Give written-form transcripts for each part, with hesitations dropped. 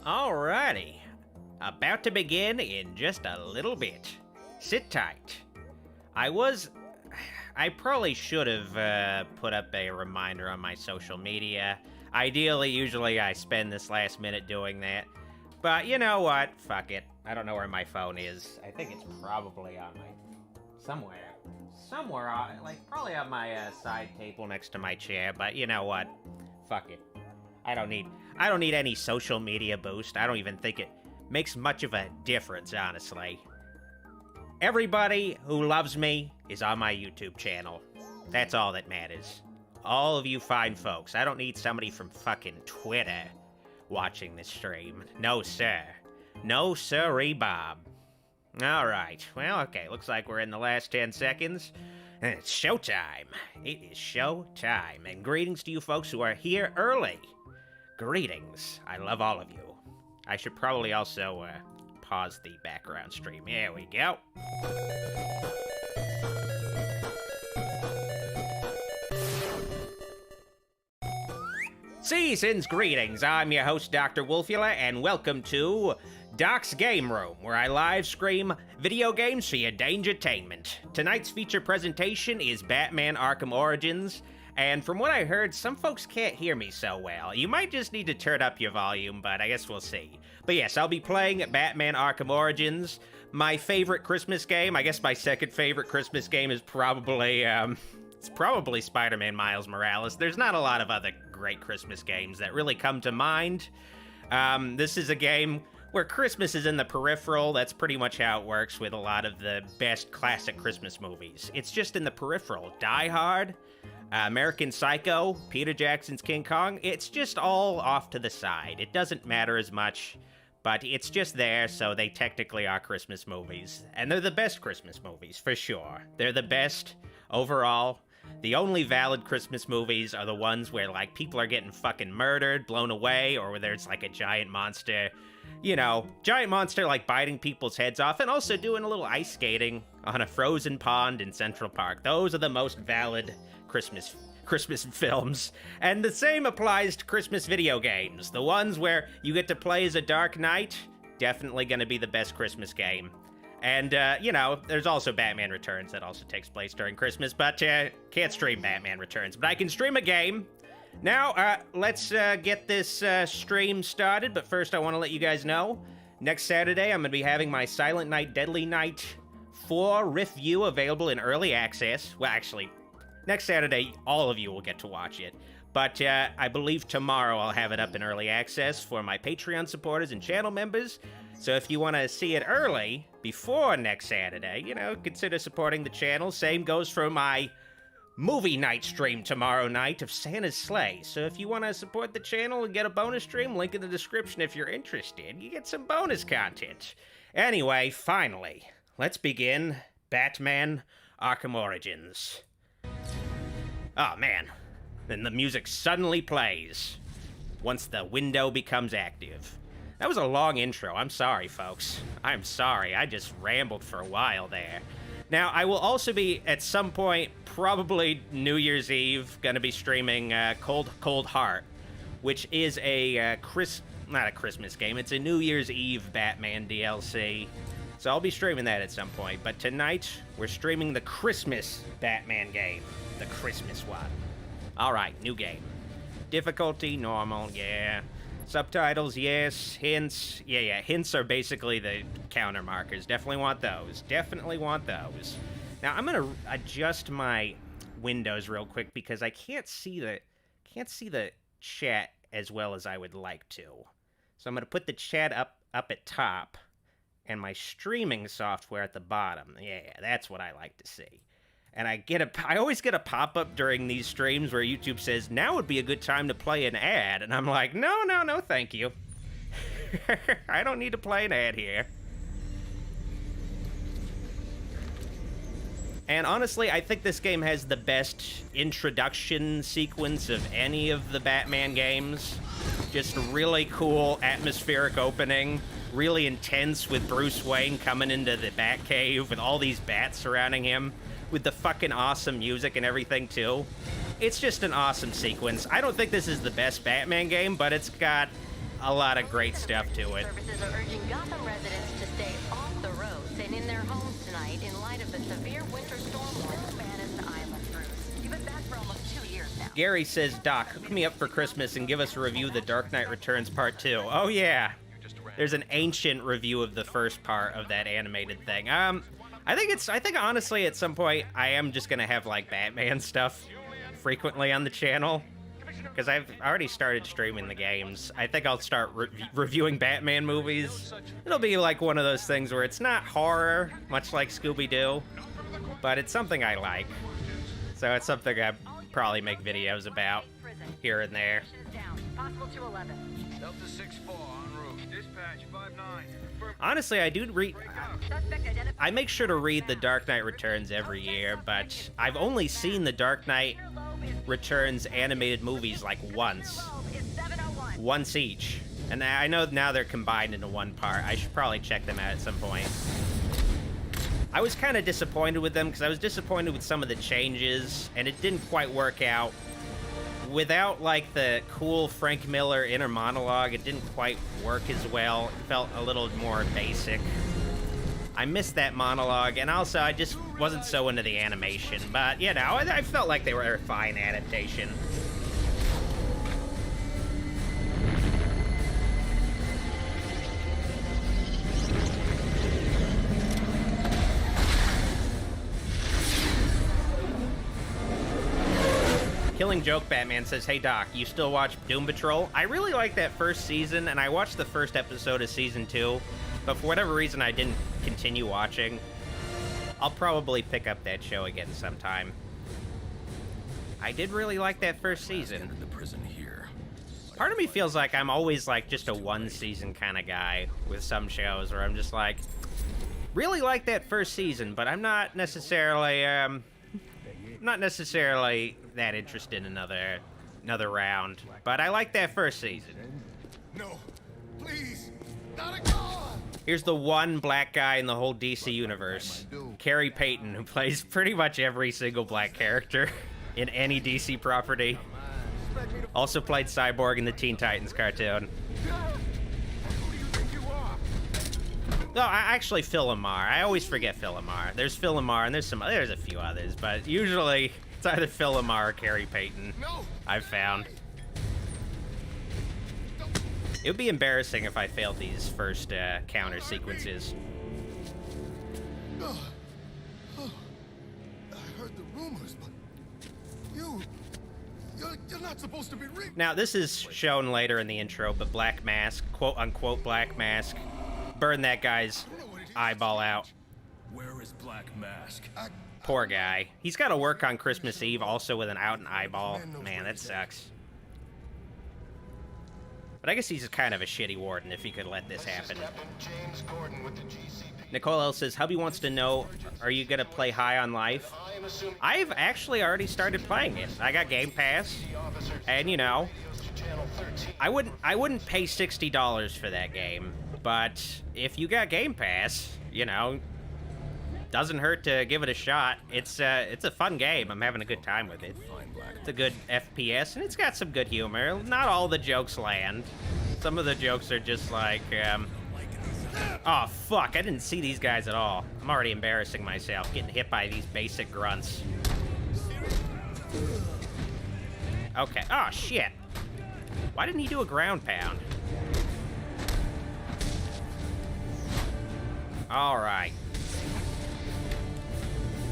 Alrighty. About to begin in just a little bit. Sit tight. I probably should have put up a reminder on my social media. Ideally, usually I spend this last minute doing that. But you know what? Fuck it. I don't know where my phone is. I think it's probably on somewhere, probably on my side table next to my chair. But you know what? Fuck it. I don't need any social media boost. I don't even think it makes much of a difference, honestly. Everybody who loves me is on my YouTube channel. That's all that matters. All of you fine folks. I don't need somebody from fucking Twitter watching this stream. No, sir. No, sirree, Bob. Alright, well, okay, looks like we're in the last 10 seconds. And it's showtime. It is showtime. And greetings to you folks who are here early. Greetings. I love all of you. I should probably also pause the background stream. There we go. Season's greetings. I'm your host, Dr. Wolfula, and welcome to Doc's Game Room, where I live stream video games for your dangertainment. Tonight's feature presentation is Batman Arkham Origins, and from what I heard, some folks can't hear me so well. You might just need to turn up your volume, but I guess we'll see. But yes, I'll be playing Batman Arkham Origins, my favorite Christmas game. I guess my second favorite Christmas game is probably, it's probably Spider-Man Miles Morales. There's not a lot of other great Christmas games that really come to mind. This is a game where Christmas is in the peripheral. That's pretty much how it works with a lot of the best classic Christmas movies. It's just in the peripheral. Die Hard, American Psycho, Peter Jackson's King Kong, it's just all off to the side. It doesn't matter as much, but it's just there, so they technically are Christmas movies. And they're the best Christmas movies, for sure. They're the best overall. The only valid Christmas movies are the ones where, like, people are getting fucking murdered, blown away, or where there's, like, a giant monster, like, biting people's heads off, and also doing a little ice skating on a frozen pond in Central Park. Those are the most valid Christmas films. And the same applies to Christmas video games. The ones where you get to play as a Dark Knight, definitely gonna be the best Christmas game. And, there's also Batman Returns that also takes place during Christmas, but can't stream Batman Returns. But I can stream a game. Now, let's get this stream started, but first I want to let you guys know, next Saturday I'm going to be having my Silent Night, Deadly Night 4 review available in early access. Well, actually, next Saturday, all of you will get to watch it. But I believe tomorrow I'll have it up in early access for my Patreon supporters and channel members. So if you want to see it early, before next Saturday, consider supporting the channel. Same goes for my movie night stream tomorrow night of Santa's Sleigh. So if you want to support the channel and get a bonus stream, link in the description if you're interested. You get some bonus content. Anyway, finally, let's begin Batman Arkham Origins. Oh, man. Then the music suddenly plays once the window becomes active. That was a long intro. I'm sorry, folks. I'm sorry. I just rambled for a while there. Now, I will also be, at some point, probably New Year's Eve, gonna be streaming Cold Heart, which is not a Christmas game, it's a New Year's Eve Batman DLC. So I'll be streaming that at some point. But tonight, we're streaming the Christmas Batman game. The Christmas one. Alright, new game. Difficulty, normal, yeah. Subtitles, yes. Hints, yeah. Hints are basically the counter markers. Definitely want those. Now, I'm gonna adjust my windows real quick because I can't see the chat as well as I would like to. So I'm gonna put the chat up at top and my streaming software at the bottom. Yeah, that's what I like to see. And I always get a pop-up during these streams where YouTube says, now would be a good time to play an ad. And I'm like, no, thank you. I don't need to play an ad here. And honestly, I think this game has the best introduction sequence of any of the Batman games. Just really cool atmospheric opening. Really intense with Bruce Wayne coming into the Batcave with all these bats surrounding him. With the fucking awesome music and everything, too. It's just an awesome sequence. I don't think this is the best Batman game, but it's got a lot of great stuff to it. Services are urging Gotham residents to stay off the roads and in their homes tonight in light of the severe winter storm warning. Manus Island route. You've been back for almost 2 years now. Gary says, Doc, hook me up for Christmas and give us a review of The Dark Knight Returns Part 2. Oh, yeah. There's an ancient review of the first part of that animated thing. I think honestly at some point I am just gonna have like Batman stuff frequently on the channel, because I've already started streaming the games. I think I'll start reviewing Batman movies. It'll be like one of those things where it's not horror, much like Scooby-Doo, but it's something I like. So it's something I probably make videos about here and there. Possible to 11. Delta 6-4 en route. Dispatch 5-9. Honestly, I make sure to read The Dark Knight Returns every year, but I've only seen The Dark Knight Returns animated movies like once each. And I know now they're combined into one part. I should probably check them out at some point. I was kind of disappointed with them because I was disappointed with some of the changes, and it didn't quite work out. Without, like, the cool Frank Miller inner monologue, it didn't quite work as well. It felt a little more basic. I missed that monologue, and also I just wasn't so into the animation. But, you know, I felt like they were a fine adaptation. Killing Joke Batman says, hey Doc, you still watch Doom Patrol? I really like that first season, and I watched the first episode of season 2, but for whatever reason I didn't continue watching. I'll probably pick up that show again sometime. I did really like that first season. Part of me feels like I'm always like just a one-season kind of guy with some shows where I'm just like, really like that first season, but I'm not necessarily that interested in another round. But I like that first season. No, please, not again. Here's the one black guy in the whole DC universe, Carrie Payton, who plays pretty much every single black character in any DC property. Also played Cyborg in the Teen Titans cartoon. No, actually Phil Lamar. I always forget Phil Lamar. There's Phil Lamar, and there's a few others, but usually it's either Phil Lamar or Carrie Payton. I've found. It would be embarrassing if I failed these first counter sequences. I heard the rumors, but you're not supposed to be reading. Now, this is shown later in the intro, but Black Mask, quote-unquote Black Mask, burned that guy's eyeball out. Where is Black Mask? Poor guy. He's got to work on Christmas Eve also with an out an eyeball. Man, that sucks. But I guess he's kind of a shitty warden if he could let this happen. Nicole L says, Hubby wants to know, are you going to play High on Life? I've actually already started playing it. I got Game Pass, and you know, I wouldn't pay $60 for that game, but if you got Game Pass, you know, doesn't hurt to give it a shot. It's a fun game. I'm having a good time with it. It's a good FPS, and it's got some good humor. Not all the jokes land. Some of the jokes are just like, oh, fuck, I didn't see these guys at all. I'm already embarrassing myself, getting hit by these basic grunts. Okay, oh, shit. Why didn't he do a ground pound? All right.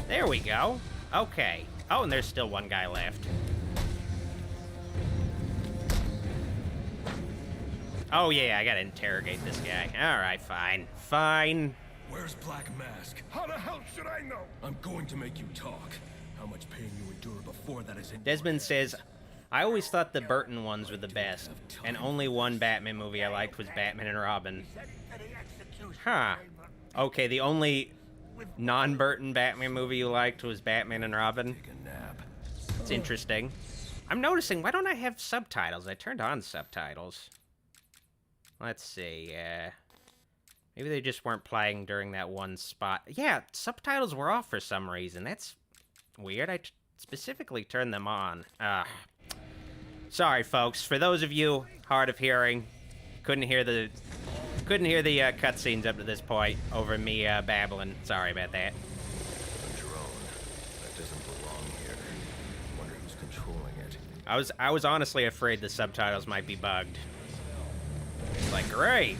There we go. Okay. Oh, and there's still one guy left. Oh, yeah, I gotta interrogate this guy. All right, fine. Fine. Where's Black Mask? How the hell should I know? I'm going to make you talk. How much pain you endure before that is in Desmond says, I always thought the Burton ones were the best, and only one Batman movie I liked was Batman and Robin. Huh. Okay, the only non-Burton Batman movie you liked was Batman and Robin? Take a nap. It's interesting. I'm noticing, why don't I have subtitles? I turned on subtitles. Let's see, maybe they just weren't playing during that one spot. Yeah, subtitles were off for some reason. That's weird. I specifically turned them on. Sorry, folks. For those of you hard of hearing, Couldn't hear the cutscenes up to this point over me babbling. Sorry about that. A drone. That doesn't belong here. Wonder who's controlling it. I was honestly afraid the subtitles might be bugged. Like, great.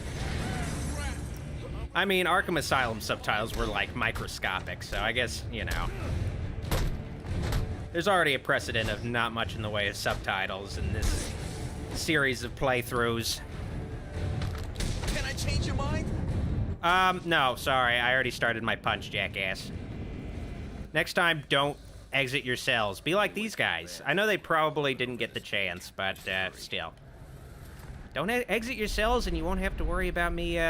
I mean, Arkham Asylum subtitles were, like, microscopic, so I guess, you know. There's already a precedent of not much in the way of subtitles in this series of playthroughs. Can I change your mind? No, sorry. I already started my punch, jackass. Next time, don't exit your cells. Be like these guys. I know they probably didn't get the chance, but, still. Don't exit your cells and you won't have to worry about me,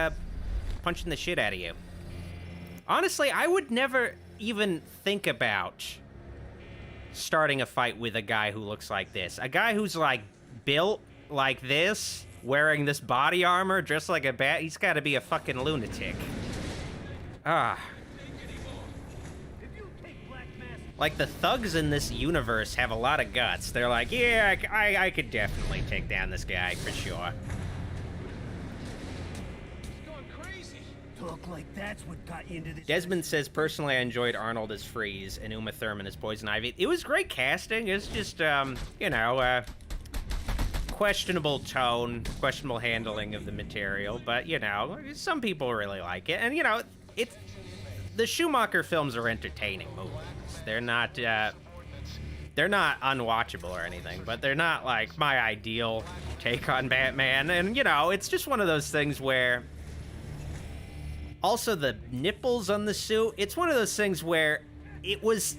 punching the shit out of you. Honestly, I would never even think about starting a fight with a guy who looks like this. A guy who's, like, built like this, wearing this body armor, dressed like a bat. He's gotta be a fucking lunatic. Ah. Like, the thugs in this universe have a lot of guts. They're like, yeah, I could definitely take down this guy, for sure. Talk like that's what got you into this. Desmond says, personally, I enjoyed Arnold as Freeze and Uma Thurman as Poison Ivy. It was great casting. It's just, you know, questionable tone, questionable handling of the material. But, you know, some people really like it. And, you know, the Schumacher films are entertaining movies. They're not unwatchable or anything, but they're not, like, my ideal take on Batman. And, you know, it's just one of those things where... Also, the nipples on the suit, it's one of those things where it was,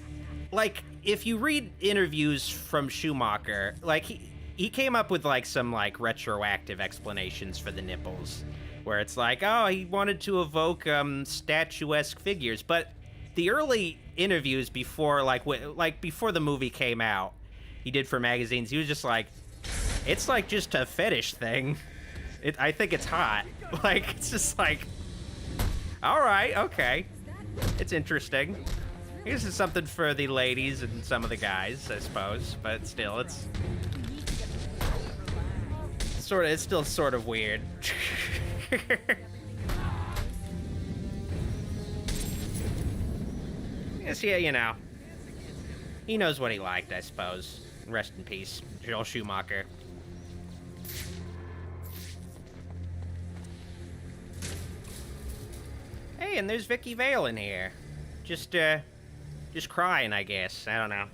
like, if you read interviews from Schumacher, like, he came up with, like, some, like, retroactive explanations for the nipples, where it's like, oh, he wanted to evoke, statuesque figures, but the early interviews before, before the movie came out, he did for magazines, he was just like, it's, like, just a fetish thing. I think it's hot. Like, it's just like... All right, okay. It's interesting. I guess it's something for the ladies and some of the guys, I suppose, but still, it's still sort of weird. Yes, yeah, you know. He knows what he liked, I suppose. Rest in peace, Joel Schumacher. Hey, and there's Vicky Vale in here. Just crying, I guess. I don't know.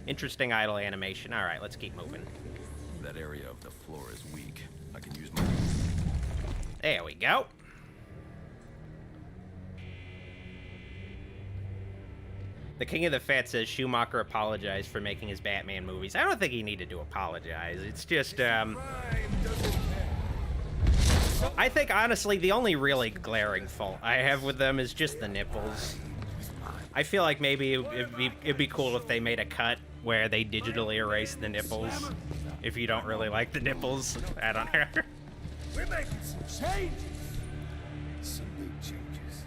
Interesting idle animation. All right, let's keep moving. That area of the floor is weak. I can use my... There we go. The King of the Fat says Schumacher apologized for making his Batman movies. I don't think he needed to apologize. It's just, I think, honestly, the only really glaring fault I have with them is just the nipples. I feel like maybe it'd be cool if they made a cut where they digitally erase the nipples. If you don't really like the nipples, I don't know. We're making some change. Some big changes.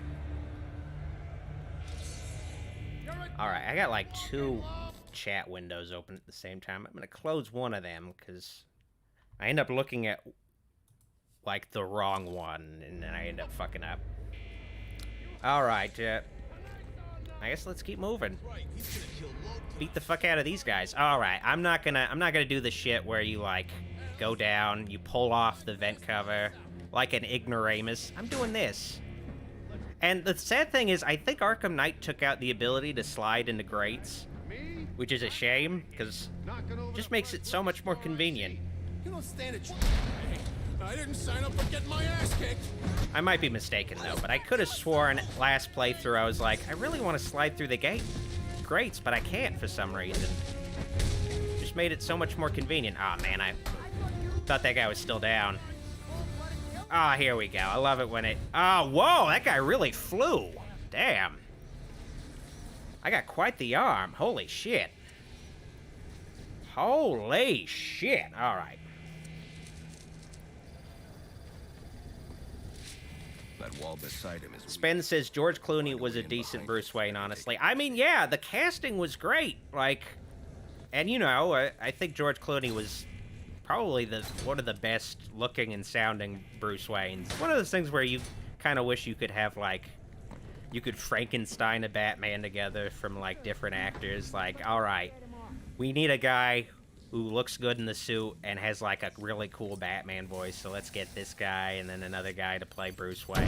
All right, I got like 2 chat windows open at the same time. I'm gonna close one of them because I end up looking at like the wrong one, and then I end up fucking up. All right, I guess let's keep moving. Beat the fuck out of these guys. All right, I'm not gonna do the shit where you like go down, you pull off the vent cover like an ignoramus. I'm doing this. And the sad thing is, I think Arkham Knight took out the ability to slide into grates, which is a shame because it just makes it so much more convenient. You don't stand a chance. I didn't sign up for getting my ass kicked. I might be mistaken, though, but I could have sworn last playthrough I was like, I really want to slide through the grates, but I can't for some reason. Just made it so much more convenient. Aw, man, I thought that guy was still down. Ah, here we go. I love it when it... Oh, whoa, that guy really flew. Damn. I got quite the arm. Holy shit. Holy shit. All right. That wall beside him is... Spen says George Clooney was a decent Bruce Wayne, honestly. I mean, yeah, the casting was great. Like, and you know, I think George Clooney was probably one of the best looking and sounding Bruce Waynes. One of those things where you kind of wish you could have, like, you could Frankenstein a Batman together from, like, different actors. Like, all right, we need a guy who looks good in the suit and has, like, a really cool Batman voice, so let's get this guy and then another guy to play Bruce Wayne.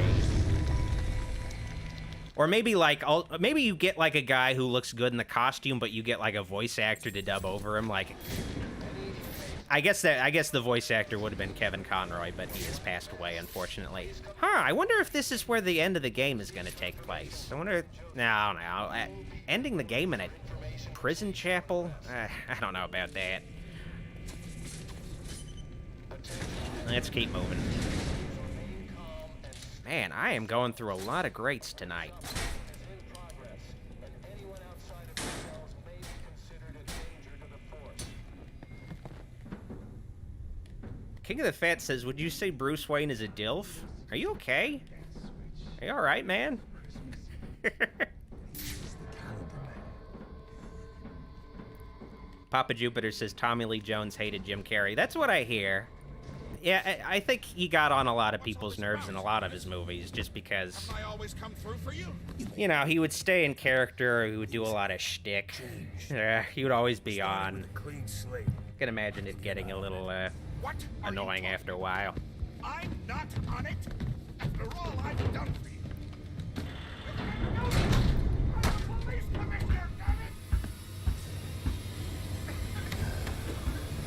Or maybe, like, maybe you get, like, a guy who looks good in the costume, but you get, like, a voice actor to dub over him. Like, I guess the voice actor would have been Kevin Conroy, but he has passed away, unfortunately. Huh, I wonder if this is where the end of the game is going to take place. I wonder... No. Ending the game in a prison chapel? I don't know about that. Let's keep moving. Man, I am going through a lot of greats tonight. King of the Fat says, would you say Bruce Wayne is a DILF? Are you okay? Are you alright, man? Papa Jupiter says Tommy Lee Jones hated Jim Carrey. That's what I hear. Yeah, I think he got on a lot of people's nerves in a lot of his movies, just because, you know, he would stay in character, he would do a lot of shtick. He would always be on. I can imagine it getting a little annoying after a while. I'm not on it. After all I've done for you. Police commissioner, damn it!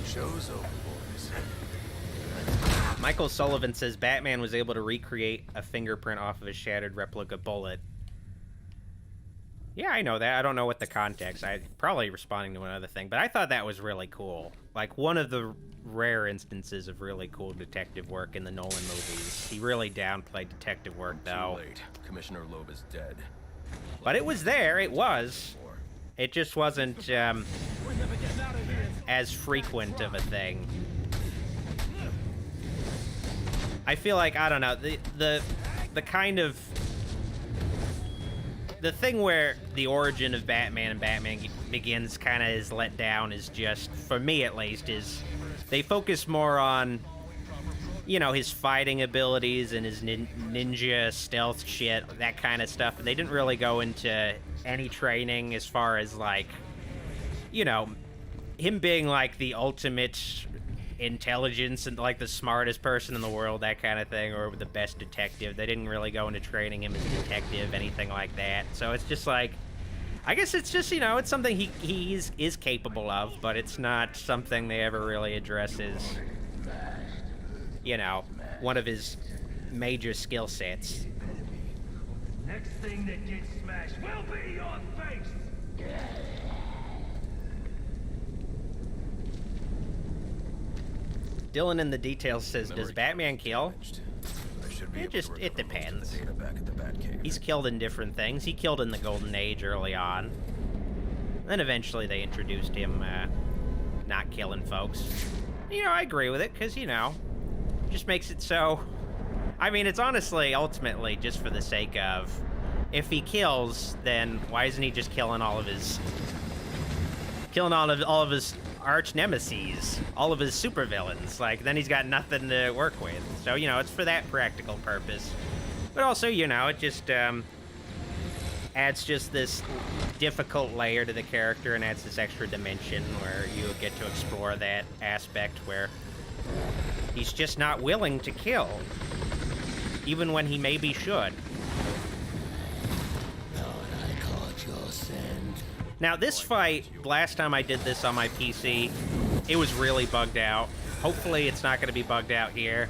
Show's over, boys. Michael Sullivan says Batman was able to recreate a fingerprint off of a shattered replica bullet. Yeah, I know that. I don't know what the context. I'm probably responding to another thing, but I thought that was really cool. Like, one of the rare instances of really cool detective work in the Nolan movies. He really downplayed detective work, though. Too late. Commissioner Loeb is dead. But it was there. It was. It just wasn't as frequent of a thing. I feel like, I don't know, the kind of... The thing where the origin of Batman and Batman Begins kind of is let down is just, for me at least, is they focus more on, you know, his fighting abilities and his ninja stealth shit, that kind of stuff. And they didn't really go into any training as far as, like, you know, him being, like, the ultimate intelligence and, like, the smartest person in the world, that kind of thing, or the best detective. They didn't really go into training him as a detective, anything like that. So it's just like, I guess it's just, you know, it's something he is capable of, but it's not something they ever really addresses, you know, one of his major skill sets. Next thing that gets smashed will be your face! Dylan in the details says, does Batman kill? It depends. He's killed in different things. He killed in the Golden Age early on. Then eventually they introduced him not killing folks. You know, I agree with it, because, you know, just makes it so... I mean, it's honestly, ultimately, just for the sake of... If he kills, then why isn't he just killing all of his... Killing all of his arch nemesis, all of his supervillains? Like, then he's got nothing to work with. So, you know, it's for that practical purpose. But also, you know, it just adds just this difficult layer to the character and adds this extra dimension where you get to explore that aspect where he's just not willing to kill, even when he maybe should. Now, this fight, last time I did this on my PC, it was really bugged out. Hopefully it's not going to be bugged out here.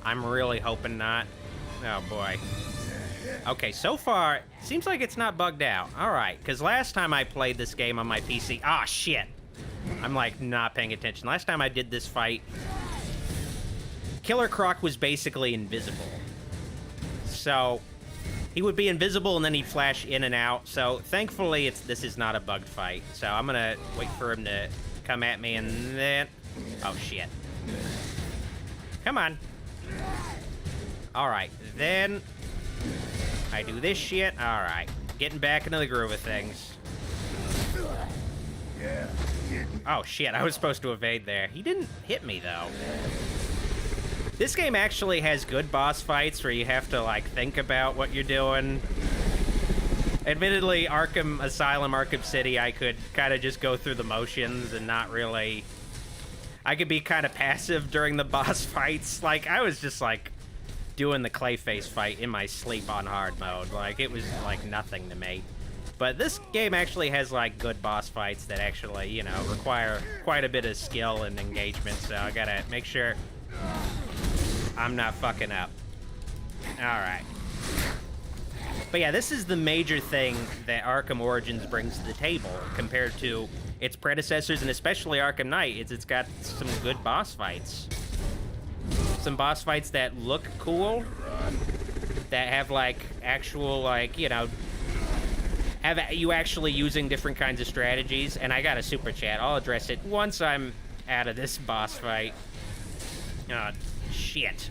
I'm really hoping not. Oh, boy. Okay, so far, seems like it's not bugged out. All right, because last time I played this game on my PC... Ah, shit. I'm, like, not paying attention. Last time I did this fight, Killer Croc was basically invisible. So... he would be invisible, and then he'd flash in and out. So, thankfully, this is not a bugged fight. So, I'm gonna wait for him to come at me, and then... Oh, shit. Come on. Alright, then... I do this shit. Alright. Getting back into the groove of things. Yeah, getting Oh, shit, I was supposed to evade there. He didn't hit me, though. This game actually has good boss fights where you have to, like, think about what you're doing. Admittedly, Arkham Asylum, Arkham City, I could kind of just go through the motions and not really... I could be kind of passive during the boss fights. Like, I was just, like, doing the Clayface fight in my sleep on hard mode. Like, it was, like, nothing to me. But this game actually has, like, good boss fights that actually, you know, require quite a bit of skill and engagement, so I gotta make sure I'm not fucking up. Alright. But yeah, this is the major thing that Arkham Origins brings to the table compared to its predecessors, and especially Arkham Knight. It's got some good boss fights. Some boss fights that look cool, that have, like, actual, like, you know, have you actually using different kinds of strategies. And I got a super chat. I'll address it once I'm out of this boss fight. Oh, shit.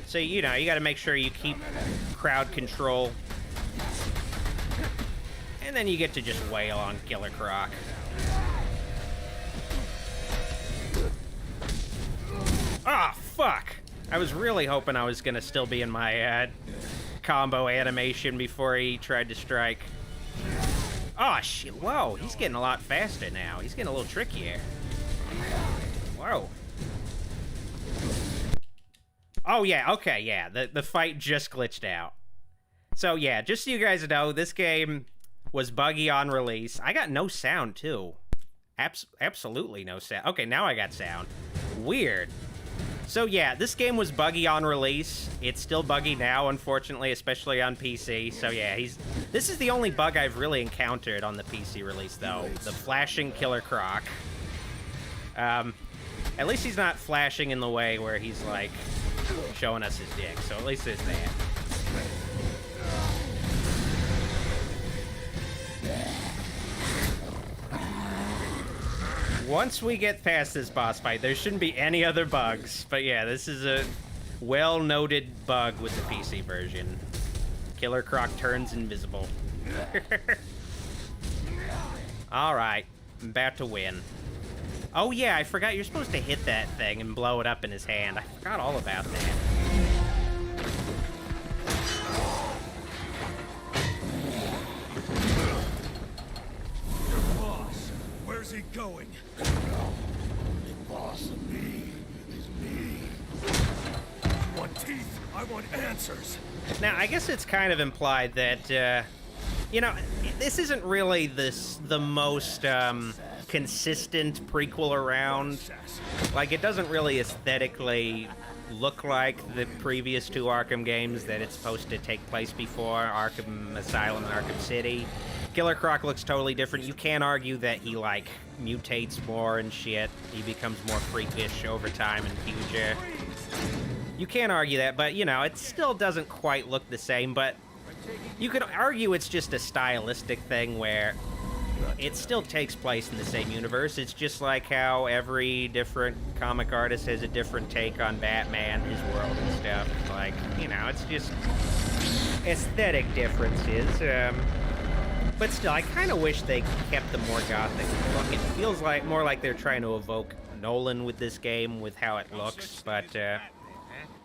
So, you know, you gotta make sure you keep crowd control. And then you get to just wail on Killer Croc. Ah, fuck! I was really hoping I was gonna still be in my combo animation before he tried to strike. Oh, shit. Whoa, he's getting a lot faster now. He's getting a little trickier. Whoa. Oh, yeah, okay, yeah. The fight just glitched out. So, yeah, just so you guys know, this game was buggy on release. I got no sound, too. Absolutely no sound. Okay, now I got sound. Weird. So, yeah, this game was buggy on release. It's still buggy now, unfortunately, especially on PC. So, yeah, this is the only bug I've really encountered on the PC release, though. The flashing Killer Croc. At least he's not flashing in the way where he's, like, showing us his dick, so at least there's that. Once we get past this boss fight, there shouldn't be any other bugs. But yeah, this is a well-noted bug with the PC version. Killer Croc turns invisible. Alright, I'm about to win. Oh yeah, I forgot you're supposed to hit that thing and blow it up in his hand. I forgot all about that. Your boss, where's he going? The boss of me is me. I want teeth. I want answers. Now, I guess it's kind of implied that, you know, this isn't really the most, consistent prequel around. Like, it doesn't really aesthetically look like the previous two Arkham games that it's supposed to take place before, Arkham Asylum and Arkham City. Killer Croc looks totally different. You can't argue that he, like, mutates more and shit. He becomes more freakish over time and huger. You can't argue that, but, you know, it still doesn't quite look the same, but you could argue it's just a stylistic thing where it still takes place in the same universe. It's just like how every different comic artist has a different take on Batman, his world and stuff. Like, you know, it's just aesthetic differences. But still, I kind of wish they kept the more gothic look. It feels like more like they're trying to evoke Nolan with this game, with how it looks, but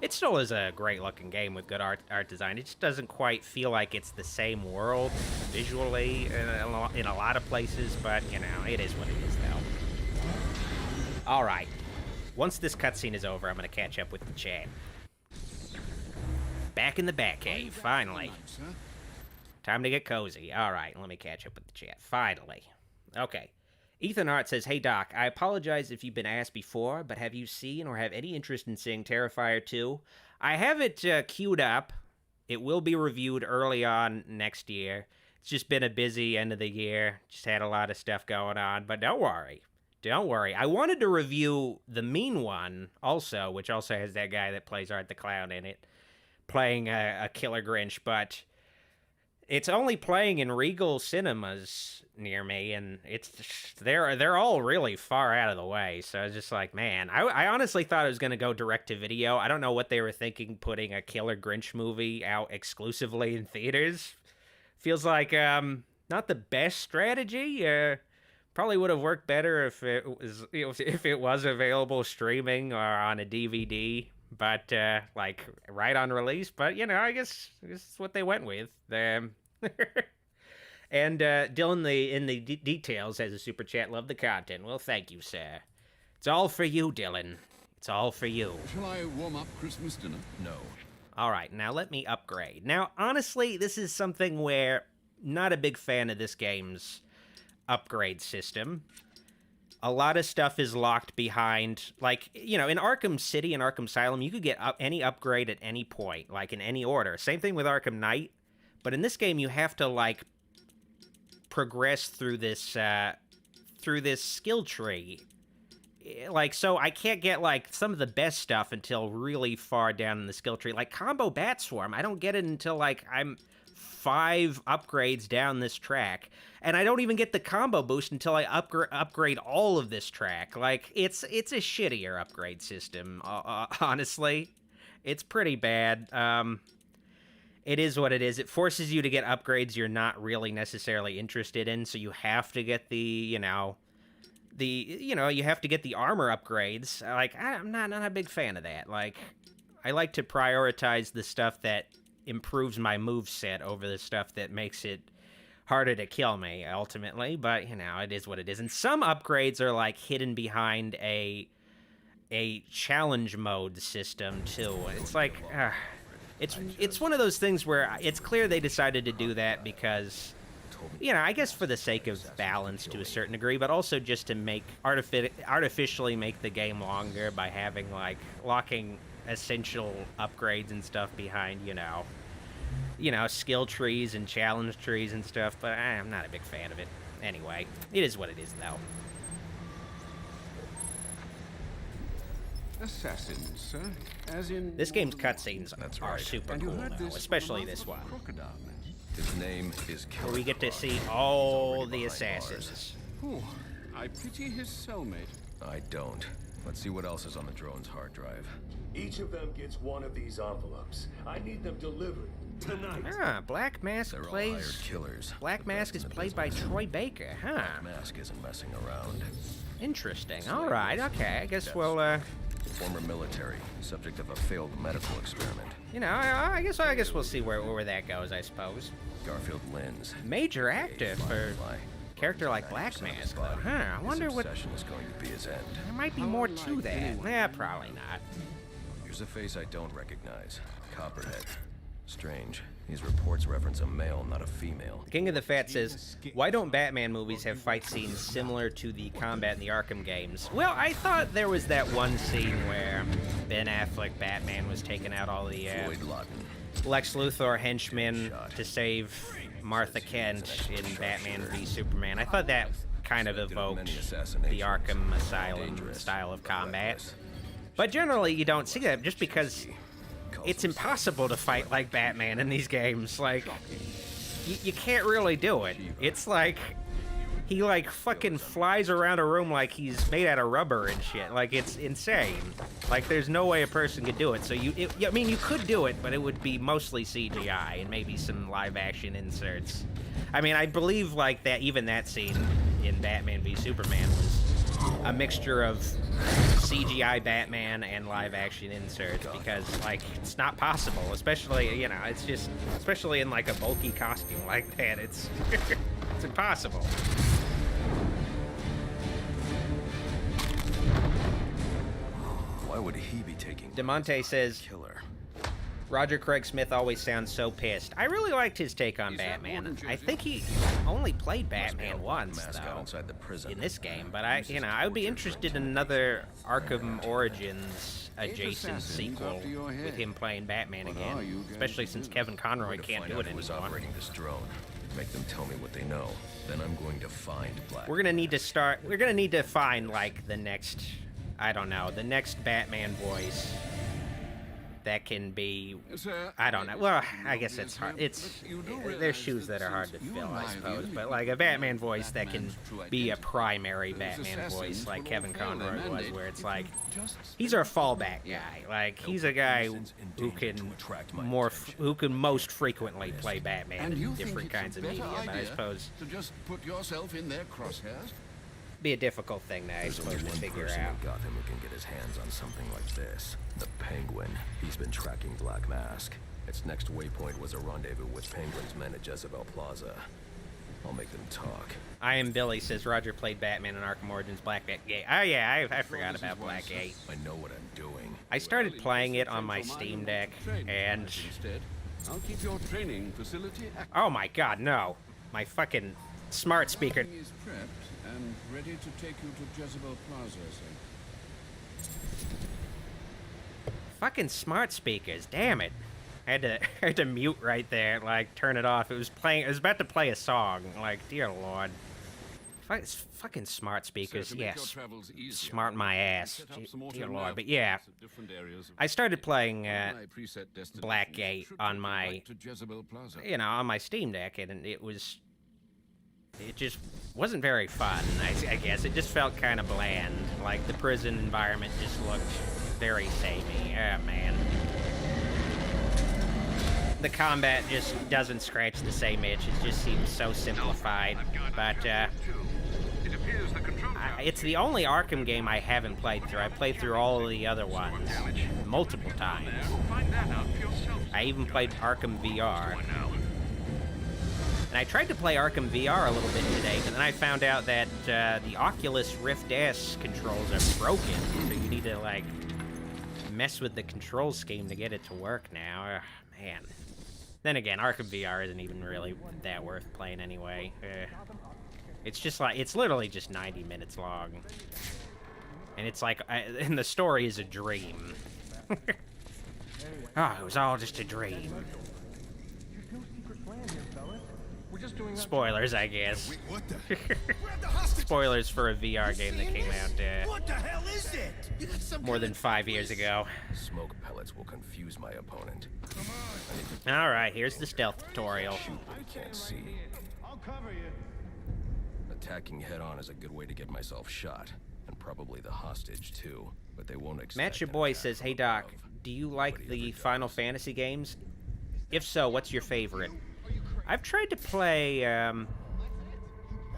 it still is a great-looking game with good art design. It just doesn't quite feel like it's the same world visually in a lot of places, but, you know, it is what it is, though. All right. Once this cutscene is over, I'm going to catch up with the chat. Back in the Batcave, finally. Time to get cozy. All right, let me catch up with the chat. Finally. Okay. Ethan Hart says, "Hey Doc, I apologize if you've been asked before, but have you seen or have any interest in seeing Terrifier 2? I have it queued up. It will be reviewed early on next year. It's just been a busy end of the year. Just had a lot of stuff going on, but don't worry. Don't worry. I wanted to review the Mean One also, which also has that guy that plays Art the Clown in it, playing a Killer Grinch, but it's only playing in Regal cinemas near me, and they're all really far out of the way. So I was just like, man, I honestly thought it was gonna go direct to video. I don't know what they were thinking, putting a Killer Grinch movie out exclusively in theaters. Feels like not the best strategy. Probably would have worked better if it was available streaming or on a DVD, but like right on release. But you know, I guess it's what they went with. And Dylan, in the details, has a super chat. Love the content. Well, thank you, sir. It's all for you, Dylan. It's all for you. Shall I warm up Christmas dinner? No. All right, now let me upgrade. Now, honestly, this is something where not a big fan of this game's upgrade system. A lot of stuff is locked behind, like, you know, in Arkham City and Arkham Asylum, you could get any upgrade at any point, like in any order. Same thing with Arkham Knight, but in this game, you have to, like, progress through this skill tree. Like, so I can't get, like, some of the best stuff until really far down in the skill tree. Like, Combo Bat Swarm, I don't get it until, like, I'm 5 upgrades down this track. And I don't even get the combo boost until I upgrade all of this track. Like, it's a shittier upgrade system, honestly. It's pretty bad. It is what it is. It forces you to get upgrades you're not really necessarily interested in, so you have to get you have to get the armor upgrades. Like, I'm not a big fan of that. Like, I like to prioritize the stuff that improves my moveset over the stuff that makes it harder to kill me, ultimately. But, you know, it is what it is. And some upgrades are, like, hidden behind a challenge mode system, too. It's like, it's one of those things where it's clear they decided to do that because, you know, I guess for the sake of balance to a certain degree, but also just to make artificially make the game longer by having, like, locking essential upgrades and stuff behind, you know, skill trees and challenge trees and stuff. But I'm not a big fan of it. Anyway, it is what it is, though. Assassins, sir. As in... This game's cutscenes are right. super And you cool, heard though, this especially from a this one, crocodile. His name is Killer where we get to Croc. see all He's already the behind assassins. Oh, I pity his cellmate. bars. I don't. Let's see what else is on the drone's hard drive. Each of them gets one of these envelopes. I need them delivered tonight. Ah, Black Mask They're all hired plays... killers. Black Mask is Veterans in the played by business. Troy Baker, huh? Black Mask isn't messing around. Interesting. All right, okay. I guess we'll, Former military, subject of a failed medical experiment. you know, I guess we'll see where that goes, I suppose. Garfield Lynn's. Major actor for Firefly. a character like Black 90% of Mask, his though. body. Huh, I wonder His what... obsession is going to be his end. There might be more to that. Yeah, probably not. Here's a face I don't recognize. Copperhead. Strange. These reports reference a male, not a female. King of the Fat says, why don't Batman movies have fight scenes similar to the combat in the Arkham games? Well, I thought there was that one scene where Ben Affleck Batman was taking out all the Floyd Lawton. Lex Luthor henchmen to save Martha Kent in Batman v Superman. I thought that kind of evoked the Arkham Asylum style of combat. But generally, you don't see that just because it's impossible to fight like Batman in these games. Like, you can't really do it. It's like, he, like, fucking flies around a room like he's made out of rubber and shit. Like, it's insane. Like, there's no way a person could do it. So, I mean, you could do it, but it would be mostly CGI and maybe some live-action inserts. I mean, I believe, like, that even that scene in Batman v Superman was a mixture of CGI Batman and live-action inserts because, like, it's not possible, especially, you know, it's just, especially in, like, a bulky costume like that, it's, it's impossible. Why would he be taking DeMonte says, killer? Roger Craig Smith always sounds so pissed. I really liked his take on Batman. I think he only played Batman once, Mascot though, inside the prison. in this game, but I would be interested in another Arkham Origins adjacent sequel with him playing Batman again, especially since Kevin Conroy can't Find do out it who is anymore. operating this drone. Make them tell me what they know. Then I'm going to find Black. We're gonna need to find, like, the next, I don't know, the next Batman voice that can be, Sir, I don't know. it Well, is I guess it's hard. obvious, It's but you do there's realize shoes that are hard to you fill, and I I are suppose. the But only like a Batman voice that can Batman's true be a identity. primary Those Batman assassins voice, like will Kevin fulfill their Conroy was, mandate where it's if like you just he's our fallback guy. Like he's a guy who can who can most frequently play Batman And you in think different it's a kinds of better media. But I idea suppose to just put yourself in their crosshairs? be a difficult thing to I There's suppose only to one figure person out. in Gotham who can get his hands on something like this. The Penguin. He's been tracking Black Mask. Its next waypoint was a rendezvous with Penguin's men at Jezebel Plaza. I'll make them talk. I am Billy says Roger played Batman in Arkham Origins Blackgate. Oh yeah, I forgot about Blackgate. I know what I'm doing. I started playing it on my Steam Deck, and Instead, I'll keep your training facility active. oh my god, no. My fucking smart speaker. Everything is prepped and ready to take you to Jezebel Plaza, sir. Fucking smart speakers, damn it. I had to mute right there, like turn it off. It was about to play a song. Like, dear lord. Fucking smart speakers, Sir, to make your yes. travels easier, Smart my ass. set up some Dear auto lord. nav But yeah, points at different areas of I started playing my preset destinations Blackgate should on take you my, right to Jezebel Plaza. on my Steam Deck, and it just wasn't very fun, I guess. It just felt kind of bland. Like, the prison environment just looked very samey. Oh, man. The combat just doesn't scratch the same itch. It just seems so simplified. But, it's the only Arkham game I haven't played through. I played through all of the other ones multiple times. I even played Arkham VR. And I tried to play Arkham VR a little bit today, but then I found out that the Oculus Rift S controls are broken, so you need to, like, mess with the control scheme to get it to work now. Ugh, man. Then again, Arkham VR isn't even really that worth playing anyway. It's just like, it's literally just 90 minutes long. And it's like, and the story is a dream. Oh, it was all just a dream. Spoilers, I guess. What the? Spoilers for a VR game that came out What the hell is it? You got some more than 5 years ago. Smoke pellets will confuse my opponent. Alright, here's the stealth tutorial. Shoot what he can't see. I'll cover you. Attacking head-on is a good way to get myself shot. And probably the hostage, too. But they won't expect Matt your an boy attack say, from hey Doc, above. do you like Nobody the ever Final does. Fantasy games? If so, what's your favorite? I've tried to play,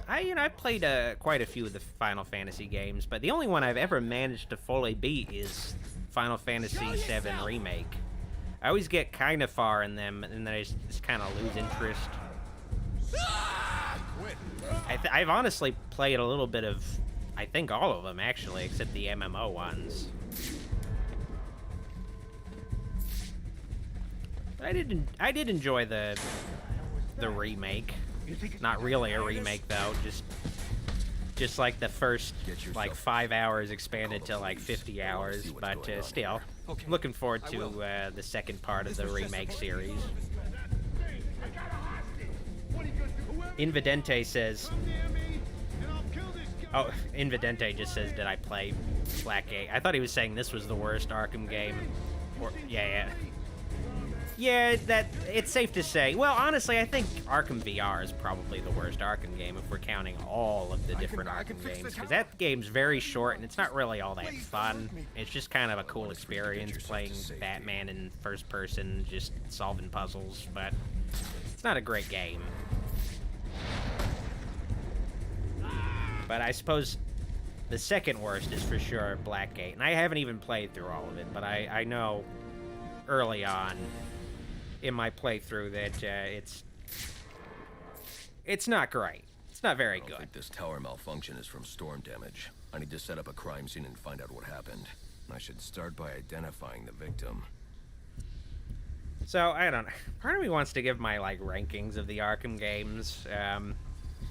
I've played quite a few of the Final Fantasy games, but the only one I've ever managed to fully beat is Final Fantasy VII Remake. I always get kind of far in them, and then I just kind of lose interest. I've honestly played a little bit of, I think all of them actually, except the MMO ones. But I did enjoy the remake. Not really a remake though, just like the first like 5 hours expanded to like 50 hours, but still looking forward to the second part of the remake series. Invidente says, oh, Invidente just says, did I play Blackgate? I thought he was saying this was the worst Arkham game. Or, yeah, that it's safe to say. Well, honestly, I think Arkham VR is probably the worst Arkham game if we're counting all of the different Arkham games, because that game's very short and it's not really all that fun. It's just kind of a cool experience playing Batman in first person, just solving puzzles, but it's not a great game. But I suppose the second worst is for sure Blackgate, and I haven't even played through all of it, but I know early on in my playthrough that it's not great. It's not very I don't good. think this tower malfunction is from storm damage. I need to set up a crime scene and find out what happened. I should start by identifying the victim. So, I don't know. Part of me wants to give my, like, rankings of the Arkham games.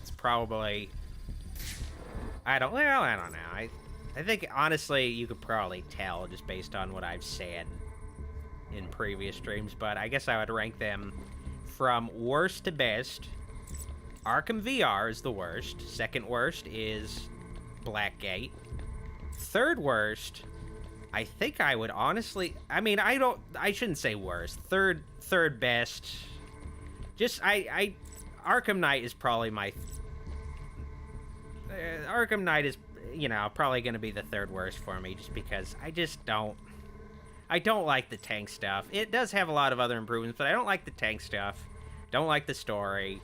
It's probably... I don't know. I think, honestly, you could probably tell just based on what I've said in previous streams, but I guess I would rank them from worst to best. Arkham VR is the worst. Second worst is Blackgate. Third worst I think I would honestly, I mean, I shouldn't say worst. Third best. Just, Arkham Knight is probably my, Arkham Knight is, you know, probably going to be the third worst for me, just because I don't like the tank stuff. It does have a lot of other improvements, but I don't like the tank stuff. Don't like the story.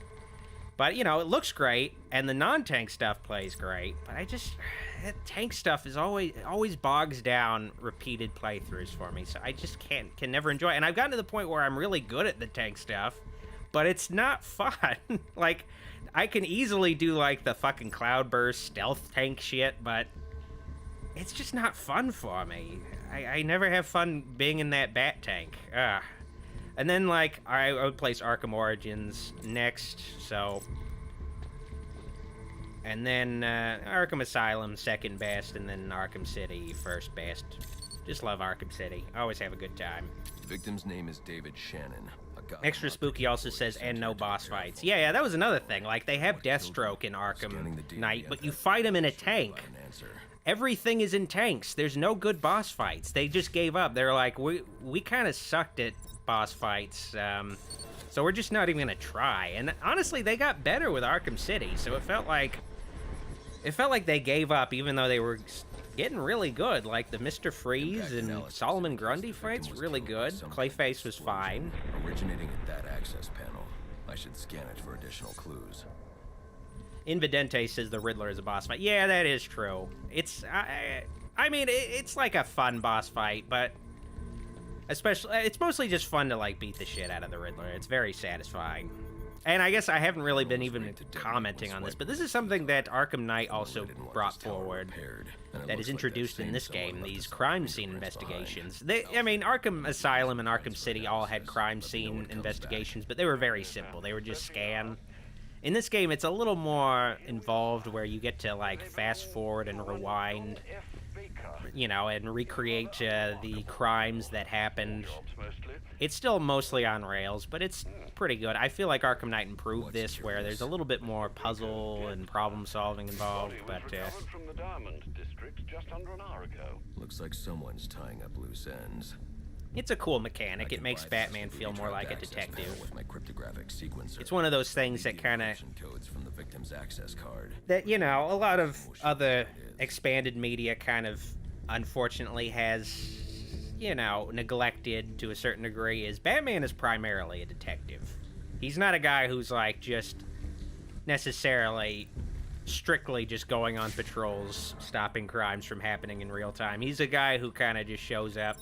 But, you know, it looks great, and the non-tank stuff plays great, but that tank stuff is always bogs down repeated playthroughs for me, so I just can never enjoy it. And I've gotten to the point where I'm really good at the tank stuff, but it's not fun. Like, I can easily do, like, the fucking cloudburst stealth tank shit, but it's just not fun for me. I never have fun being in that bat tank. Ugh. And then, like, I would place Arkham Origins next, so... And then, Arkham Asylum, second best, and then Arkham City, first best. Just love Arkham City. Always have a good time. The victim's name is David Shannon. Extra Spooky also says, and no boss fights. Yeah, that was another thing. Like, they have Deathstroke in Arkham Knight, but you fight him in a tank. Everything is in tanks. There's no good boss fights. They just gave up. They're like, we kind of sucked at boss fights, so we're just not even gonna try. And honestly, they got better with Arkham City, so it felt like they gave up, even though they were getting really good. Like the Mr. Freeze and Solomon Grundy fights, really good. Clayface was fine. Originating at that access panel. I should scan it for additional clues. Invidente says the Riddler is a boss fight. Yeah, that is true. It's, I mean, it's like a fun boss fight, but especially, it's mostly just fun to, like, beat the shit out of the Riddler. It's very satisfying. And I guess I haven't really been even commenting on this, but this is something that Arkham Knight also brought forward that is introduced in this game, these crime scene investigations. I mean, Arkham Asylum and Arkham City all had crime scene investigations, but they were very simple. They were just scan. In this game, it's a little more involved, where you get to, like, fast forward and rewind, you know, and recreate the crimes that happened. It's still mostly on rails, but it's pretty good. I feel like Arkham Knight improved this, where there's a little bit more puzzle and problem solving involved, but from the Diamond District just under an hour ago. Looks like someone's tying up loose ends. it's a cool mechanic. It makes Batman feel more like a detective. With my cryptographic sequencer. It's one of those things that kind of codes from the victim's access card. That, you know, a lot of other expanded media kind of unfortunately has, you know, neglected to a certain degree, is Batman is primarily a detective. He's not a guy who's like just necessarily strictly just going on patrols, stopping crimes from happening in real time. He's a guy who kind of just shows up,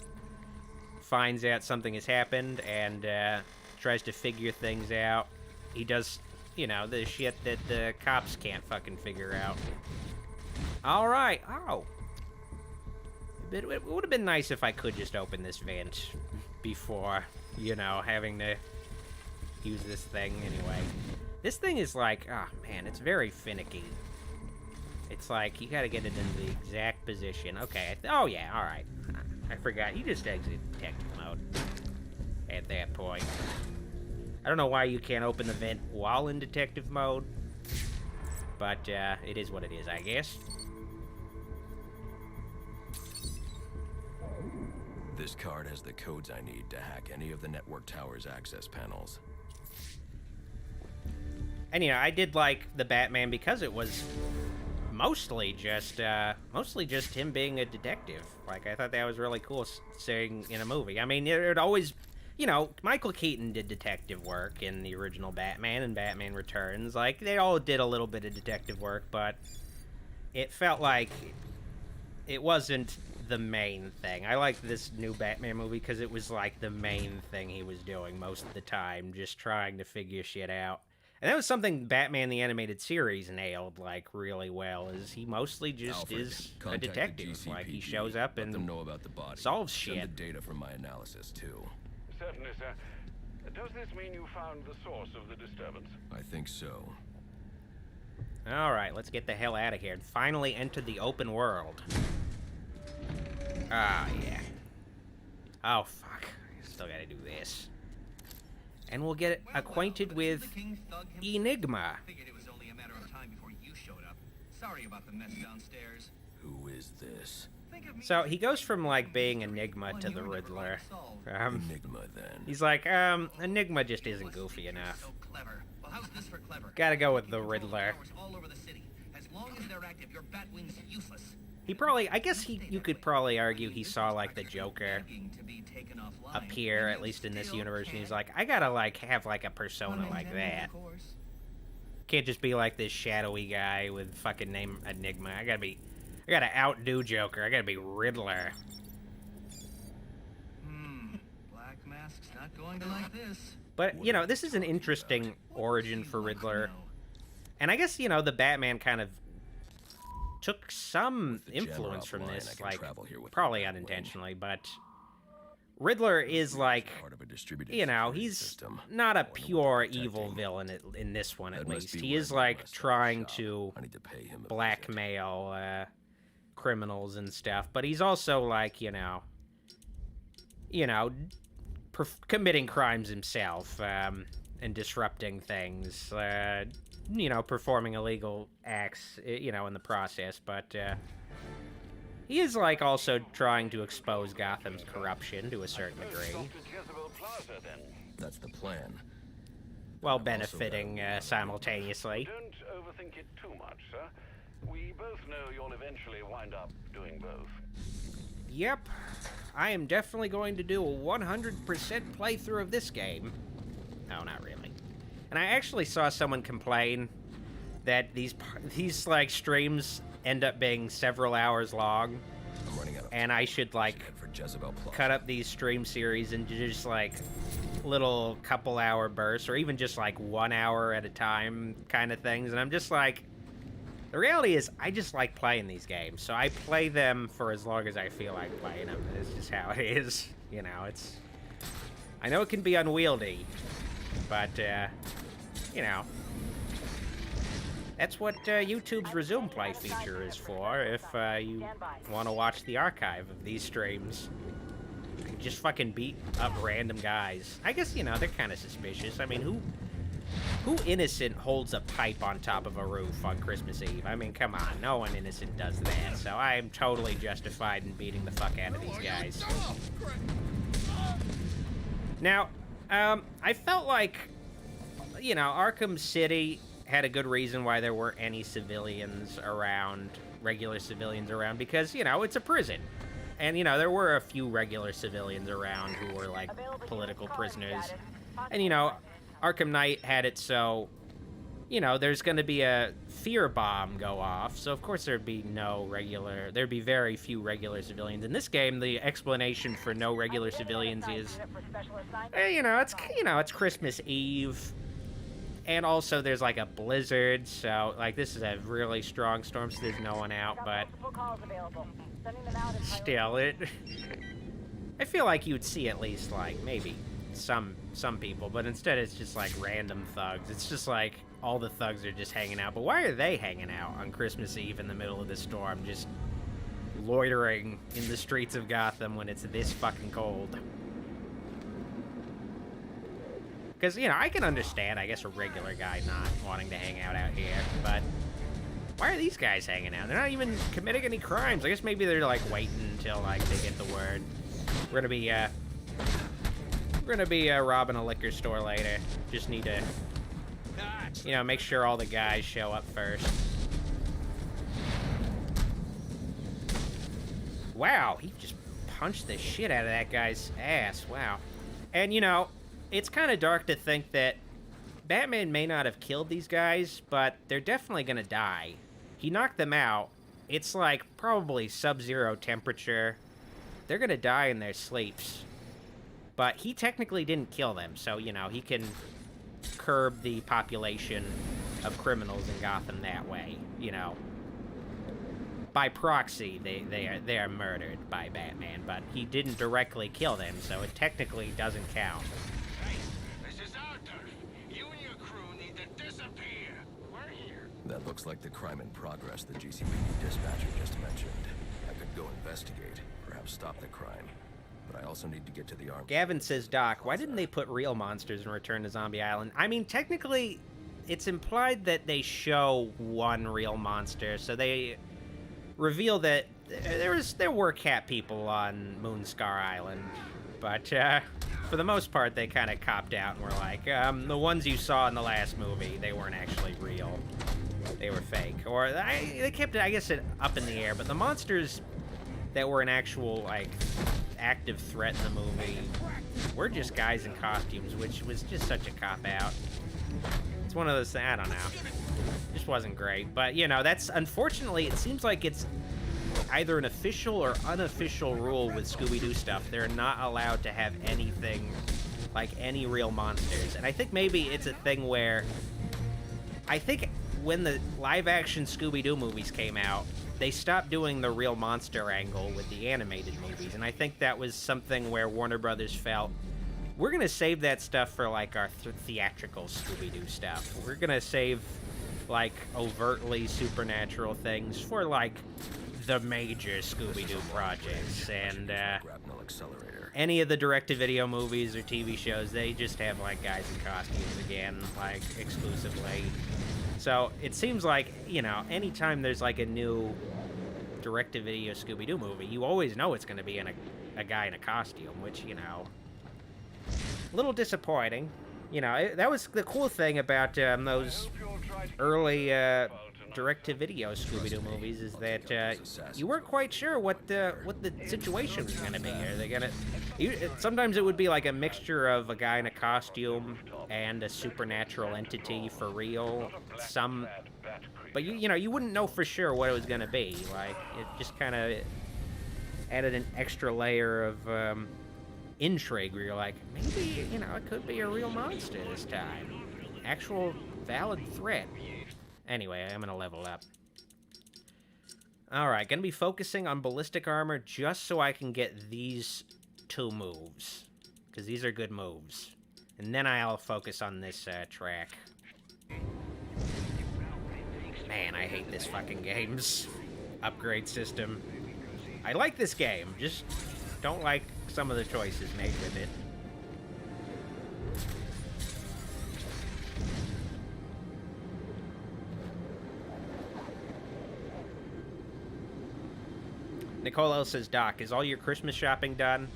finds out something has happened, and tries to figure things out. He does, you know, the shit that the cops can't fucking figure out. Alright, oh. It would have been nice if I could just open this vent before, you know, having to use this thing anyway. This thing is like, oh man, it's very finicky. It's like, you gotta get it in the exact position. Okay, oh yeah, alright. I forgot, you just exit detective mode at that point. I don't know why you can't open the vent while in detective mode, but it is what it is, I guess. This card has the codes I need to hack any of the network tower's access panels. And, you know, I did like the Batman because it was mostly just him being a detective. Like, I thought that was really cool seeing in a movie. I mean, it always, you know, Michael Keaton did detective work in the original Batman and Batman Returns. Like, they all did a little bit of detective work, but it felt like it wasn't the main thing. I liked this new Batman movie because it was like the main thing he was doing most of the time, just trying to figure shit out. And that was something Batman the Animated Series nailed, like, really well, is he mostly just Alfred, is a detective. GCPD. Like, he shows up and them know about the body. solves Send shit. the data from my analysis, too. Certainly, sir. Does this mean you found the source of the disturbance? I think so. Alright, let's get the hell out of here and finally enter the open world. Ah, yeah. Oh, fuck. I still gotta do this. And we'll get acquainted with Enigma. Figured it was only a matter of time before you showed up. Sorry about the mess downstairs. Who is this? So he goes from like being Enigma to the Riddler. Enigma, then. He's like, Enigma just isn't goofy enough. Gotta go with the Riddler. He probably, I guess you could probably argue he saw like the Joker appear, at least in this universe, and he's like, I gotta like have like a persona like that. Can't just be like this shadowy guy with fucking name Enigma. I gotta outdo Joker. I gotta be Riddler. Black Mask's not going to like this. But, you know, this is an interesting origin for Riddler. And I guess, you know, the Batman kind of took some influence from this, like, probably unintentionally, but Riddler is like, you know, he's not a pure evil villain in this one, at least. He is like trying to blackmail criminals and stuff, but he's also like, you know, committing crimes himself, and disrupting things, you know, performing illegal acts, you know, in the process, but he is, like, also trying to expose Gotham's corruption to a certain degree. That's the plan. While benefiting simultaneously. Don't overthink it too much, sir. We both know you'll eventually wind up doing both. Yep. I am definitely going to do a 100% playthrough of this game. No, not really. And I actually saw someone complain that these like streams end up being several hours long, and I should like cut up these stream series into just like little couple hour bursts, or even just like 1 hour at a time kind of things. And I'm just like, the reality is I just like playing these games, so I play them for as long as I feel like playing them. It's just how it is, you know. I know it can be unwieldy, but you know, that's what YouTube's Resume Play feature is for, if you want to watch the archive of these streams. And just fucking beat up random guys. I guess, you know, they're kind of suspicious. I mean, who innocent holds a pipe on top of a roof on Christmas Eve? I mean, come on, no one innocent does that, so I am totally justified in beating the fuck out of these guys. Now, I felt like, you know, Arkham City had a good reason why there weren't any civilians around, regular civilians around, because, you know, it's a prison. And, you know, there were a few regular civilians around who were, like, political prisoners. And, you know, Arkham Knight had it so, you know, there's going to be a fear bomb go off, so of course there'd be very few regular civilians. In this game, the explanation for no regular civilians is, it's Christmas Eve. And also, there's, like, a blizzard, so, like, this is a really strong storm, so there's no one out, but still, I feel like you'd see at least, like, maybe some people, but instead it's just, like, random thugs. It's just, like, all the thugs are just hanging out. But why are they hanging out on Christmas Eve in the middle of the storm, just loitering in the streets of Gotham when it's this fucking cold? Because, you know, I can understand, I guess, a regular guy not wanting to hang out here, but why are these guys hanging out? They're not even committing any crimes. I guess maybe they're, like, waiting until, like, they get the word. We're gonna be robbing a liquor store later. Just need to, you know, make sure all the guys show up first. Wow, he just punched the shit out of that guy's ass. Wow. And, you know, it's kind of dark to think that Batman may not have killed these guys, but they're definitely gonna die. He knocked them out. It's like probably sub-zero temperature. They're gonna die in their sleeps. But he technically didn't kill them, so, you know, he can curb the population of criminals in Gotham that way, you know. By proxy, they are murdered by Batman, but he didn't directly kill them, so it technically doesn't count. Hey, this is Arthur. You and your crew need to disappear. We're here. That looks like the crime in progress the GCPD dispatcher just mentioned. I could go investigate, perhaps stop the crime. But I also need to get to the arm. Gavin says, Doc, why didn't they put real monsters in Return to Zombie Island? I mean, technically, it's implied that they show one real monster, so they reveal that there were cat people on Moonscar Island, but for the most part, they kind of copped out and were like, the ones you saw in the last movie, they weren't actually real. They were fake. Or they kept it, I guess, up in the air, but the monsters that were an actual, like, active threat in the movie were just guys in costumes, which was just such a cop-out. It's one of those things, I don't know. Just wasn't great. But, you know, that's, unfortunately, it seems like it's either an official or unofficial rule with Scooby-Doo stuff. They're not allowed to have anything, like, any real monsters. And I think maybe it's a thing where, I think when the live-action Scooby-Doo movies came out, they stopped doing the real monster angle with the animated movies, and I think that was something where Warner Brothers felt, we're gonna save that stuff for, like, our theatrical Scooby-Doo stuff. We're gonna save, like, overtly supernatural things for, like, the major Scooby-Doo projects, and, any of the direct-to-video movies or TV shows, they just have, like, guys in costumes again, like, exclusively. So, it seems like, you know, anytime there's, like, a new direct-to-video Scooby-Doo movie, you always know it's going to be in a guy in a costume, which, you know, a little disappointing. You know, that was the cool thing about those early direct-to-video Scooby-Doo movies, is that you weren't quite sure what the situation was going to be. Are they going to... Sometimes it would be like a mixture of a guy in a costume and a supernatural entity for real. But you know, you wouldn't know for sure what it was gonna be. Like, it just kind of added an extra layer of intrigue where you're like, maybe, you know, it could be a real monster this time. Actual valid threat. Anyway, I'm gonna level up. Alright, gonna be focusing on ballistic armor just so I can get these 2 moves, because these are good moves. And then I'll focus on this track. Man, I hate this fucking game's upgrade system. I like this game, just don't like some of the choices made with it. Nicolo says, Doc, is all your Christmas shopping done?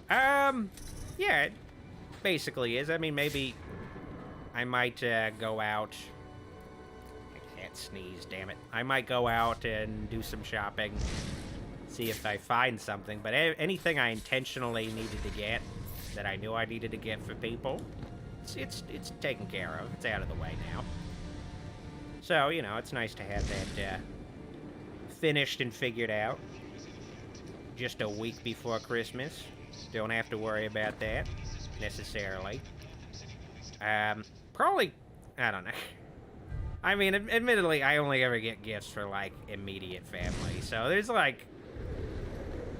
Yeah, it basically is. I mean, maybe I might go out. I can't sneeze, damn it. I might go out and do some shopping, see if I find something. But anything I intentionally needed to get, that I knew I needed to get for people, it's taken care of. It's out of the way now. So, you know, it's nice to have that finished and figured out. Just a week before Christmas. Don't have to worry about that, necessarily. Probably, I don't know. I mean, admittedly, I only ever get gifts for, like, immediate family. So there's, like,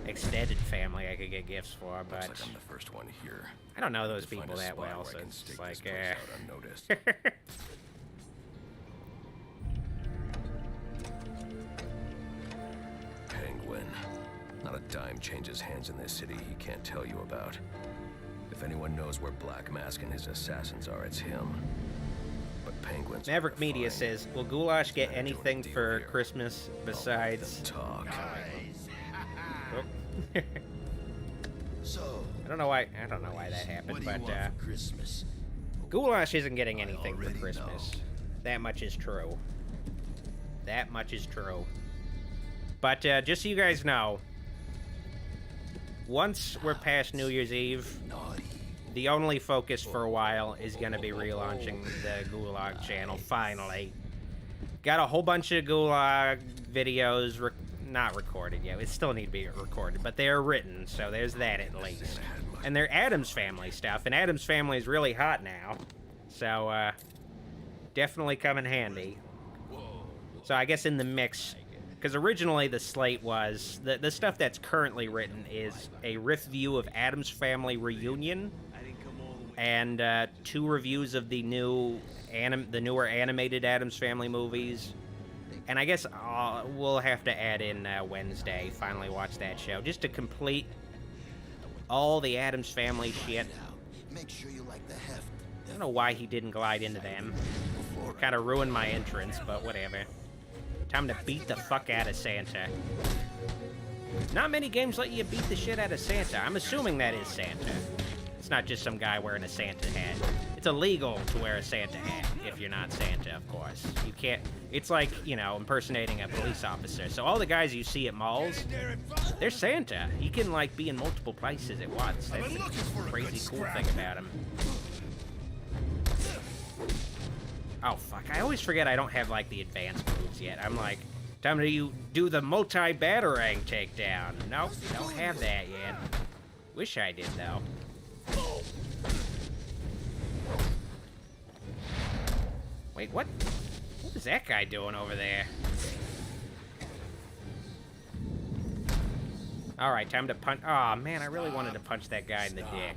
extended family I could get gifts for, but... Looks like I'm the first one here. I don't know those people that well, so it's like, Penguin. Not a dime changes hands in this city he can't tell you about. If anyone knows where Black Mask and his assassins are, it's him. But Penguin's... Maverick Media says, will Goulash get anything for Christmas besides... talk. Oh. So, I don't know why that happened, but Christmas? Goulash isn't getting anything for Christmas. That much is true. That much is true. But just so you guys know, once we're past New Year's Eve, the only focus for a while is going to be relaunching the Gulag channel, finally. Got a whole bunch of Gulag videos, not recorded yet. It still need to be recorded, but they're written, so there's that at least. And they're Addams Family stuff, and Addams Family is really hot now. So, definitely come in handy. So I guess in the mix... Because originally the slate was... The stuff that's currently written is a riff view of Addams Family Reunion, and 2 reviews of the newer animated Addams Family movies. And I guess we'll have to add in Wednesday, finally watch that show, just to complete all the Addams Family shit. Make sure you like the heft. I don't know why he didn't glide into them. Kind of ruined my entrance, but whatever. Time to beat the fuck out of Santa. Not many games let you beat the shit out of Santa. I'm assuming that is Santa. It's not just some guy wearing a Santa hat. It's illegal to wear a Santa hat if you're not Santa, of course. You can't... It's like, you know, impersonating a police officer. So all the guys you see at malls, they're Santa. He can, like, be in multiple places at once. That's a crazy cool thing about him. Oh, fuck. I always forget I don't have, like, the advanced moves yet. I'm like, time to do the multi-batarang takedown. Nope, don't have that yet. Wish I did, though. Wait, what? What is that guy doing over there? Alright, time to punch. Aw, man, I really wanted to punch that guy in the dick.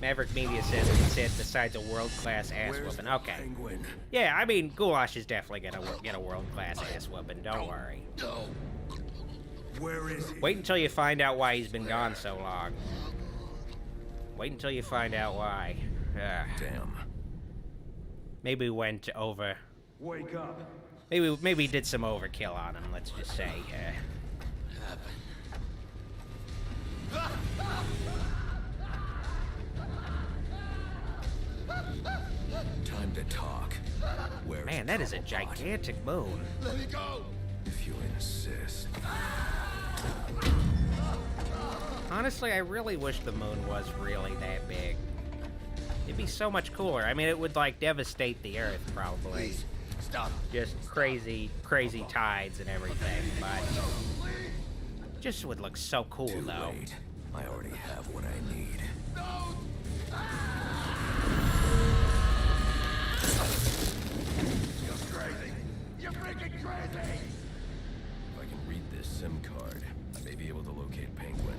Maverick Media says it's it besides a world-class ass whooping. Okay. Yeah, I mean, Goulash is definitely gonna get a world-class ass whooping. Don't worry. Where is he? Wait until you find out why he's been gone so long. Wait until you find out why. Damn. Maybe went over. Wake up. Maybe did some overkill on him. Let's just say. Time to talk. Man, that is a gigantic moon. Let me go! If you insist. Honestly, I really wish the moon was really that big. It'd be so much cooler. I mean, it would, like, devastate the Earth, probably. Please, stop. Just crazy tides and everything, but... just would look so cool, Too though. late. I already have what I need. No! You're crazy! You're freaking crazy! If I can read this SIM card, I may be able to locate Penguin.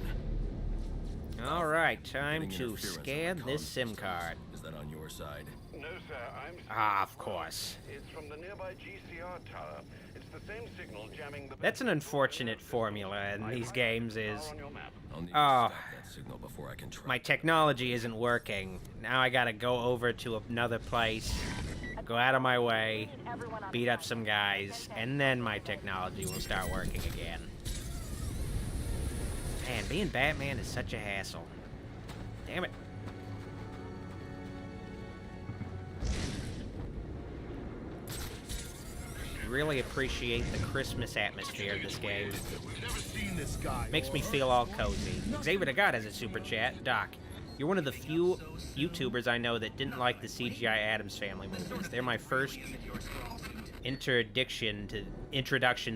All right, time Getting to interference on scan the this comm SIM system. card. Is that on your side? No, sir, I'm... Ah, of course. It's from the nearby GCR tower. It's the same signal jamming the... That's an unfortunate formula in these games is... on your map. I'll need to Oh. stop that signal before I can track. my technology isn't working. Now I gotta go over to another place, go out of my way, beat up some guys, and then my technology will start working again. Man, being Batman is such a hassle. Damn it. Really appreciate the Christmas atmosphere of this game. We've never seen this guy. Makes me feel all cozy. Xavier the God has a super chat. Doc, you're one of the few YouTubers I know that didn't like the CGI Addams Family movies. They're my first introduction to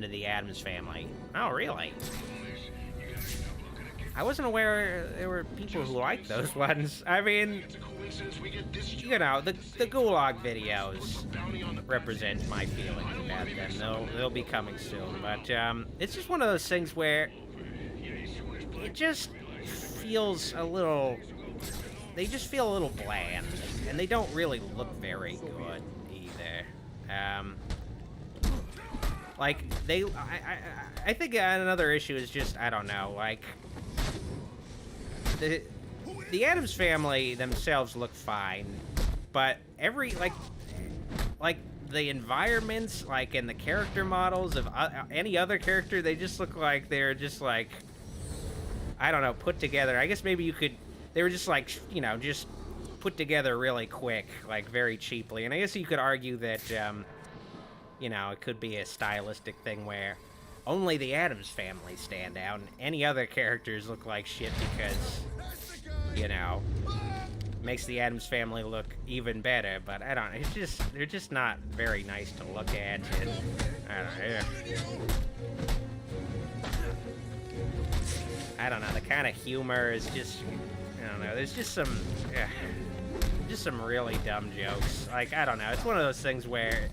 the Addams Family. Oh, really? I wasn't aware there were people who liked those ones. I mean, you know, the Gulag videos represent my feelings about them. They'll be coming soon, but it's just one of those things where it just feels a little... They just feel a little bland, and they don't really look very good either. Like, I think another issue is just, I don't know, like... The Addams Family themselves look fine, but every, like the environments, like, and the character models of any other character, they just look like they're just, like, I don't know, put together. I guess maybe they were just, like, you know, just put together really quick, like, very cheaply. And I guess you could argue that, you know, it could be a stylistic thing where only the Addams Family stand out, and any other characters look like shit because, you know, makes the Addams Family look even better. But I don't know, they're just not very nice to look at, and I don't know, the kind of humor is just, I don't know, there's just some really dumb jokes. Like, I don't know, it's one of those things where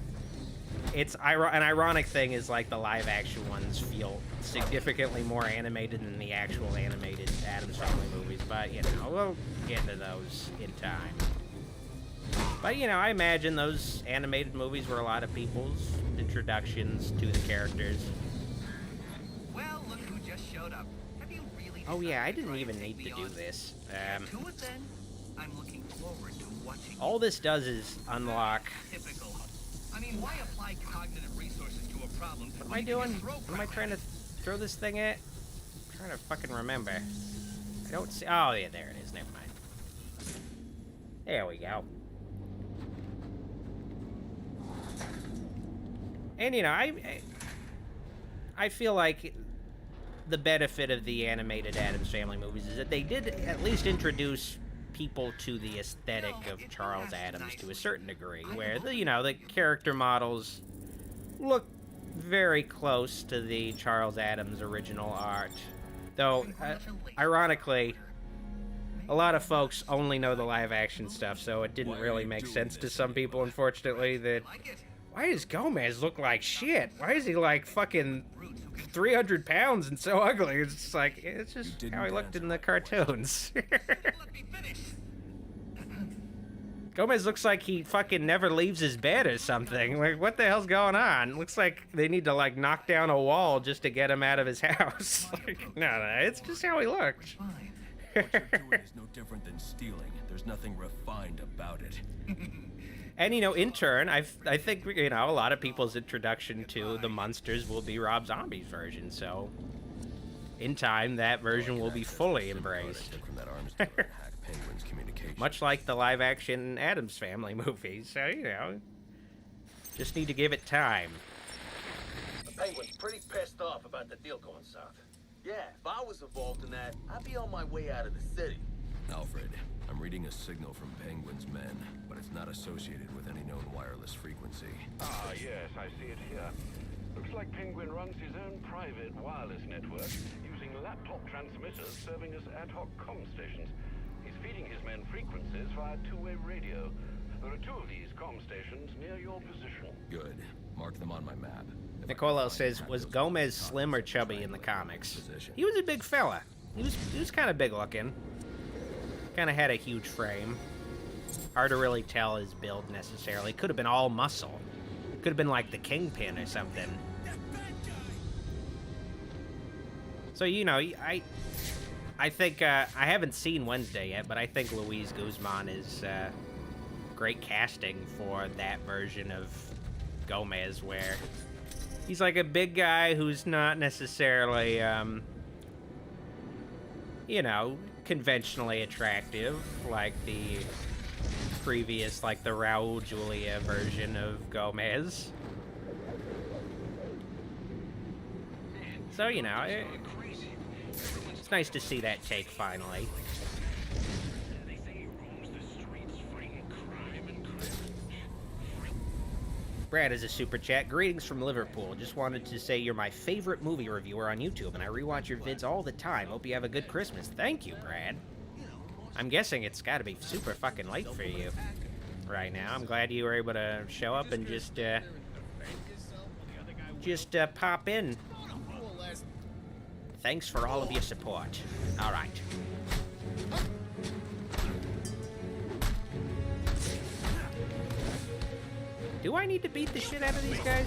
it's an ironic thing is, like, the live-action ones feel significantly more animated than the actual animated Addams Family movies, but, you know, we'll get into those in time. But, you know, I imagine those animated movies were a lot of people's introductions to the characters. Well, look who just showed up. Have you really Oh yeah, I didn't even need to do this. To it then. I'm looking forward to watching. All this does is unlock. Typical. I mean, why apply cognitive resources to a problem? What am I doing? What am I trying to throw this thing at? I'm trying to fucking remember. I don't see. Oh yeah, there it is. Never mind. There we go. And you know, I feel like the benefit of the animated Addams Family movies is that they did at least introduce people to the aesthetic of Charles Addams to a certain degree, where the character models look very close to the Charles Addams original art. Though, ironically, a lot of folks only know the live-action stuff, so it didn't really make sense to some people, unfortunately, that... Why does Gomez look like shit? Why is he, like, fucking 300 pounds and so ugly? It's just like, it's just how he looked in the cartoons. Gomez looks like he fucking never leaves his bed or something. Like, what the hell's going on? Looks like they need to, like, knock down a wall just to get him out of his house. Like, no, it's just how he looked. What you're doing is no different than stealing. There's nothing refined about it. And, in turn, I think, a lot of people's introduction to the monsters will be Rob Zombie's version, so in time, that version will be fully embraced. Much like the live-action Addams Family movies, so, just need to give it time. The Penguin's pretty pissed off about the deal going south. Yeah, if I was involved in that, I'd be on my way out of the city. Alfred, I'm reading a signal from Penguin's men, but it's not associated with any known wireless frequency. Ah, yes, I see it here. Looks like Penguin runs his own private wireless network, using laptop transmitters serving as ad hoc comm stations. He's feeding his men frequencies via two-way radio. There are 2 of these comm stations near your position. Good. Mark them on my map. Nicolo says, was Gomez slim or chubby in the comics? He was a big fella. He was kind of big looking. Kind of had a huge frame. Hard to really tell his build necessarily. Could have been all muscle. Could have been like the Kingpin or something. So, I think, I haven't seen Wednesday yet, but I think Luis Guzman is great casting for that version of Gomez, where he's like a big guy who's not necessarily, conventionally attractive, like the previous, like the Raul Julia version of Gomez. So, it's nice to see that take finally. Brad is a super chat. Greetings from Liverpool. Just wanted to say you're my favorite movie reviewer on YouTube, and I rewatch your vids all the time. Hope you have a good Christmas. Thank you, Brad. I'm guessing it's got to be super fucking late for you right now. I'm glad you were able to show up and just pop in. Thanks for all of your support. All right. Do I need to beat the shit out of these guys?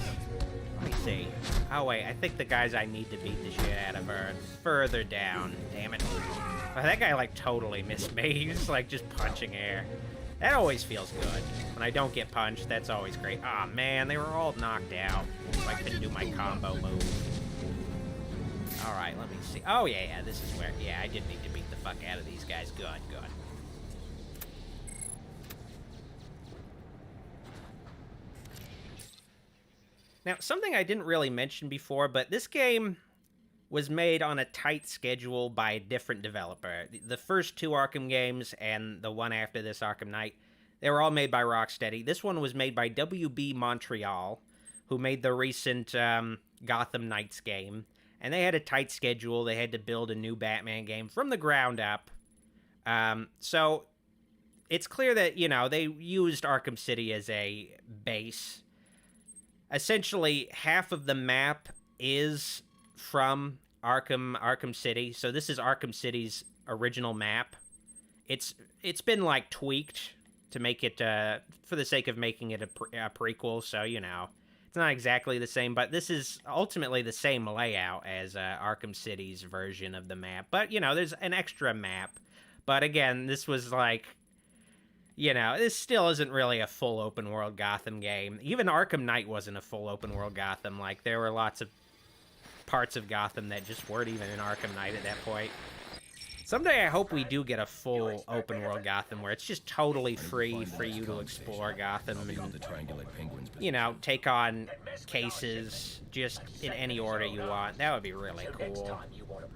Let me see. Oh, wait. I think the guys I need to beat the shit out of are further down. Damn it. Oh, that guy, like, totally missed me. He's, like, just punching air. That always feels good. When I don't get punched, that's always great. Aw, oh, man. They were all knocked out. So I couldn't do my combo move. Alright, let me see. Oh, yeah. This is where... Yeah, I did need to beat the fuck out of these guys. Good. Now, something I didn't really mention before, but this game was made on a tight schedule by a different developer. The first 2 Arkham games and the one after this, Arkham Knight, they were all made by Rocksteady. This one was made by WB Montreal, who made the recent Gotham Knights game. And they had a tight schedule. They had to build a new Batman game from the ground up. So it's clear that, they used Arkham City as a base. Essentially, half of the map is from Arkham City. So this is Arkham City's original map. It's been, like, tweaked to make it, for the sake of making it a prequel. So, it's It's not exactly the same, but this is ultimately the same layout as Arkham City's version of the map. But, you know, there's an extra map. But again, this was like, you know, this still isn't really a full open world Gotham game. Even Arkham Knight wasn't a full open world Gotham. Like, there were lots of parts of Gotham that just weren't even in Arkham Knight at that point. Someday I hope we do get a full open world Gotham where it's just totally free for you to explore Gotham and, you know, take on cases just in any order you want. That would be really cool.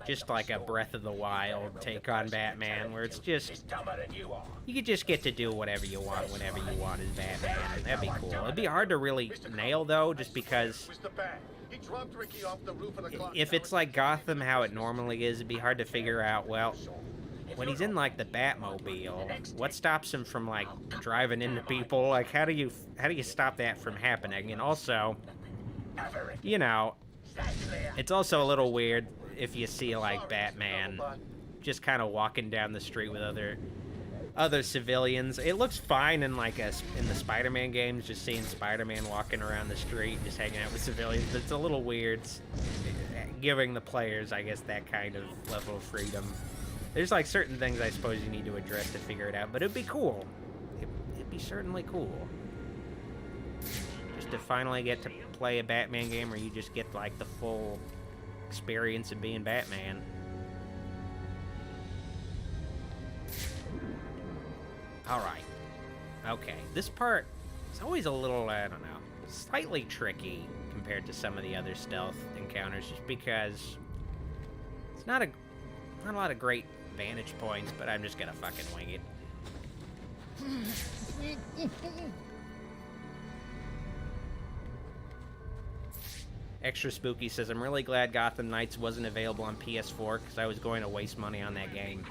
Just like a Breath of the Wild take on Batman where it's just, you could just get to do whatever you want whenever you want as Batman. That'd be cool. It'd be hard to really nail though, just because if it's like Gotham how it normally is, it'd be hard to figure out, well, when he's in like the Batmobile, what stops him from like driving into people? Like how do you stop that from happening? And also, you know, it's also a little weird if you see like Batman just kind of walking down the street with other civilians. It looks fine in like in the Spider-Man games, just seeing Spider-Man walking around the street, just hanging out with civilians. But it's a little weird giving the players, I guess, that kind of level of freedom. There's like certain things I suppose you need to address to figure it out, but it'd be cool. It'd be certainly cool. Just to finally get to play a Batman game where you just get like the full experience of being Batman. Alright. Okay. This part is always a little, I don't know, slightly tricky compared to some of the other stealth encounters, just because it's not a lot of great vantage points, but I'm just gonna fucking wing it. Extra Spooky says, I'm really glad Gotham Knights wasn't available on PS4 because I was going to waste money on that game.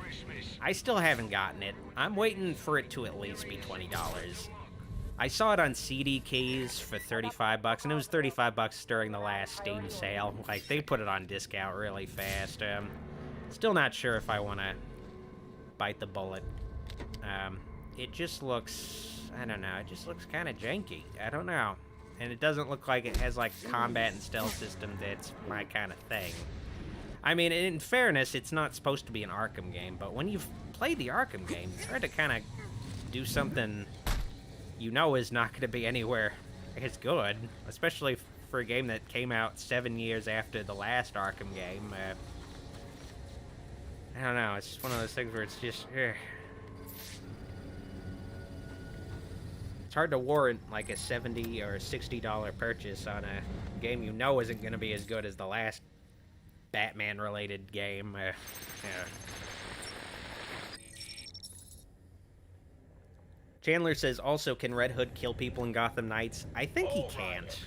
I still haven't gotten it. I'm waiting for it to at least be $20. I saw it on CD keys for 35 bucks, and it was 35 bucks during the last Steam sale. Like, they put it on discount really fast. Still not sure if I want to bite the bullet. It just looks, I don't know, it just looks kind of janky. I don't know. And it doesn't look like it has, like, combat and stealth system that's my kind of thing. I mean, in fairness, it's not supposed to be an Arkham game, but when you've played the Arkham game, you try to kind of do something you know is not going to be anywhere as good, especially for a game that came out 7 years after the last Arkham game. I don't know, it's just one of those things where it's just... It's hard to warrant like a $70 or $60 purchase on a game you know isn't going to be as good as the last Batman-related game. Chandler says, also, can Red Hood kill people in Gotham Knights? I think he can't.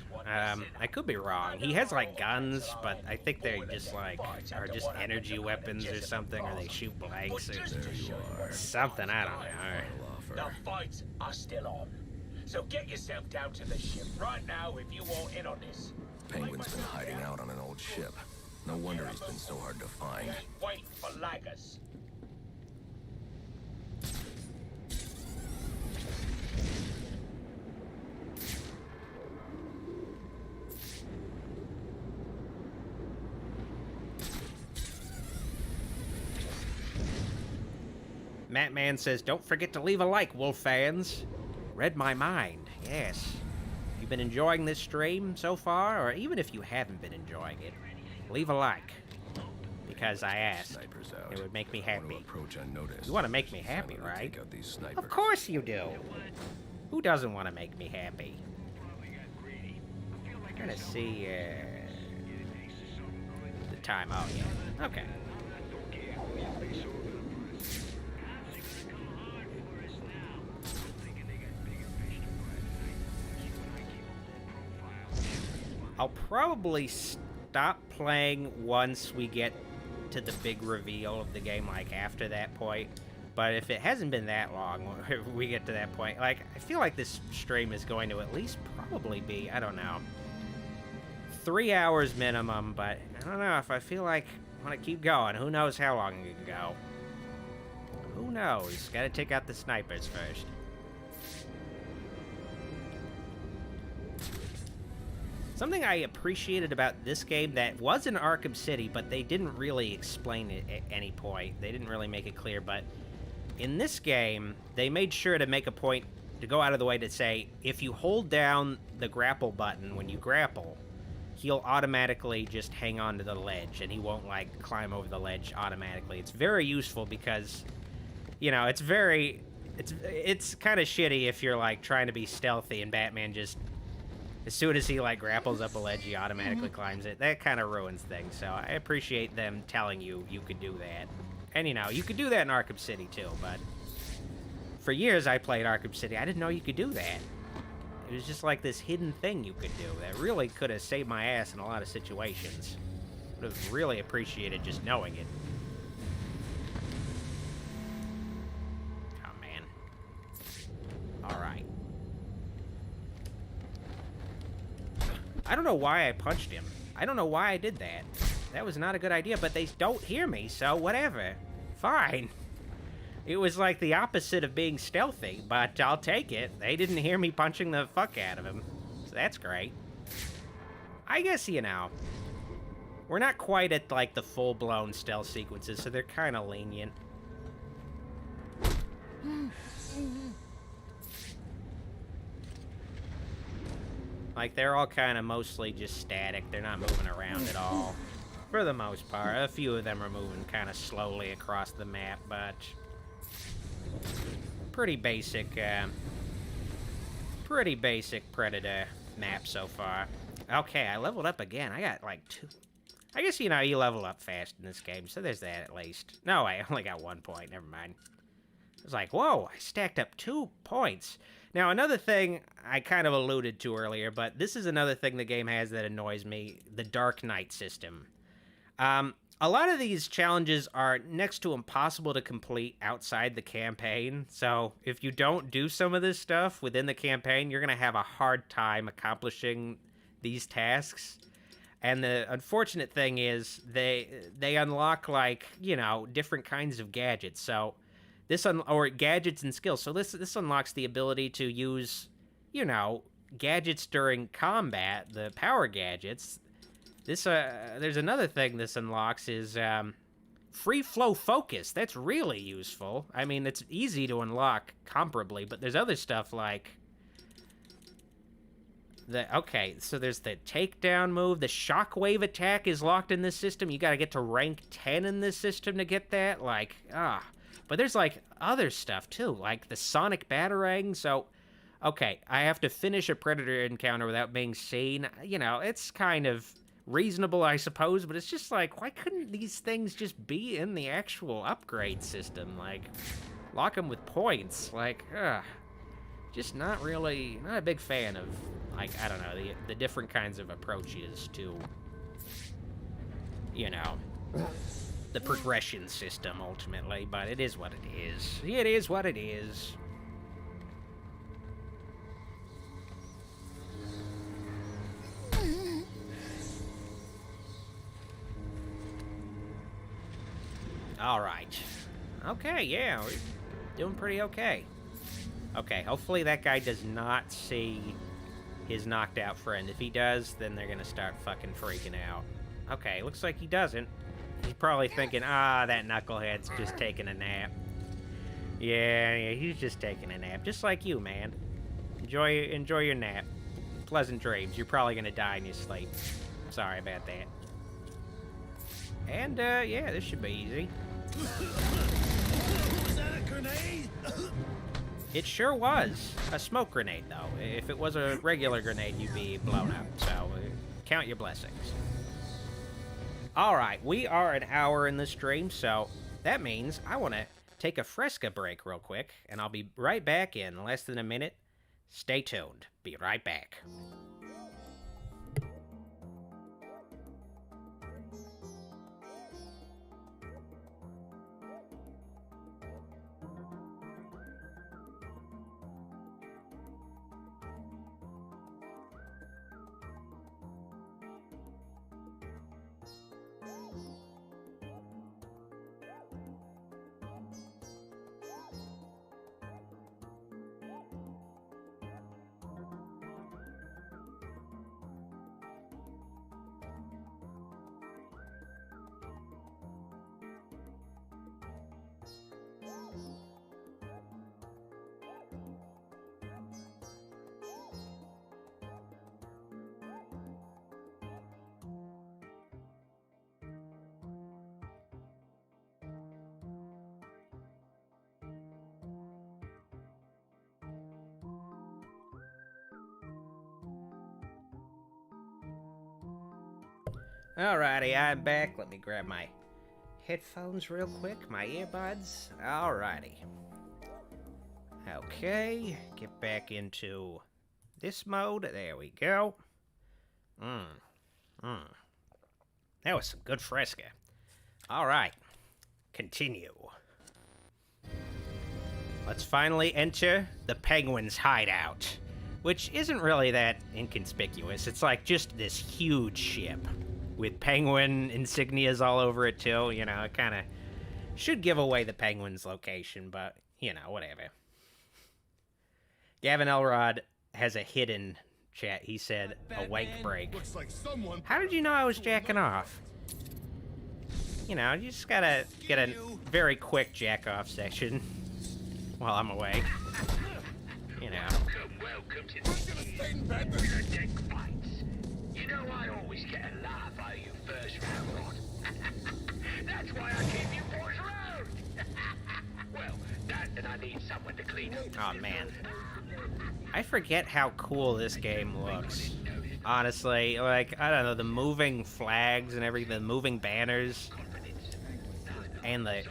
I could be wrong. He has, like, guns, but I think they just, like, are just energy weapons or something, or they shoot blanks or something. I don't know. The fights are still on. So get yourself down to the ship right now if you want in on this. Penguin's been hiding out on an old ship. No wonder he's been so hard to find. Wait for laggers. Matt Man says, don't forget to leave a like, Wolf fans. Read my mind, yes. You've been enjoying this stream so far, or even if you haven't been enjoying it, leave a like. Because I asked. It would make me happy. You want to make me happy, right? Of course you do. Who doesn't want to make me happy? I'm trying to see the time. Oh, yeah. Okay. I'll probably stop playing once we get to the big reveal of the game, like, after that point. But if it hasn't been that long, or we get to that point, like, I feel like this stream is going to at least probably be, I don't know, 3 hours minimum, but I don't know if I feel like I want to keep going. Who knows how long we can go? Who knows? Gotta take out the snipers first. Something I appreciated about this game that was in Arkham City, but they didn't really explain it at any point. They didn't really make it clear, but in this game, they made sure to make a point to go out of the way to say, if you hold down the grapple button when you grapple, he'll automatically just hang on to the ledge, and he won't, like, climb over the ledge automatically. It's very useful because, you know, it's kind of shitty if you're, like, trying to be stealthy and Batman just, as soon as he, like, grapples up a ledge, he automatically climbs it. That kind of ruins things, so I appreciate them telling you could do that. And, you know, you could do that in Arkham City, too, but for years I played Arkham City. I didn't know you could do that. It was just like this hidden thing you could do that really could have saved my ass in a lot of situations. Would have really appreciated just knowing it. Oh, man. Alright. I don't know why I punched him. I don't know why I did that. That was not a good idea, but they don't hear me, so whatever. Fine. It was like the opposite of being stealthy, but I'll take it. They didn't hear me punching the fuck out of him, so that's great. I guess, you know, we're not quite at, like, the full-blown stealth sequences, so they're kind of lenient. Like, they're all kind of mostly just static. They're not moving around at all. For the most part. A few of them are moving kind of slowly across the map, but pretty basic Predator map so far. Okay, I leveled up again. I got like 2. I guess, you know, you level up fast in this game, so there's that at least. No, I only got 1 point. Never mind. I was like, whoa, I stacked up 2 points. Now, another thing I kind of alluded to earlier, but this is another thing the game has that annoys me, the Dark Knight system. A lot of these challenges are next to impossible to complete outside the campaign, so if you don't do some of this stuff within the campaign, you're going to have a hard time accomplishing these tasks. And the unfortunate thing is they unlock, like, you know, different kinds of gadgets, so or gadgets and skills. So this unlocks the ability to use, you know, gadgets during combat, the power gadgets. This, there's another thing this unlocks is, free flow focus. That's really useful. I mean, it's easy to unlock comparably, but there's other stuff like okay, so there's the takedown move. The shockwave attack is locked in this system. You gotta get to rank 10 in this system to get that. Like, but there's, like, other stuff, too, like the sonic batarang. So, okay, I have to finish a Predator encounter without being seen. You know, it's kind of reasonable, I suppose, but it's just like, why couldn't these things just be in the actual upgrade system? Like, lock them with points. Like, just not a big fan of, like, I don't know, the different kinds of approaches to, you know, the progression system, ultimately, but it is what it is. It is what it is. Alright. Okay, yeah, we're doing pretty okay. Okay, hopefully that guy does not see his knocked out friend. If he does, then they're gonna start fucking freaking out. Okay, looks like he doesn't. He's probably thinking, that knucklehead's just taking a nap. Yeah, he's just taking a nap. Just like you, man. Enjoy your nap. Pleasant dreams. You're probably gonna die in your sleep. Sorry about that. And, yeah, this should be easy. Was that a grenade? It sure was. A smoke grenade, though. If it was a regular grenade, you'd be blown up. So, count your blessings. Alright, we are an hour in the stream, so that means I want to take a Fresca break real quick, and I'll be right back in less than a minute. Stay tuned. Be right back. Alrighty, I'm back. Let me grab my headphones real quick, my earbuds. Alrighty. Okay, get back into this mode. There we go. That was some good Fresca. Alright, continue. Let's finally enter the Penguin's hideout, which isn't really that inconspicuous. It's like just this huge ship with Penguin insignias all over it too. You know, it kind of should give away the Penguin's location, but, you know, whatever. Gavin Elrod has a hidden chat. He said, a wank break. Like How did you know I was jacking off? You know, you just gotta get a very quick jack-off section while I'm away. You know. Welcome to the deck fights. You know I always get a laugh out of you first round lot. That's why I keep you boys around. Well, that and I need someone to clean up. Oh man. I forget how cool this game looks. Honestly, like, I don't know, the moving flags and everything, the moving banners. And it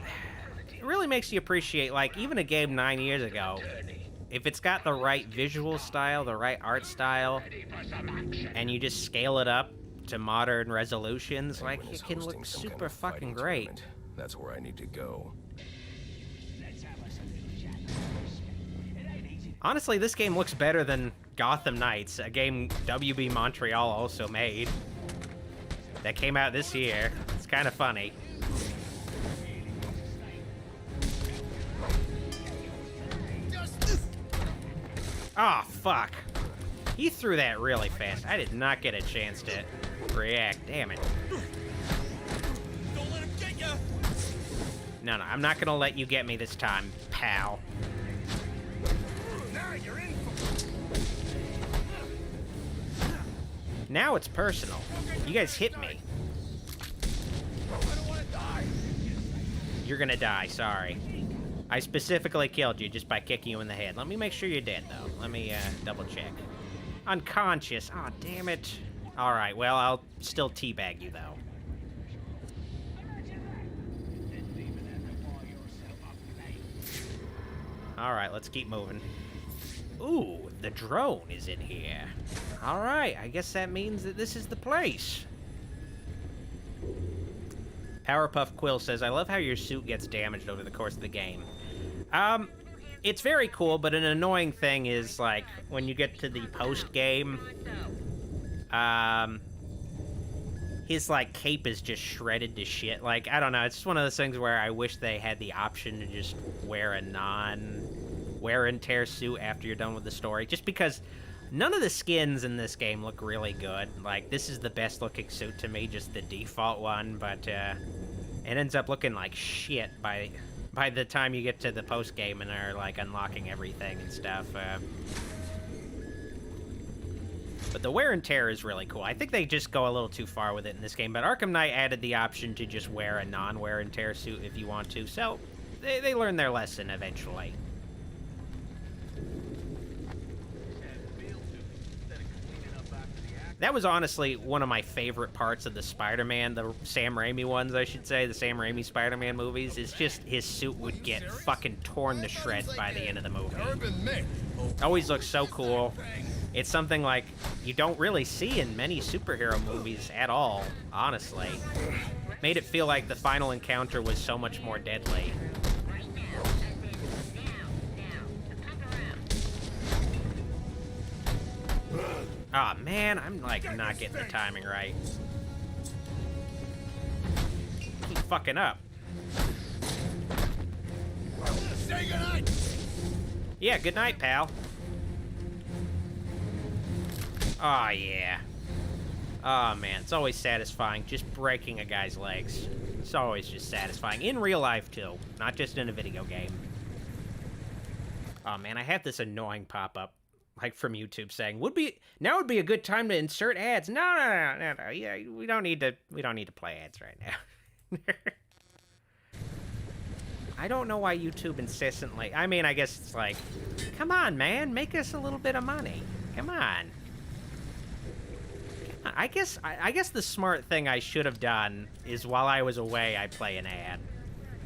really makes you appreciate, like, even a game 9 years ago, if it's got the right visual style, the right art style, and you just scale it up to modern resolutions, like, it can look super fucking great. That's where I need to go. Honestly, this game looks better than Gotham Knights, a game WB Montreal also made. That came out this year. It's kind of funny. Oh, fuck. He threw that really fast. I did not get a chance to react. Damn it. Don't let him get you. No, I'm not gonna let you get me this time, pal. Now you're in. Now it's personal. You guys hit me. I don't want to die. You're gonna die, sorry. I specifically killed you just by kicking you in the head. Let me make sure you're dead, though. Let me, double check. Unconscious. Aw, oh, damn it. Alright, well, I'll still teabag you, though. Alright, let's keep moving. Ooh, the drone is in here. Alright, I guess that means that this is the place. Powerpuff Quill says, I love how your suit gets damaged over the course of the game. It's very cool, but an annoying thing is, like, when you get to the post-game, his, like, cape is just shredded to shit. Like, I don't know, it's just one of those things where I wish they had the option to just wear a non-wear-and-tear suit after you're done with the story, just because none of the skins in this game look really good. Like, this is the best-looking suit to me, just the default one, but, it ends up looking like shit by the time you get to the post-game and are, like, unlocking everything and stuff. But the wear and tear is really cool. I think they just go a little too far with it in this game, but Arkham Knight added the option to just wear a non-wear and tear suit if you want to, so they learn their lesson eventually. That was honestly one of my favorite parts of the Spider-Man, the Sam Raimi ones, I should say, the Sam Raimi Spider-Man movies, is just his suit would get fucking torn to shreds by the end of the movie. Always looks so cool. It's something like you don't really see in many superhero movies at all, honestly. Made it feel like the final encounter was so much more deadly. Aw, oh, man, I'm, like, not getting the timing right. Keep fucking up. Say goodnight. Yeah, good night, pal. Aw, oh, yeah. Oh, man, it's always satisfying just breaking a guy's legs. It's always just satisfying. In real life, too. Not just in a video game. Oh, man, I have this annoying pop-up. Like from YouTube saying, now would be a good time to insert ads. No. Yeah, we don't need to play ads right now. I don't know why YouTube insistently. I mean, I guess it's like, come on, man, make us a little bit of money. Come on. I guess the smart thing I should have done is while I was away, I play an ad.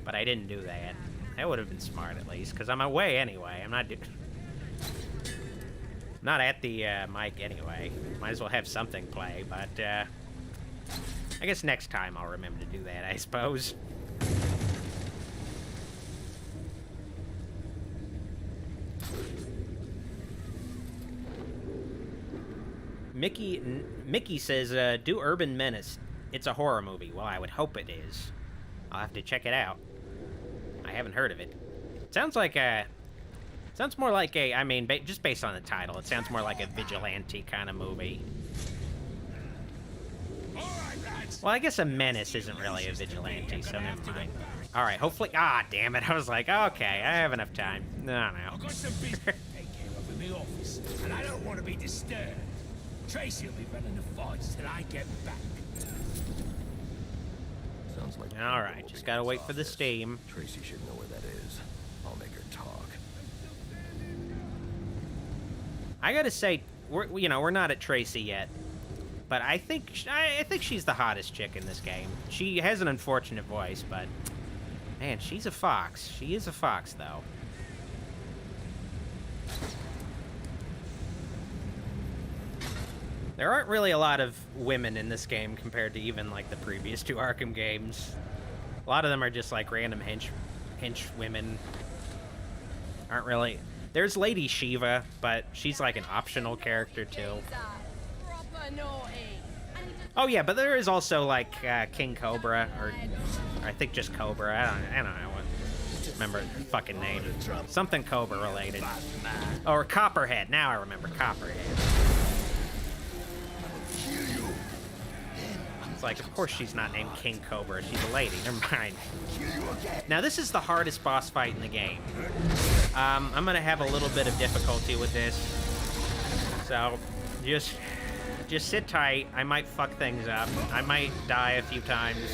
But I didn't do that. That would have been smart, at least, because I'm away anyway. I'm not not at the mic anyway. Might as well have something play, but I guess next time I'll remember to do that, I suppose. Mickey says, do Urban Menace. It's a horror movie. Well, I would hope it is. I'll have to check it out. I haven't heard of it. Sounds like a... Sounds more like a... I mean, just based on the title, it sounds more like a vigilante kind of movie. Well, I guess a menace isn't really a vigilante, so never mind. Alright, hopefully... Ah, damn it. I was like, okay, I have enough time. No. I've got some business to take care of in the office, and I don't want to be disturbed. Tracy will be running the fights till I get back. Sounds like... Alright, just gotta wait for the steam. Tracy should know where that is. I'll make her talk. I gotta say, we're not at Tracy yet, but I think she's the hottest chick in this game. She has an unfortunate voice, but man, she's a fox. She is a fox, though. There aren't really a lot of women in this game compared to even like the previous two Arkham games. A lot of them are just like random hench women. Aren't really. There's Lady Shiva, but she's like an optional character too. Oh yeah, but there is also like King Cobra, or I think just Cobra. I don't know what. Remember the fucking name. Something Cobra related. Oh, or Copperhead. Now I remember Copperhead. It's like, of course she's not named King Cobra. She's a lady. Never mind. Now this is the hardest boss fight in the game. I'm gonna have a little bit of difficulty with this, so just sit tight. I might fuck things up. I might die a few times.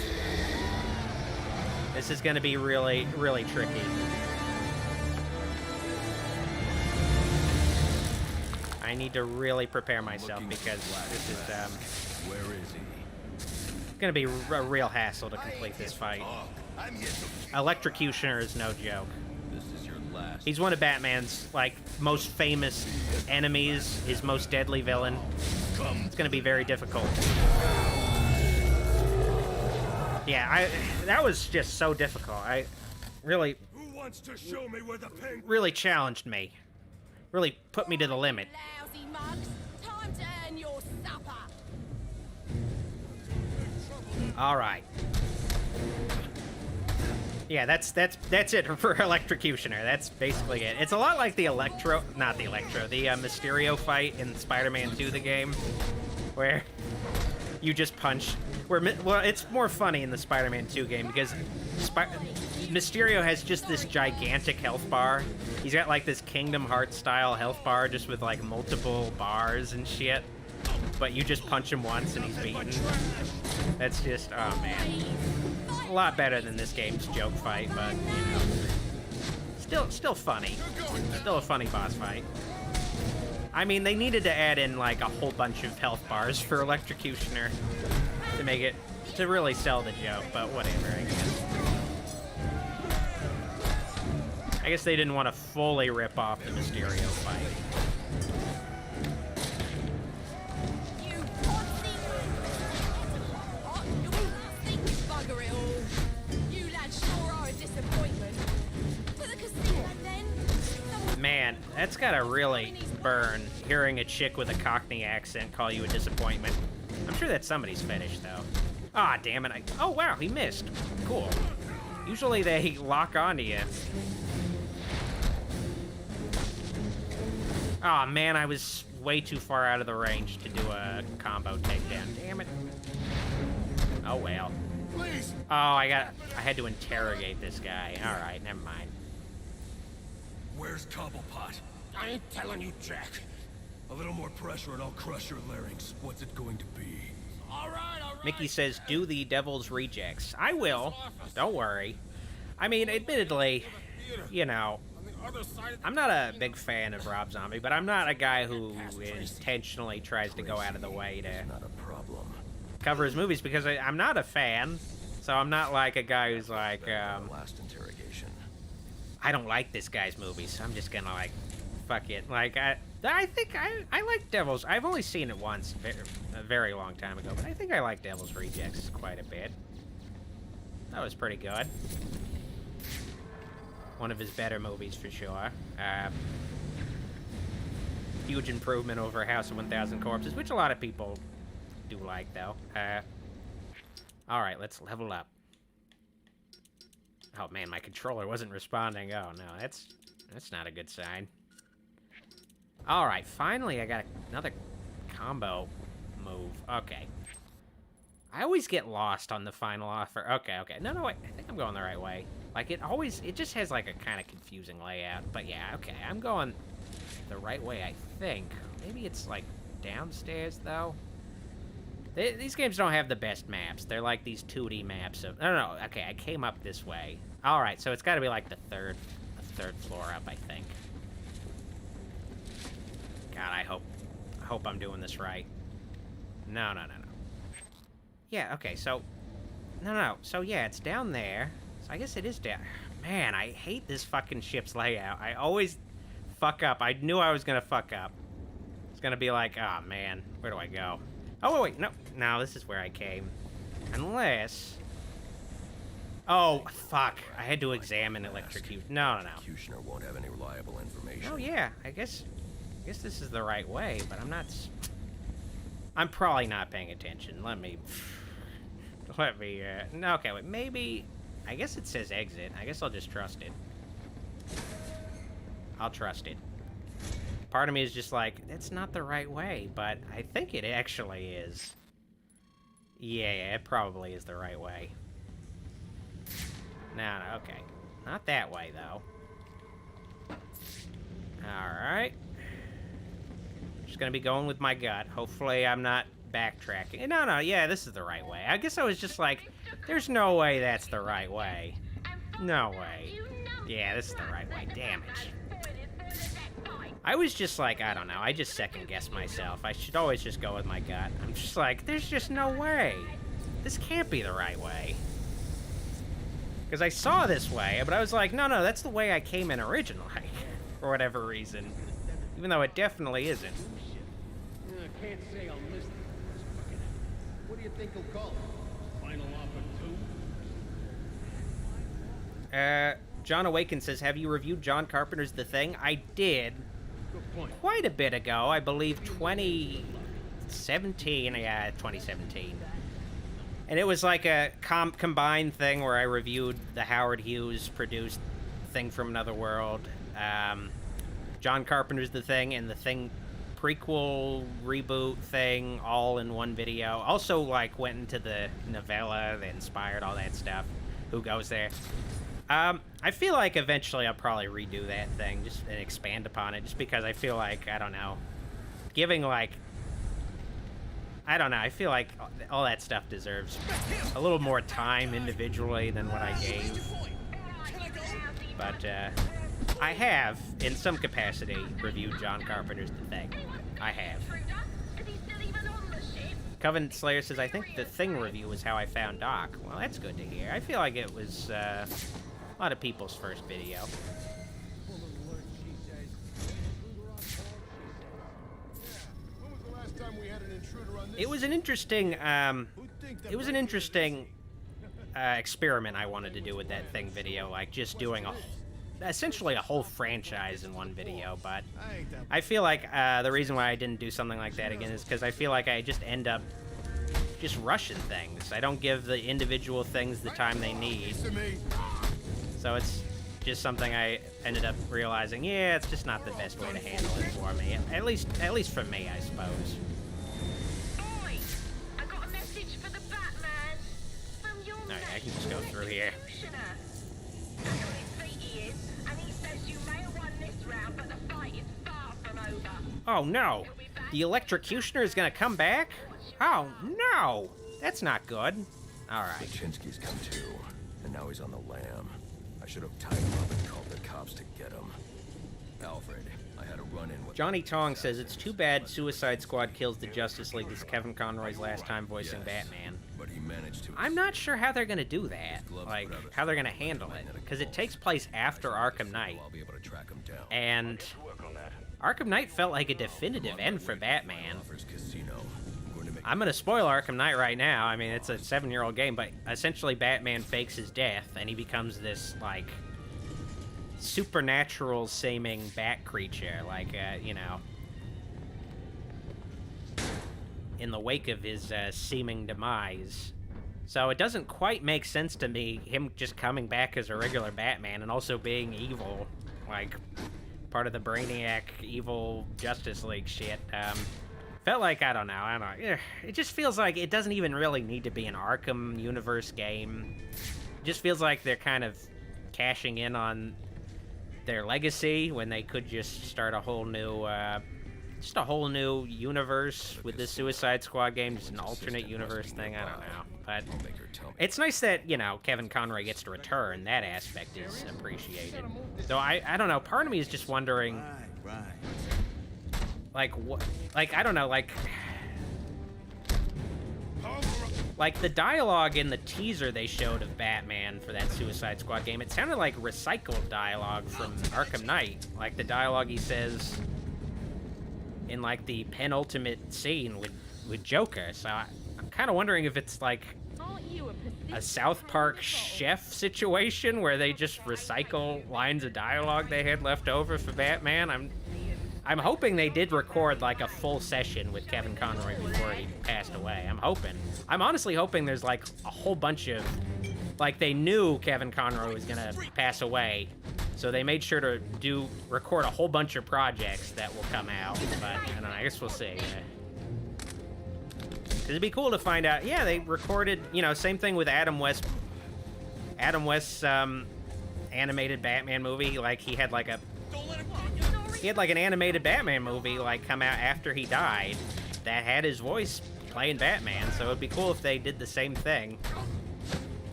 This is gonna be really, really tricky. I need to really prepare myself because this is Where is he? gonna be a real hassle to complete this fight. Electrocutioner is no joke. This is your last. He's one of Batman's like most famous enemies, his most deadly villain. It's gonna be very difficult. Yeah, that was just so difficult. I really Who wants to show me where the penguin... really challenged me. Really put me to the limit. Lousy mugs. Time to earn your supper. All right. Yeah, that's it for Electrocutioner. That's basically it. It's a lot like the Mysterio fight in Spider-Man 2, the game, where you just punch. Well, it's more funny in the Spider-Man 2 game because Mysterio has just this gigantic health bar. He's got like this Kingdom Hearts style health bar just with like multiple bars and shit. But you just punch him once and he's beaten. That's just, oh man. A lot better than this game's joke fight, but you know. Still funny. Still a funny boss fight. I mean, they needed to add in like a whole bunch of health bars for Electrocutioner to make it, to really sell the joke, but whatever, I guess. I guess they didn't want to fully rip off the Mysterio fight. Man, that's gotta really burn, hearing a chick with a Cockney accent call you a disappointment. I'm sure that's somebody's fetish, though. Ah, damn it, oh wow, he missed. Cool. Usually they lock onto you. Aw, man, I was way too far out of the range to do a combo takedown. Damn it. Oh, well. Oh, I had to interrogate this guy. Alright, never mind. Where's Cobblepot? I ain't telling you, Jack. A little more pressure and I'll crush your larynx. What's it going to be? All right. Mickey says, do the Devil's Rejects. I will. Don't worry. I mean, admittedly, you know, I'm not a big fan of Rob Zombie, but I'm not a guy who intentionally tries to go out of the way to cover his movies because I'm not a fan. So I'm not like a guy who's like, last interrogation. I don't like this guy's movies, so I'm just gonna like, fuck it. Like, I think I like Devil's. I've only seen it once, a very long time ago, but I think I like Devil's Rejects quite a bit. That was pretty good. One of his better movies for sure. Huge improvement over House of 1,000 Corpses, which a lot of people do like, though. All right, let's level up. Oh man, my controller wasn't responding. Oh no, that's not a good sign. All right, finally I got another combo move. Okay. I always get lost on the final offer. Okay. No, wait, I think I'm going the right way. Like, it just has, like, a kind of confusing layout. But, yeah, okay, I'm going the right way, I think. Maybe it's, like, downstairs, though? These games don't have the best maps. They're, like, these 2D maps of... No, okay, I came up this way. Alright, so it's got to be, like, the third floor up, I think. God, I hope I'm doing this right. No. Yeah, okay, so... No. So, yeah, it's down there. So I guess it is down... Man, I hate this fucking ship's layout. I always fuck up. I knew I was gonna fuck up. It's gonna be like, oh, man, where do I go? Oh, wait, no, this is where I came. Unless... Oh, fuck. I had to examine Electrocutioner. No. Electrocutioner won't have any reliable information. Oh, yeah, I guess this is the right way, but I'm not... I'm probably not paying attention. Let me... No, okay, wait, maybe... I guess it says exit. I guess I'll just trust it. I'll trust it. Part of me is just like, that's not the right way, but I think it actually is. Yeah, it probably is the right way. No, okay. Not that way, though. Alright. Just gonna be going with my gut. Hopefully I'm not backtracking. No, yeah, this is the right way. I guess I was just like, there's no way that's the right way. No way. Yeah, this is the right way. Damn it. I was just like, I don't know. I just second-guessed myself. I should always just go with my gut. I'm just like, there's just no way. This can't be the right way. Because I saw this way, but I was like, no, that's the way I came in originally. For whatever reason. Even though it definitely isn't. I can't say I'll miss it. What do you think he'll call it? Final offer 2? John Awaken says, have you reviewed John Carpenter's The Thing? I did. Quite a bit ago, I believe 2017. Yeah, 2017. And it was like a combined thing where I reviewed the Howard Hughes produced Thing from Another World, John Carpenter's The Thing, and The Thing prequel reboot thing all in one video. Also, like, went into the novella that inspired all that stuff. Who goes there? I feel like eventually I'll probably redo that thing just and expand upon it, just because I feel like, I don't know, giving, like, I don't know, I feel like all that stuff deserves a little more time individually than what I gave. But, I have, in some capacity, reviewed John Carpenter's The Thing. I have. Covenant Slayer says, I think The Thing review is how I found Doc. Well, that's good to hear. I feel like it was, a lot of people's first video. It was an interesting, experiment I wanted to do with that Thing video, like just doing essentially a whole franchise in one video, but I feel like the reason why I didn't do something like that again is because I feel like I just end up just rushing things. I don't give the individual things the time they need. So it's just something I ended up realizing, yeah, it's just not the best way to handle it for me. At least for me, I suppose. Oi! I got a message for the Batman from your Alright, I can just go through here. Oh no! The Electrocutioner is gonna come back? Oh no! That's not good. Alright. Lachinsky's come too, and now he's on the lam. I should have tied him up and called the cops to get him. Johnny Tong says, it's too bad Suicide Squad kills the Justice League. This is Kevin Conroy's last time voicing Batman. But he managed to. I'm not sure how they're going to do that. Like, how they're going to handle it. Because it takes place after Arkham Knight. I'll be able to track him down. And Arkham Knight felt like a definitive end for Batman. I'm going to spoil Arkham Knight right now. I mean, it's a 7-year-old game, but essentially Batman fakes his death, and he becomes this, like, supernatural-seeming bat creature. Like, you know, in the wake of his seeming demise. So it doesn't quite make sense to me, him just coming back as a regular Batman and also being evil, like, part of the Brainiac evil Justice League shit. Felt like, I don't know. It just feels like it doesn't even really need to be an Arkham universe game. It just feels like they're kind of cashing in on their legacy when they could just start a whole new, just a whole new universe with this Suicide Squad game, just an alternate universe thing. I don't know. But it's nice that, you know, Kevin Conroy gets to return. That aspect is appreciated. Though I don't know. Part of me is just wondering, like, what, like, I don't know, like the dialogue in the teaser they showed of Batman for that Suicide Squad game, it sounded like recycled dialogue from Arkham Knight. Like the dialogue he says in, like, the penultimate scene with Joker. So I'm kind of wondering if it's, like, a South Park chef situation where they just recycle lines of dialogue they had left over for Batman. I'm hoping they did record, like, a full session with Kevin Conroy before he passed away. I'm honestly hoping there's, like, a whole bunch of, like, they knew Kevin Conroy was gonna pass away, so they made sure to record a whole bunch of projects that will come out. But I don't know, I guess we'll see. Because it'd be cool to find out. Yeah, they recorded, you know, same thing with Adam West's animated Batman movie. Like, he had like an animated Batman movie, like, come out after he died that had his voice playing Batman, so it'd be cool if they did the same thing.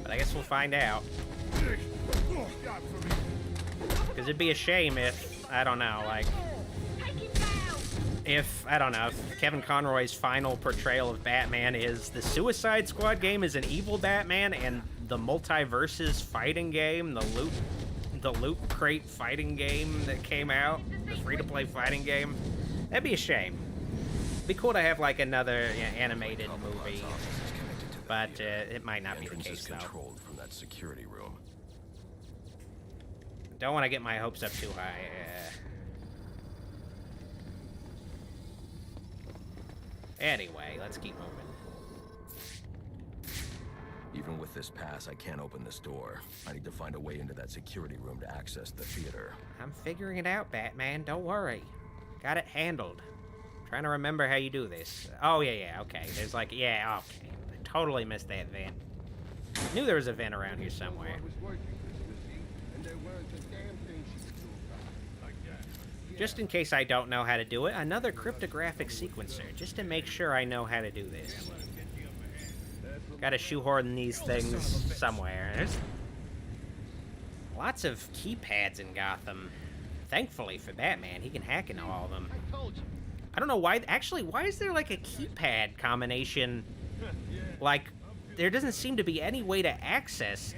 But I guess we'll find out. Because it'd be a shame if, I don't know, like, if Kevin Conroy's final portrayal of Batman is the Suicide Squad game is an evil Batman, and the Multiverses fighting game, the Loot Crate fighting game that came out, the free-to-play fighting game, that'd be a shame. It'd be cool to have, like, another animated movie, but it might not be the case, though. Controlled from that security room. Don't want to get my hopes up too high. Anyway, let's keep moving. Even with this pass, I can't open this door. I need to find a way into that security room to access the theater. I'm figuring it out, Batman. Don't worry. Got it handled. Trying to remember how you do this. Oh, yeah, okay. There's like, yeah, okay. I totally missed that vent. Knew there was a vent around here somewhere. Just in case I don't know how to do it, another cryptographic sequencer, just to make sure I know how to do this. Gotta shoehorn these things somewhere. There's lots of keypads in Gotham. Thankfully for Batman, he can hack into all of them. I don't know why, actually, why is there like a keypad combination? Like, there doesn't seem to be any way to access,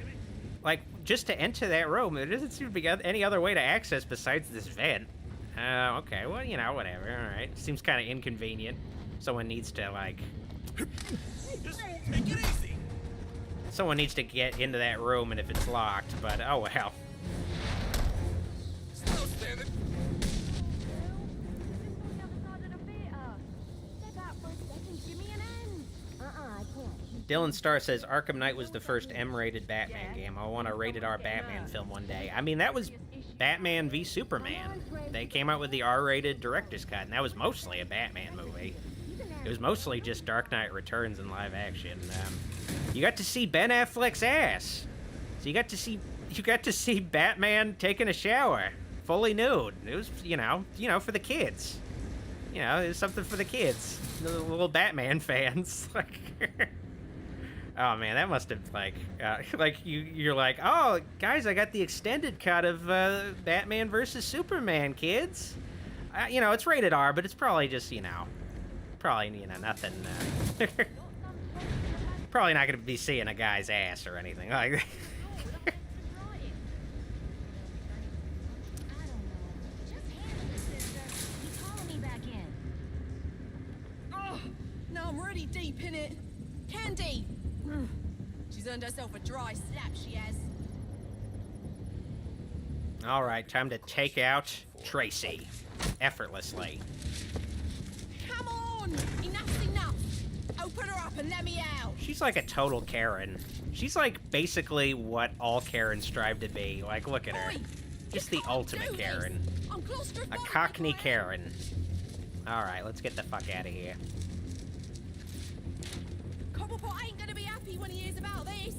like, just to enter that room, there doesn't seem to be any other way to access besides this vent. Okay, well, you know, whatever, alright. Seems kind of inconvenient. Someone needs to, like... Just take it easy. Someone needs to get into that room, and if it's locked, but oh well. Still standing. Dylan Starr says Arkham Knight was the first M-rated Batman game. I want a rated R Batman film one day. I mean, that was Batman v Superman. They came out with the R-rated director's cut, and that was mostly a Batman movie. It was mostly just Dark Knight Returns in live action. You got to see Ben Affleck's ass. So you got to see Batman taking a shower, fully nude. It was, you know, for the kids. You know, it was something for the kids, the little Batman fans. Like, oh man, that must have like you're like, oh guys, I got the extended cut of Batman versus Superman, kids. You know, it's rated R, but it's probably just, nothing. Probably not gonna be seeing a guy's ass or anything like that. Now I'm really deep in it. Candy! She's earned herself a dry slap, she has. Alright, time to take out Tracy. Effortlessly. Come on! Enough's enough! Open her up and let me out! She's like a total Karen. She's like basically what all Karens strive to be. Like, look at her. Just the ultimate Karen. A Cockney Karen. Alright, let's get the fuck out of here. Cobblepot ain't gonna be happy when he hears about this.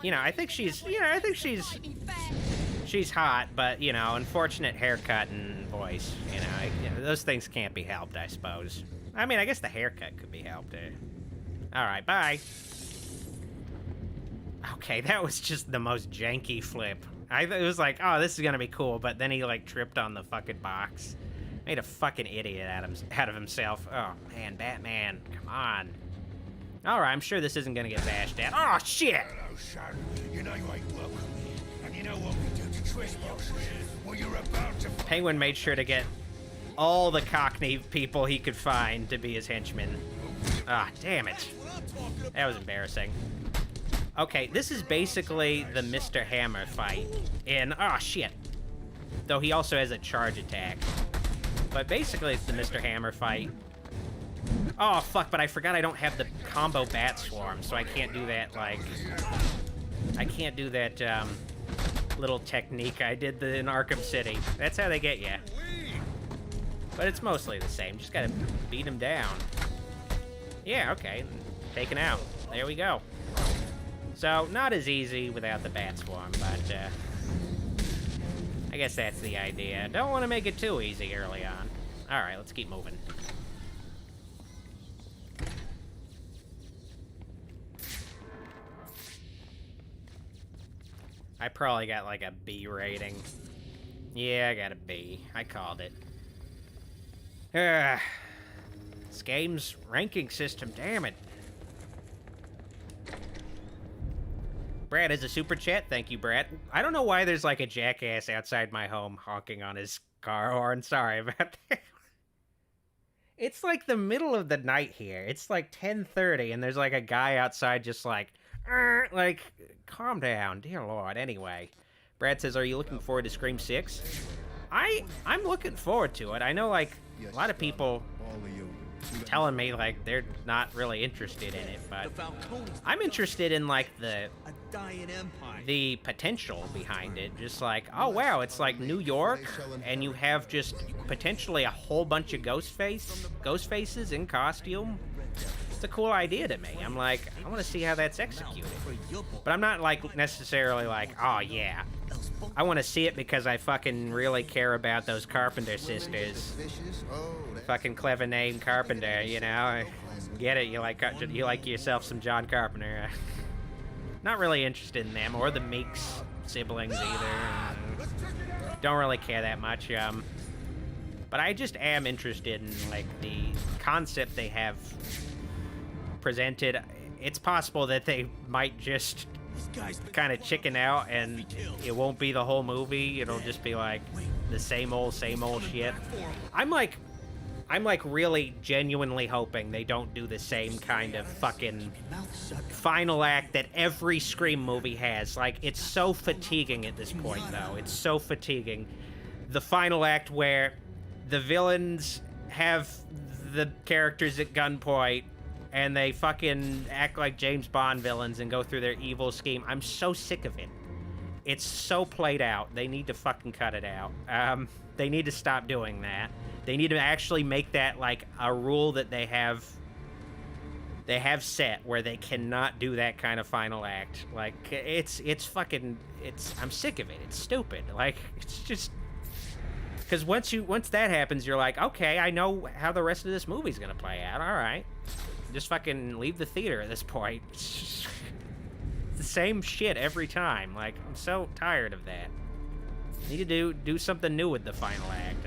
You know, I think she's hot, but, you know, unfortunate haircut and voice, you know, those things can't be helped, I suppose. I mean, I guess the haircut could be helped. Alright, bye. Okay, that was just the most janky flip. It was like, oh, this is gonna be cool, but then he, like, tripped on the fucking box. Made a fucking idiot out of himself. Oh, man, Batman, come on. Alright, I'm sure this isn't gonna get bashed at. Oh, shit! Hello, son. You know you ain't welcome here. And you know what we do to trespassers? Well, you're about to... Penguin made sure to get all the Cockney people he could find to be his henchmen. Ah, damn it. That was embarrassing. Okay, this is basically the Mr. Hammer fight in... Oh, shit. Though he also has a charge attack. But basically, it's the Mr. Hammer fight. Oh, fuck, but I forgot I don't have the combo Bat Swarm, so I can't do that, like... I can't do that, little technique I did in Arkham City. That's how they get you. But it's mostly the same. Just gotta beat him down. Yeah, okay. Taken out. There we go. So, not as easy without the Bat Swarm, but, I guess that's the idea. Don't want to make it too easy early on. Alright, let's keep moving. I probably got like a B rating. Yeah, I got a B. I called it. This game's ranking system, damn it. Brad has a super chat. Thank you, Brad. I don't know why there's like a jackass outside my home honking on his car horn. Sorry about that. It's like the middle of the night here. It's like 10:30 and there's like a guy outside just like, calm down, dear Lord. Anyway, Brad says, are you looking forward to Scream 6? I'm looking forward to it. I know, like, a lot of people telling me, like, they're not really interested in it, but I'm interested in, like, the potential behind it. Just like, oh, wow, it's like New York, and you have just potentially a whole bunch of ghost faces in costume. It's a cool idea to me. I'm like, I want to see how that's executed. But I'm not, like, necessarily like, oh, yeah. I want to see it because I fucking really care about those Carpenter sisters. Fucking clever name, Carpenter, you know? I get it, you like yourself some John Carpenter. Not really interested in them, or the Meeks siblings either. Don't really care that much. But I just am interested in, like, the concept they have presented. It's possible that they might just kind of chicken out and it won't be the whole movie. It'll just be like the same old shit. I'm like really genuinely hoping they don't do the same kind of fucking final act that every Scream movie has. Like, it's so fatiguing at this point, though. It's so fatiguing. The final act where the villains have the characters at gunpoint and they fucking act like James Bond villains and go through their evil scheme. I'm so sick of it. It's so played out. They need to fucking cut it out. They need to stop doing that. They need to actually make that, like, a rule that they have set where they cannot do that kind of final act. Like, it's I'm sick of it. It's stupid. Like, it's just... Because once that happens, you're like, okay, I know how the rest of this movie's gonna play out. All right. Just fucking leave the theater at this point. It's the same shit every time. Like, I'm so tired of that. Need to do something new with the final act.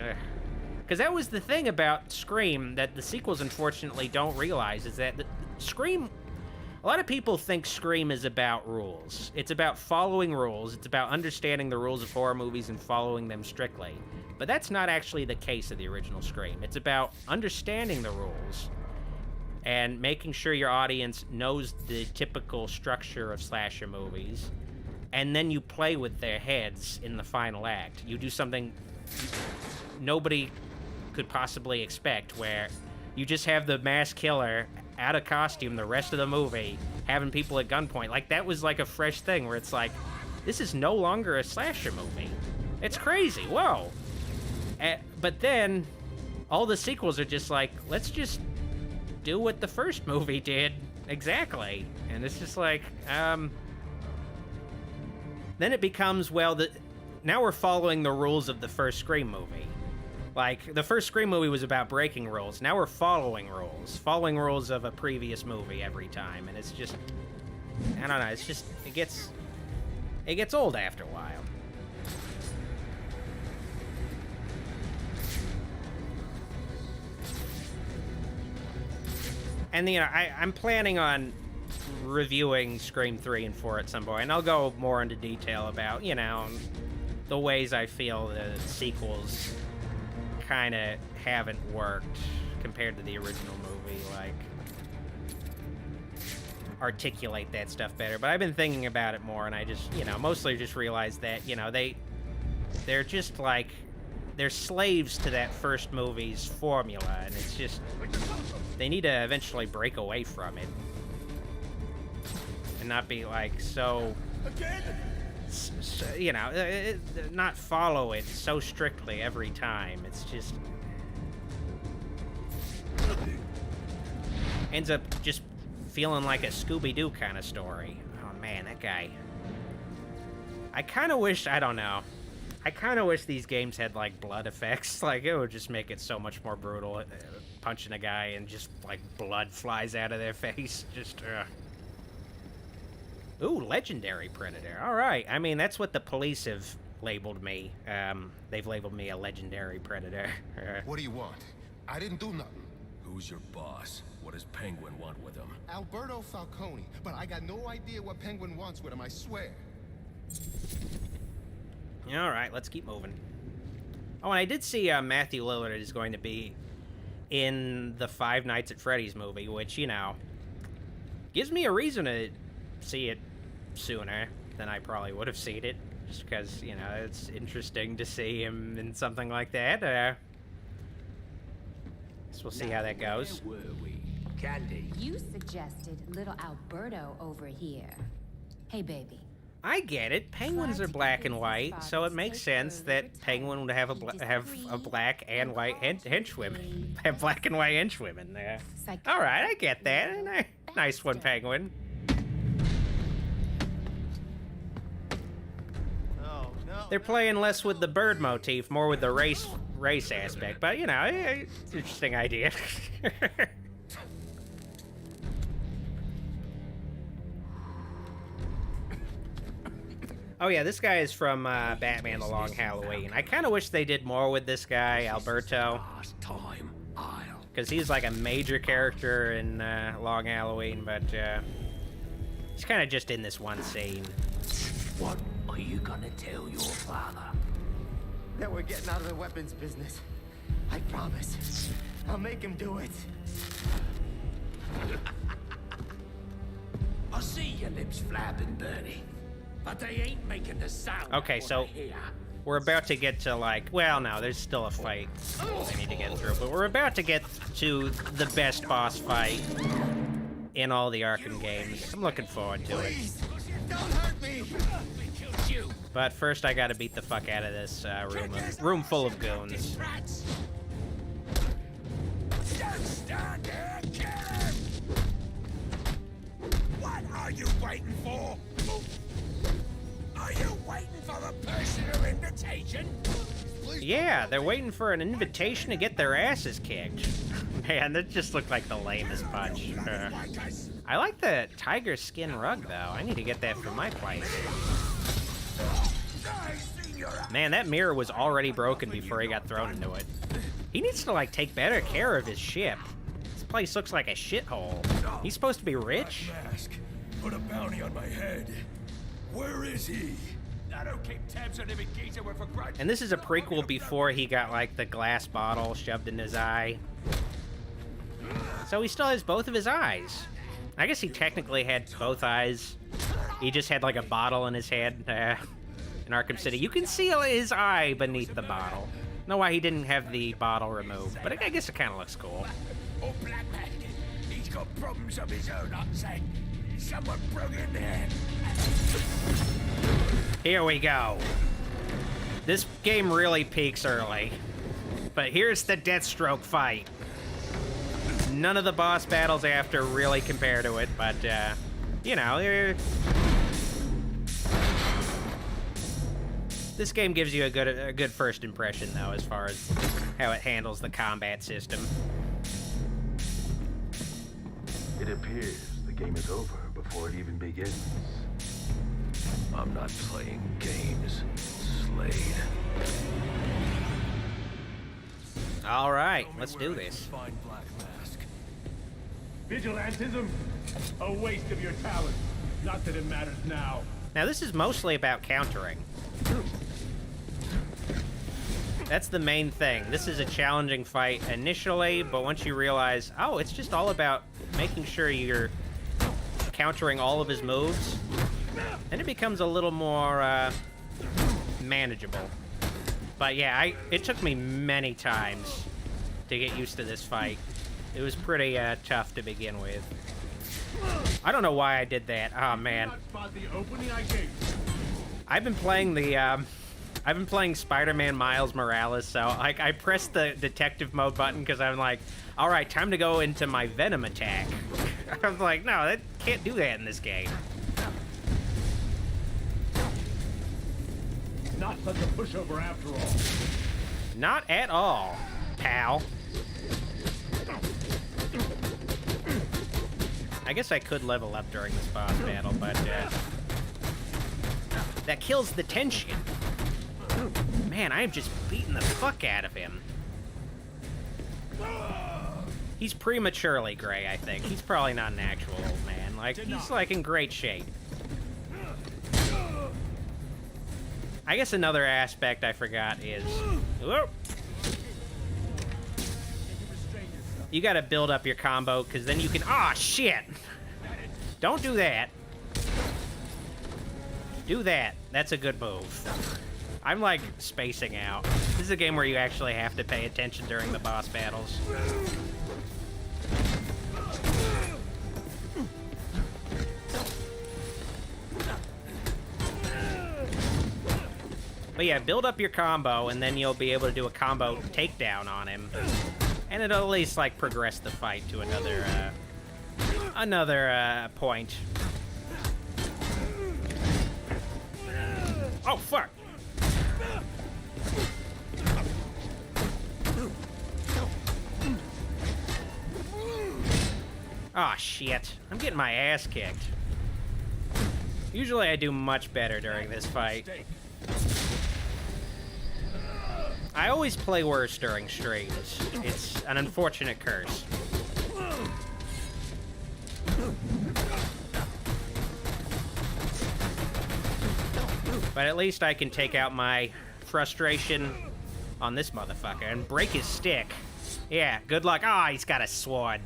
Because that was the thing about Scream that the sequels unfortunately don't realize, is that Scream... A lot of people think Scream is about rules. It's about following rules. It's about understanding the rules of horror movies and following them strictly. But that's not actually the case of the original Scream. It's about understanding the rules and making sure your audience knows the typical structure of slasher movies, and then you play with their heads in the final act. You do something nobody could possibly expect, where you just have the mass killer out of costume the rest of the movie, having people at gunpoint. Like, that was like a fresh thing where it's like, this is no longer a slasher movie. It's crazy, whoa. But then, all the sequels are just like, let's just do what the first movie did exactly. And it's just like, then it becomes, well, now we're following the rules of the first Scream movie. Like, the first Scream movie was about breaking rules. Now we're following rules of a previous movie every time, and it's just, I don't know, it's just, it gets old after a while. And, you know, I'm planning on reviewing Scream 3 and 4 at some point, and I'll go more into detail about, you know, the ways I feel the sequels kind of haven't worked compared to the original movie, like, articulate that stuff better. But I've been thinking about it more, and I just, you know, mostly just realized that, you know, they're just like, they're slaves to that first movie's formula, and it's just, they need to eventually break away from it and not be like so, you know, not follow it so strictly every time. It's just ends up just feeling like a Scooby-Doo kind of story. Oh man, that guy. I kind of wish, I don't know, I kind of wish these games had like blood effects. Like, it would just make it so much more brutal, punching a guy and just like blood flies out of their face. Just Ooh, legendary predator. All right. I mean, that's what the police have labeled me. They've labeled me a legendary predator. What do you want? I didn't do nothing. Who's your boss? What does Penguin want with him? Alberto Falcone, but I got no idea what Penguin wants with him, I swear. All right, let's keep moving. Oh, and I did see Matthew Lillard is going to be in the Five Nights at Freddy's movie, which, you know, gives me a reason to see it sooner than I probably would have seen it, just because, you know, it's interesting to see him in something like that. Guess we'll see how that goes. Where were we? Candy. You suggested little Alberto over here. Hey, baby. I get it. Penguins are black and white, so it makes sense that Penguin would have a black and white henchwomen. Have black and white henchwomen there. All right, I get that. Nice one, Penguin. They're playing less with the bird motif, more with the race aspect, but, you know, it's an interesting idea. Oh yeah, this guy is from Batman: The Long Halloween. I kind of wish they did more with this guy, Alberto. Because he's like a major character in Long Halloween, but he's kind of just in this one scene. What are you gonna tell your father? That we're getting out of the weapons business. I promise. I'll make him do it. I see your lips flapping, Bernie. But they ain't making the sound. Okay, so we're about to get to, like, well, no, there's still a fight I need to get through, but we're about to get to the best boss fight in all the Arkham games. I'm looking forward to it. Don't hurt me. But first, I gotta beat the fuck out of this room full of goons. Don't stand there, kill him! What are you waiting for? Are you waiting for the personal invitation? Yeah, they're waiting for an invitation to get their asses kicked. Man, that just looked like the lamest punch. I like the tiger skin rug, though. I need to get that for my place. Man, that mirror was already broken before he got thrown into it. He needs to, like, take better care of his ship. This place looks like a shithole. He's supposed to be rich? Mask. Put a bounty on my head. Where is he? I don't keep tabs on him in Giza with a grudge. And this is a prequel before he got, like, the glass bottle shoved in his eye. So he still has both of his eyes. I guess he technically had both eyes. He just had, like, a bottle in his head in Arkham City. You can see his eye beneath the bottle. Know why he didn't have the bottle removed, but I guess it kind of looks cool. Oh, Black Man, he's got problems of his own, I'd say. Someone broke in there. Here we go. This game really peaks early. But here's the Deathstroke fight. None of the boss battles after really compare to it, but, you know, this game gives you a good first impression, though, as far as how it handles the combat system. It appears the game is over before it even begins. I'm not playing games, Slade. All right, let's do this. Find Black Mask. Vigilantism? A waste of your talent. Not that it matters now. Now, this is mostly about countering. That's the main thing. This is a challenging fight initially, but once you realize, oh, it's just all about making sure you're countering all of his moves, then it becomes a little more manageable. But yeah, it took me many times to get used to this fight. It was pretty tough to begin with. I don't know why I did that. Oh man. I've been playing Spider-Man Miles Morales, so I pressed the detective mode button because I'm like, all right, time to go into my Venom attack. I was like, no, that can't do that in this game. Not such a pushover after all. Not at all, pal. I guess I could level up during this boss battle, but that kills the tension. Man, I am just beating the fuck out of him. He's prematurely gray, I think. He's probably not an actual old man. Like, he's like in great shape. I guess another aspect I forgot is... Whoop. You gotta build up your combo, because then you can... Ah, shit! Don't do that. Do that. That's a good move. I'm, like, spacing out. This is a game where you actually have to pay attention during the boss battles. But yeah, build up your combo, and then you'll be able to do a combo takedown on him. And it'll at least, like, progress the fight to another point. Oh, fuck! Oh, shit. I'm getting my ass kicked. Usually I do much better during this fight. I always play worse during streams. It's an unfortunate curse. But at least I can take out my frustration on this motherfucker and break his stick. Yeah, good luck. Ah, oh, he's got a sword.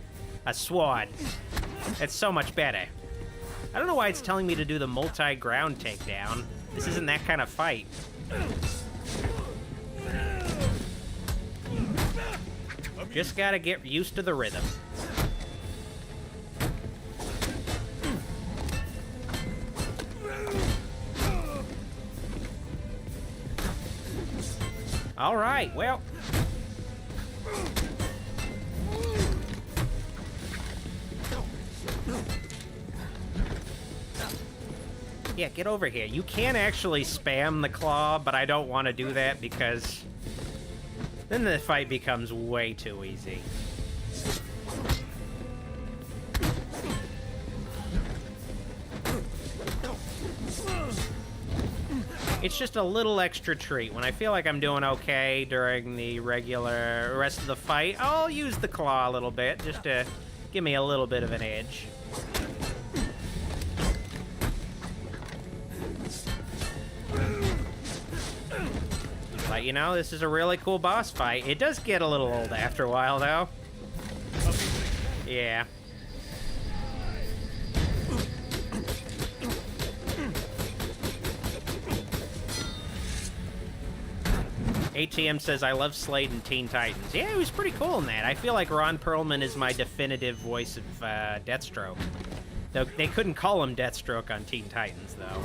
A sword. It's so much better. I don't know why it's telling me to do the multi-ground takedown. This isn't that kind of fight. Just gotta get used to the rhythm. All right, well. Yeah, get over here. You can actually spam the claw, but I don't want to do that because then the fight becomes way too easy. It's just a little extra treat. When I feel like I'm doing okay during the regular rest of the fight, I'll use the claw a little bit just to give me a little bit of an edge. But, you know, this is a really cool boss fight. It does get a little old after a while, though. Yeah. ATM says, I love Slade in Teen Titans. Yeah, he was pretty cool in that. I feel like Ron Perlman is my definitive voice of Deathstroke. Though they couldn't call him Deathstroke on Teen Titans, though.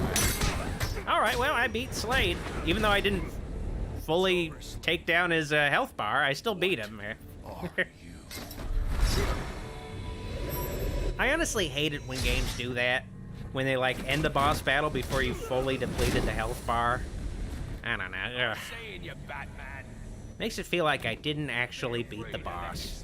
All right, well, I beat Slade. Even though I didn't fully take down his health bar, I still beat him. I honestly hate it when games do that. When they, like, end the boss battle before you fully depleted the health bar. I don't know. Ugh. Makes it feel like I didn't actually beat the boss.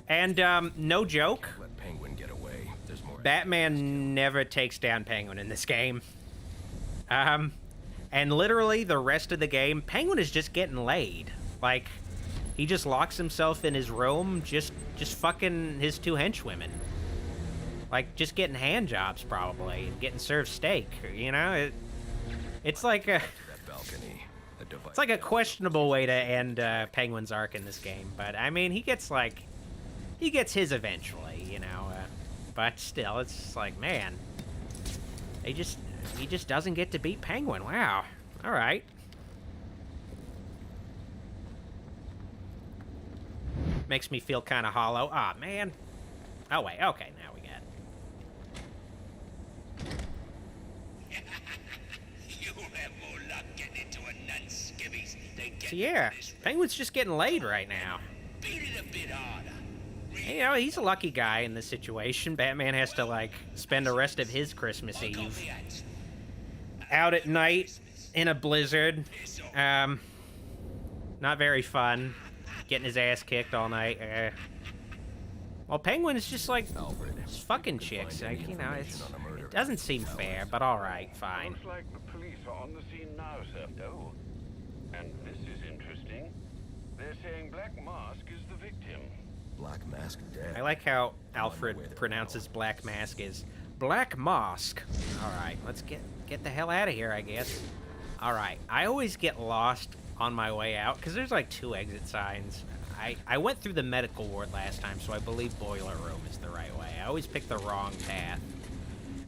And, no joke, Let Penguin get away. There's more. Batman never takes down Penguin in this game. And literally the rest of the game, Penguin is just getting laid. Like, he just locks himself in his room, just fucking his two henchwomen. Like, just getting hand jobs, probably, and getting served steak, you know? It's like a... Balcony. It's like a questionable way to end Penguin's arc in this game, but, I mean, he gets his eventually, you know? But still, it's just like, man, he just doesn't get to beat Penguin. Wow. All right. Makes me feel kind of hollow. Ah, man. Oh, wait. Okay, now we got it. You have more luck getting into a nun's skivvies than So, yeah, Penguin's just getting laid right now. Beat it a bit harder. You know, he's a lucky guy in this situation. Batman has to, like, spend the rest of his Christmas Eve out at night in a blizzard. Not very fun. Getting his ass kicked all night. Well, Penguin is just like just fucking chicks. Like, you know, it doesn't seem fair, but all right, fine. Looks like the police are on the scene now, sir. Oh, and this is interesting. They're saying Black Mask is the victim. Black Mask dead. I like how Alfred pronounces Black Mask as Black Mask. All right, let's get the hell out of here, I guess. All right, I always get lost on my way out because there's like 2 exit signs. I went through the medical ward last time, so I believe Boiler Room is the right way. I always pick the wrong path.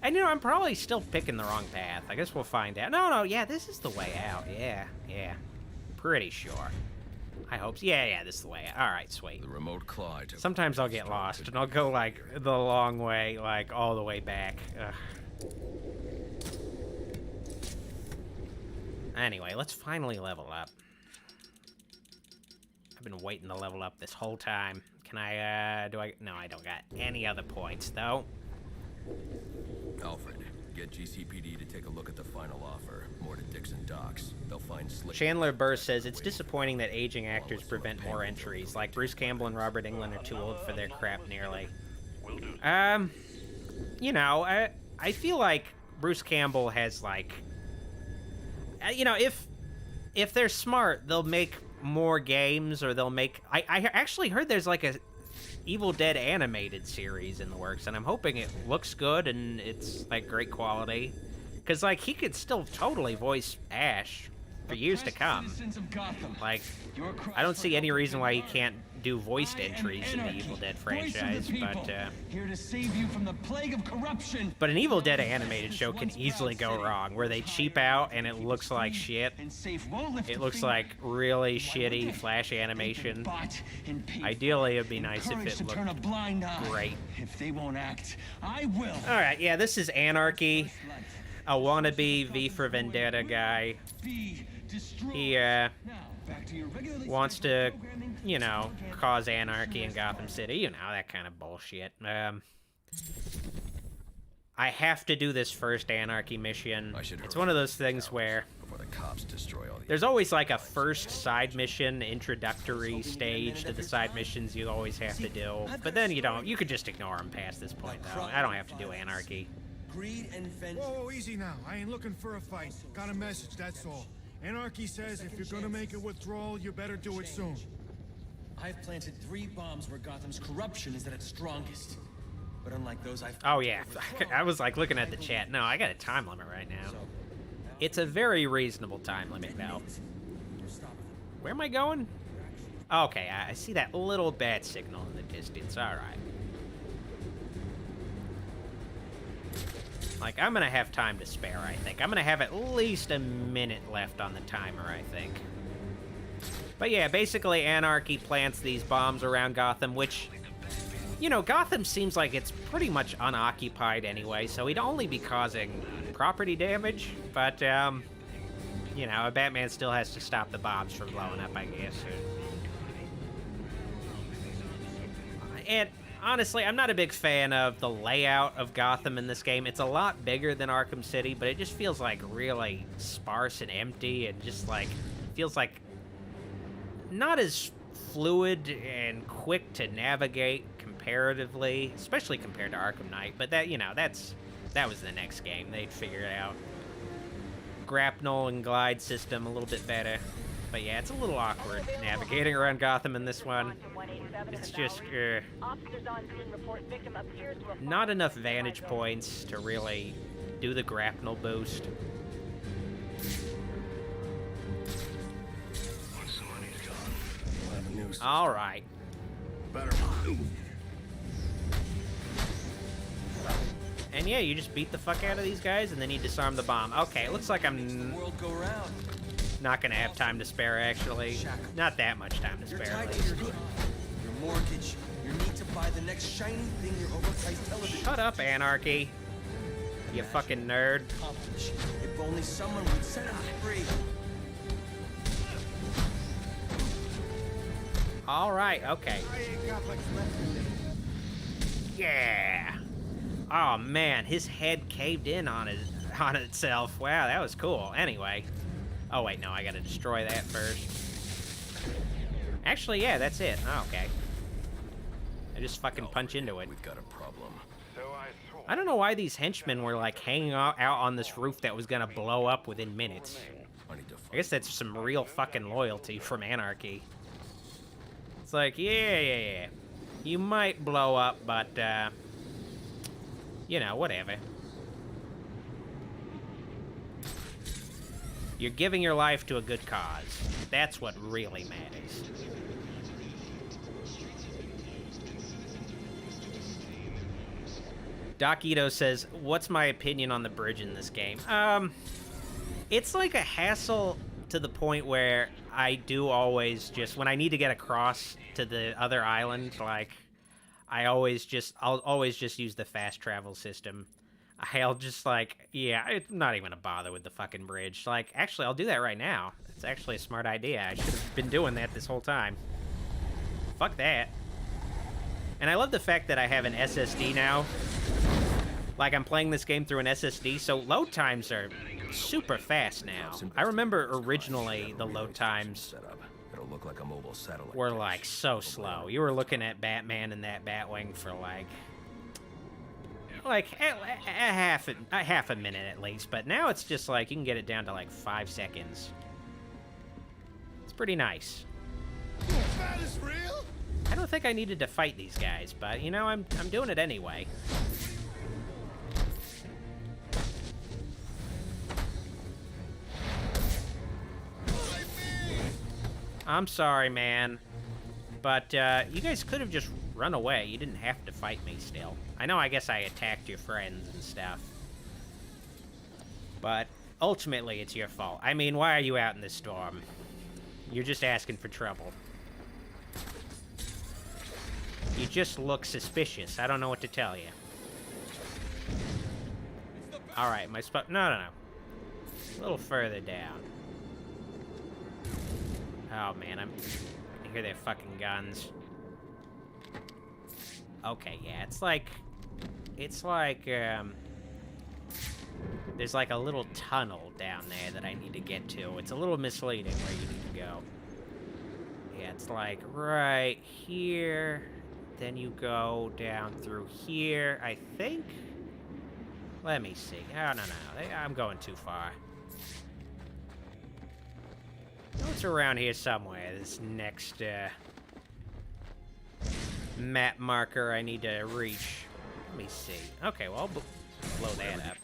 And, you know, I'm probably still picking the wrong path. I guess we'll find out. No, yeah, this is the way out. Yeah. Pretty sure. I hope so. Yeah, this is the way out. All right, sweet. The remote claw. Sometimes I'll get lost, and I'll go, like, the long way, like, all the way back. Ugh. Anyway, let's finally level up. I've been waiting to level up this whole time. Can I, no, I don't got any other points, though. Alfred, get GCPD to take a look at the final offer. More to Dixon Docks. They'll find Slade. Chandler Burr says, it's disappointing that aging actors prevent more entries. Like Bruce Campbell and Robert Englund are too old for their crap nearly. You know, I feel like Bruce Campbell has, like... you know, if they're smart, they'll make more games, or they'll make... I actually heard there's, like, a Evil Dead animated series in the works, and I'm hoping it looks good and it's, like, great quality. Because, like, he could still totally voice Ash for years to come. Like, I don't see any reason why he can't do voiced entries in the Evil Dead franchise, but here to save you from the plague of corruption. But an Evil Dead animated show can easily go wrong, where they cheap out and it looks like shit. It looks like really shitty Flash animation. Ideally, it'd be nice if it looked great. If they won't act, I will. All right, yeah, this is Anarchy, a wannabe V for Vendetta guy. He wants to, you know, cause anarchy in Gotham City, you know, that kind of bullshit. I have to do this first Anarchy mission. It's one of those things where there's always like a first side mission introductory stage to the side missions you always have to do, but then you don't. You could just ignore them past this point, though. I don't have to do Anarchy. greed and vengeance. Whoa, easy now. I ain't looking for a fight. Got a message, that's all. Anarchy says if you're gonna make a withdrawal, you better do it soon. I've planted 3 bombs where Gotham's corruption is at its strongest. But unlike those I've... Oh, yeah. I was, like, looking at the chat. No, I got a time limit right now. It's a very reasonable time limit now. Where am I going? Okay, I see that little bat signal in the distance. All right. Like, I'm gonna have time to spare, I think. I'm gonna have at least a minute left on the timer, I think. But yeah, basically Anarchy plants these bombs around Gotham, which, you know, Gotham seems like it's pretty much unoccupied anyway, so he'd only be causing property damage, but, you know, a Batman still has to stop the bombs from blowing up, I guess. And honestly, I'm not a big fan of the layout of Gotham in this game. It's a lot bigger than Arkham City, but it just feels like really sparse and empty, and just like, feels like not as fluid and quick to navigate comparatively, especially compared to Arkham Knight. But that, you know, that was the next game. They'd figure it out. Grapnel and glide system a little bit better. But yeah, it's a little awkward navigating around Gotham in this one. It's just not enough vantage points to really do the grapnel boost. All right. And yeah, you just beat the fuck out of these guys, and then you disarm the bomb. Okay, it looks like I'm not gonna have time to spare, actually. Not that much time to spare, at least. Your mortgage, your need to buy the next shiny thing, your overpriced television. Shut up, Anarchy. You fucking nerd. If only someone would set him free. All right, okay. Yeah. Oh man, his head caved in on itself. Wow, that was cool. Anyway. Oh wait, no, I gotta destroy that first. Actually, yeah, that's it. Oh, okay. I just fucking punch into it. We've got a problem. I don't know why these henchmen were like hanging out on this roof that was gonna blow up within minutes. I guess that's some real fucking loyalty from Anarchy. It's like, yeah. You might blow up, but, you know, whatever. You're giving your life to a good cause. That's what really matters. Doc Ito says, what's my opinion on the bridge in this game? It's like a hassle to the point where I do always just, when I need to get across to the other island, like, I'll always just use the fast travel system. I'll just, like, yeah, I'm not even gonna bother with the fucking bridge. Like, actually, I'll do that right now. It's actually a smart idea. I should have been doing that this whole time. Fuck that. And I love the fact that I have an SSD now. Like, I'm playing this game through an SSD, so load times are super fast now. I remember originally the load times It'll look like a mobile satellite. were, like, so slow. You were looking at Batman and that Batwing for, like a half a minute at least, but now it's just like you can get it down to like 5 seconds. It's pretty nice. That is real? I don't think I needed to fight these guys, but you know, I'm doing it anyway. I'm sorry, man, but you guys could have just run away. You didn't have to fight me still. I know, I guess I attacked your friends and stuff. But ultimately, it's your fault. I mean, why are you out in this storm? You're just asking for trouble. You just look suspicious. I don't know what to tell you. Alright, my spot. No. A little further down. Oh, man, I hear their fucking guns. Okay, yeah, it's like, there's like a little tunnel down there that I need to get to. It's a little misleading where you need to go. Yeah, it's like right here, then you go down through here, I think? Let me see. Oh, no. I'm going too far. It's around here somewhere, this next, map marker I need to reach. Let me see. Okay, well, I'll blow that up.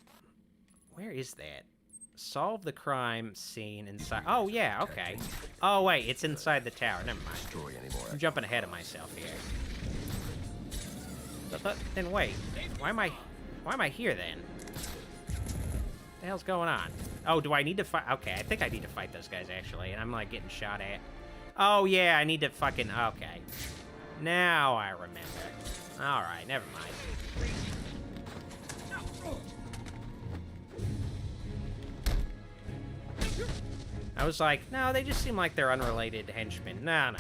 Where is that? Solve the crime scene inside. Oh, yeah, okay. Oh, wait, it's inside the tower. Never mind. I'm jumping ahead of myself here. But then wait. Why am I here then? What the hell's going on? Oh, do I need to fight? Okay, I think I need to fight those guys, actually. And I'm, like, getting shot at. Oh, yeah, I need to fucking... Okay. Now I remember. Alright, never mind. I was like, no, they just seem like they're unrelated henchmen. No.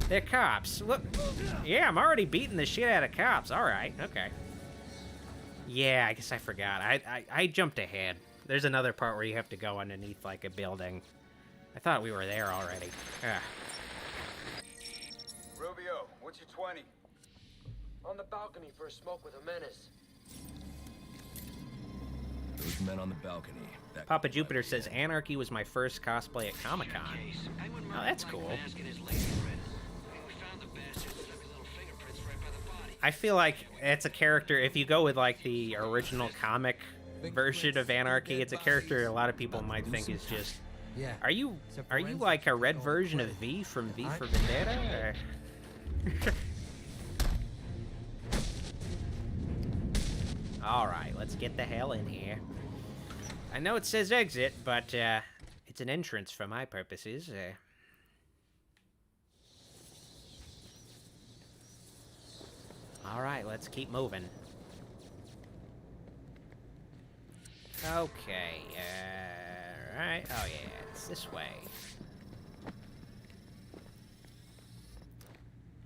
They're cops. Look. Yeah, I'm already beating the shit out of cops. Alright, okay. Yeah, I guess I forgot. I jumped ahead. There's another part where you have to go underneath, like, a building. I thought we were there already. Ugh. Rubio, what's your 20? On the balcony for a smoke with a menace. Those men on the balcony. Papa Jupiter says Anarchy was my first cosplay at Comic-Con. Oh, that's cool. I feel like it's a character, if you go with, like, the original comic version of Anarchy, it's a character a lot of people might think is just... Are you like a red version of V from V for Vendetta? Alright, let's get the hell in here. I know it says exit, but it's an entrance for my purposes. Alright, let's keep moving. Okay, alright. Oh yeah, it's this way.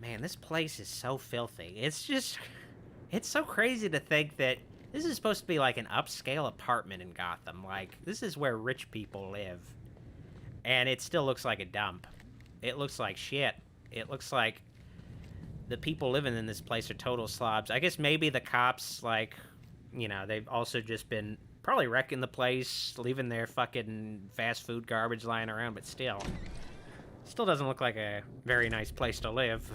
Man, this place is so filthy. It's just... It's so crazy to think that this is supposed to be like an upscale apartment in Gotham. Like, this is where rich people live. And it still looks like a dump. It looks like shit. It looks like the people living in this place are total slobs. I guess maybe the cops, like, you know, they've also just been probably wrecking the place, leaving their fucking fast food garbage lying around, but still. Still doesn't look like a very nice place to live.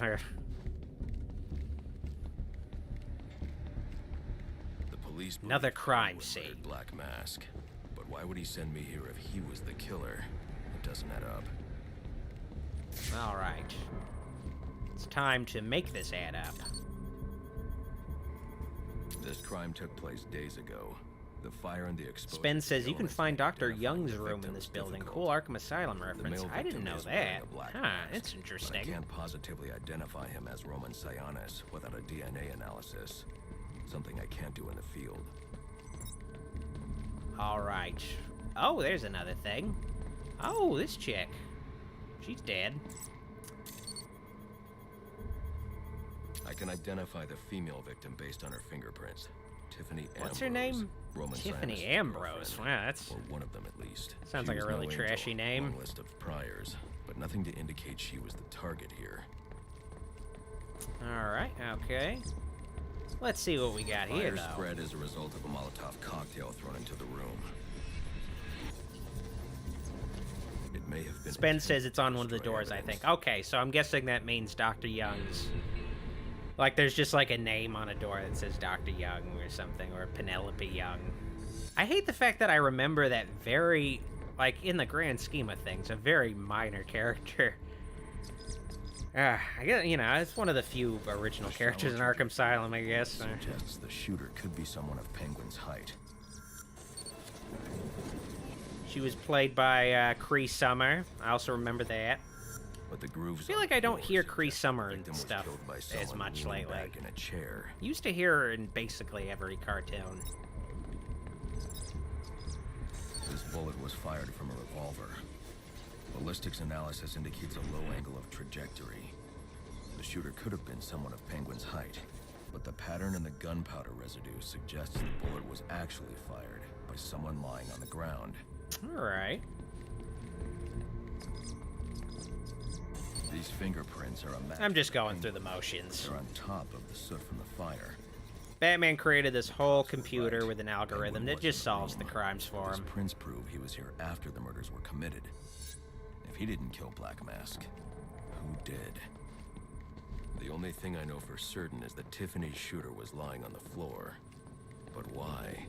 Another crime scene. Black mask. But why would he send me here if he was the killer? It doesn't add up. All right. It's time to make this add up. This crime took place days ago. The fire and the explosion. Spen says you can find Dr. Young's room in this building. Cool Arkham Asylum reference. I didn't know that. Huh, it's interesting. But I can't positively identify him as Roman Sionis without a DNA analysis. Something I can't do in the field. Alright. Oh, there's another thing. Oh, this chick. She's dead. I can identify the female victim based on her fingerprints. Tiffany Ambrose. What's her name? Roman Tiffany Sionis' Ambrose. Wow, that's... Or one of them at least. Sounds like a really trashy name. Long list of priors, but nothing to indicate she was the target here. Alright, okay. Let's see what we got here, though. Fire spread as a result of a Molotov cocktail thrown into the room. It may have been... Spen says it's on one of the doors, I think. Okay, so I'm guessing that means Dr. Young's. Like, there's just, like, a name on a door that says Dr. Young or something, or Penelope Young. I hate the fact that I remember that very, like, in the grand scheme of things, a very minor character. I guess, you know, it's one of the few original characters in Arkham Asylum, I guess. Suggests the shooter could be someone of Penguin's height. She was played by Cree Summer. I also remember that. But the grooves. I feel like I don't hear Cree Summer and stuff as much lately. In a chair. Used to hear her in basically every cartoon. This bullet was fired from a revolver. Ballistics analysis indicates a low angle of trajectory. The shooter could have been someone of Penguin's height, but the pattern in the gunpowder residue suggests the bullet was actually fired by someone lying on the ground. Alright. These fingerprints are a match. I'm just going through the motions. They're on top of the soot from the fire. Batman created this whole computer with an algorithm that just solves the crimes for him. Does prints prove he was here after the murders were committed? If he didn't kill Black Mask, who did? The only thing I know for certain is that Tiffany's shooter was lying on the floor. But why?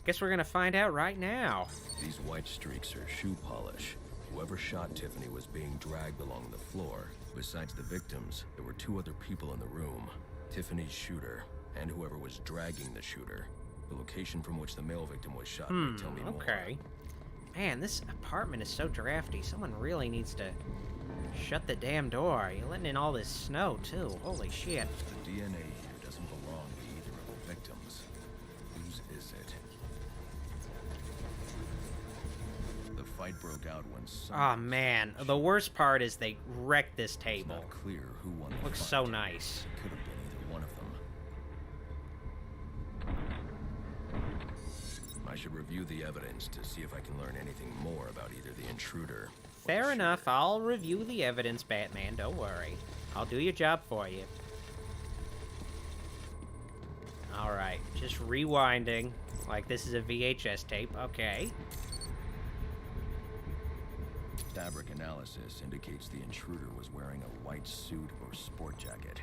Guess we're gonna find out right now. These white streaks are shoe polish. Whoever shot Tiffany was being dragged along the floor. Besides the victims, there were 2 other people in the room. Tiffany's shooter, and whoever was dragging the shooter. The location from which the male victim was shot may tell me more. Okay. Man, this apartment is so drafty. Someone really needs to shut the damn door. You're letting in all this snow, too. Holy shit. The DNA here doesn't belong to either of the victims. Whose is it? The fight broke out when oh man, the worst part is they wrecked this table. It's not clear who won the Looks fight. so nice. Could have been either one of them. I should review the evidence to see if I can learn anything more about either the intruder. Fair enough, I'll review the evidence, Batman, don't worry. I'll do your job for you. Alright, just rewinding. Like this is a VHS tape, okay. Fabric analysis indicates the intruder was wearing a white suit or sport jacket.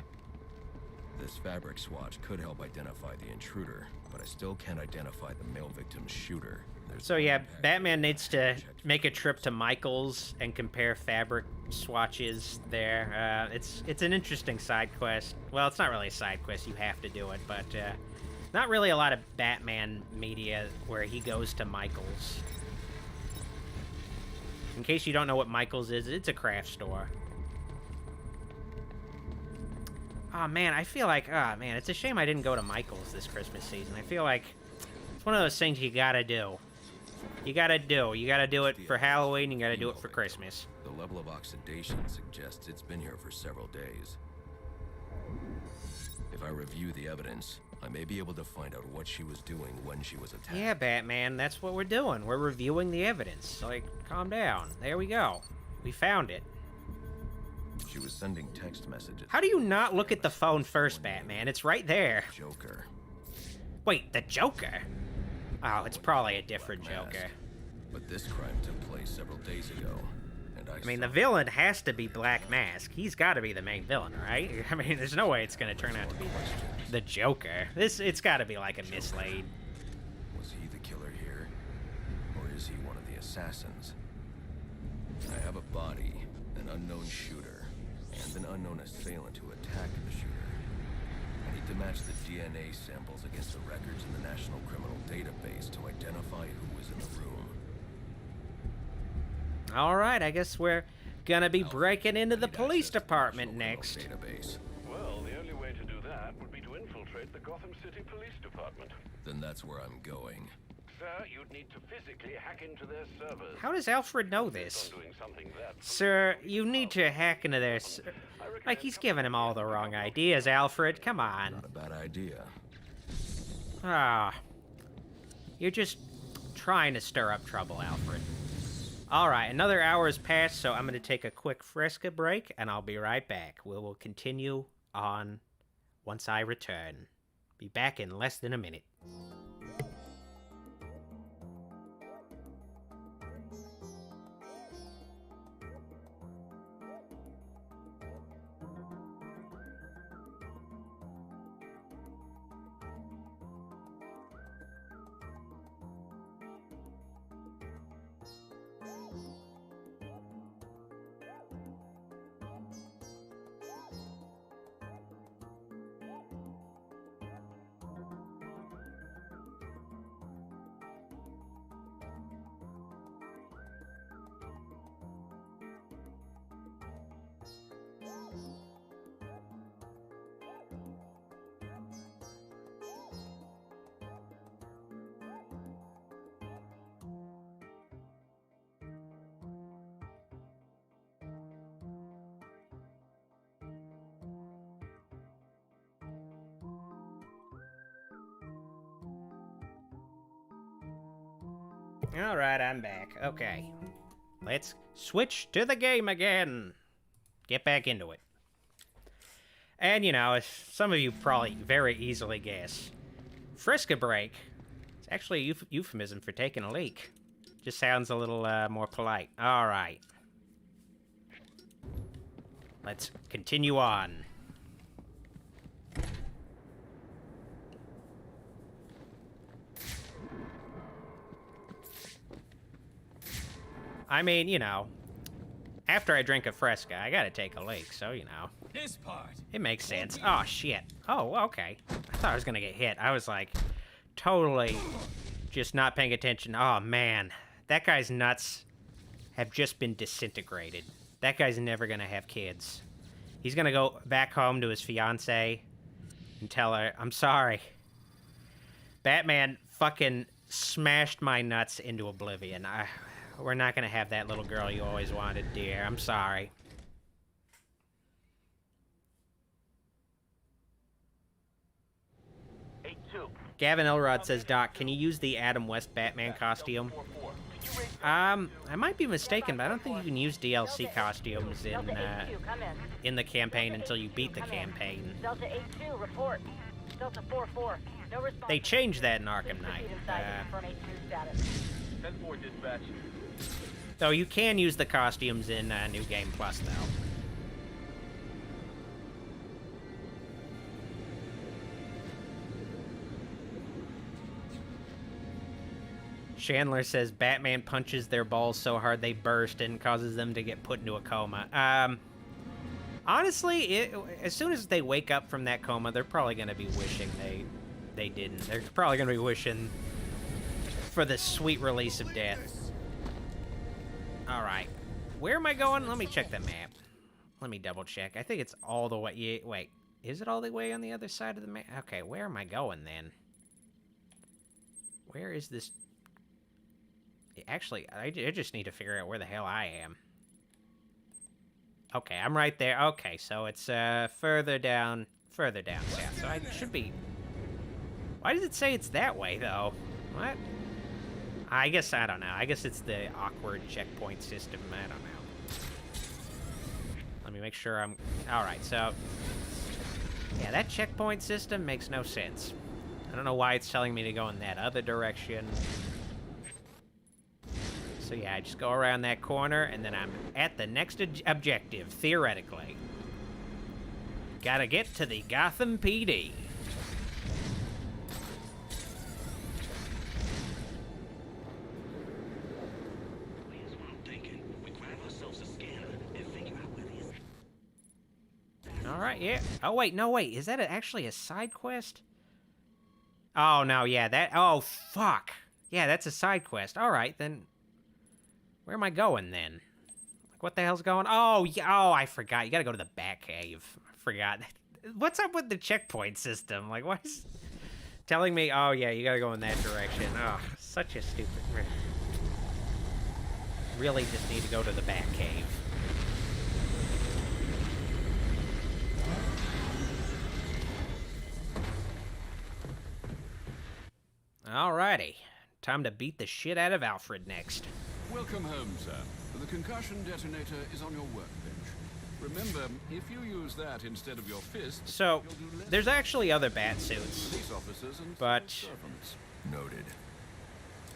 This fabric swatch could help identify the intruder, but I still can't identify the male victim's shooter. So yeah, Batman needs to make a trip to Michael's and compare fabric swatches there. It's an interesting side quest. Well, it's not really a side quest, you have to do it, but not really a lot of Batman media where he goes to Michael's. In case you don't know what Michael's is, it's a craft store. Oh man, I feel like, oh man, it's a shame I didn't go to Michael's this Christmas season. I feel like it's one of those things you gotta do. You gotta do it for Halloween, you gotta do it for Christmas. The level of oxidation suggests it's been here for several days. If I review the evidence, I may be able to find out what she was doing when she was attacked. Yeah, Batman, that's what we're doing. We're reviewing the evidence. Like, calm down. There we go. We found it. She was sending text messages. How do you not look at the phone first, Batman? It's right there. Joker. Wait, the Joker? Oh, it's probably a different Joker. But this crime took place several days ago, and I mean, the villain has to be Black Mask. He's got to be the main villain, right? I mean, there's no way it's going to turn out to be the Joker. It's got to be like a mislaid. Was he the killer here? Or is he one of the assassins? I have a body, an unknown shooter, and an unknown assailant who attacked the shooter. I need to match the DNA samples against the records in the National Criminal Database to identify who was in the room. All right, I guess we're gonna be breaking into the police department next. Database. Well, the only way to do that would be to infiltrate the Gotham City Police Department. Then that's where I'm going. Sir, you'd need to physically hack into their servers. How does Alfred know this? Doing something that Sir, you need to hack into their... Like, he's giving him all the wrong ideas, Alfred. Come on. Not a bad idea. Ah. You're just trying to stir up trouble, Alfred. Alright, another hour has passed, so I'm going to take a quick Fresca break, and I'll be right back. We will continue on once I return. Be back in less than a minute. Alright, I'm back. Okay. Let's switch to the game again. Get back into it. And, you know, as some of you probably very easily guess, Friska break. It's actually a euphemism for taking a leak. Just sounds a little more polite. All right. Let's continue on. I mean, you know, after I drink a Fresca, I gotta take a leak, so, you know. This part. It makes sense. Oh, shit. Oh, okay. I thought I was gonna get hit. I was, like, totally just not paying attention. Oh, man. That guy's nuts have just been disintegrated. That guy's never gonna have kids. He's gonna go back home to his fiancée and tell her, I'm sorry. Batman fucking smashed my nuts into oblivion. We're not gonna have that little girl you always wanted, dear. I'm sorry. Gavin Elrod says, Doc, can you use the Adam West Batman costume? I might be mistaken, but I don't think you can use DLC costumes in the campaign until you beat the campaign. Delta 82, report. Delta 44, no response. They changed that in Arkham Knight. From 82 status. 10-4 dispatch. Though you can use the costumes in New Game Plus, though. Chandler says Batman punches their balls so hard they burst and causes them to get put into a coma. Honestly, as soon as they wake up from that coma, they're probably going to be wishing they didn't. They're probably going to be wishing for the sweet release of death. Alright. Where am I going? Let me check the map. Let me double check. I think it's all the way... Yeah, wait. Is it all the way on the other side of the map? Okay, where am I going then? Where is this... Actually, I just need to figure out where the hell I am. Okay, I'm right there. Okay, so it's further down south. So I should be... Why does it say it's that way, though? What? I guess, I don't know. I guess it's the awkward checkpoint system. I don't know. Let me make sure I'm... Alright, so... Yeah, that checkpoint system makes no sense. I don't know why it's telling me to go in that other direction. So yeah, I just go around that corner, and then I'm at the next objective, theoretically. Gotta get to the Gotham PD. Alright, yeah. Oh, wait, no, wait. Is that actually a side quest? Oh, no, yeah, that... Oh, fuck. Yeah, that's a side quest. Alright, then... Where am I going, then? Like, what the hell's going... Oh, yeah, oh, I forgot. You gotta go to the Batcave. I forgot. What's up with the checkpoint system? Like, what is... Telling me, oh, yeah, you gotta go in that direction. Oh, such a stupid... Really just need to go to the Batcave. Alrighty. Time to beat the shit out of Alfred next. Welcome home, sir. The concussion detonator is on your workbench. Remember, if you use that instead of your fist... So, there's actually other bat suits. Police officers and but... servants. Noted.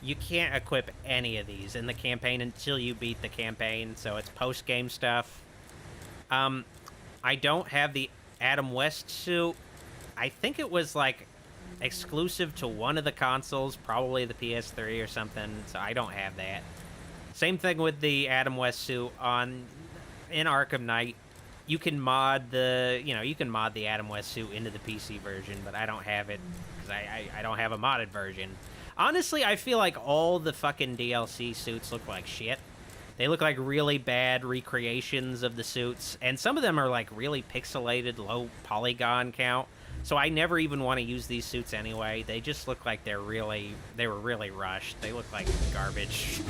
You can't equip any of these in the campaign until you beat the campaign, so it's post-game stuff. I don't have the Adam West suit. I think it was, like... exclusive to one of the consoles, probably the PS3 or something, so I don't have that. Same thing with the Adam West suit in Arkham Knight. You can mod the Adam West suit into the PC version, but I don't have it because I don't have a modded version. Honestly, I feel like all the fucking DLC suits look like shit. They look like really bad recreations of the suits, and some of them are like really pixelated, low polygon count. So I never even want to use these suits anyway. They just look like they were really rushed. They look like garbage.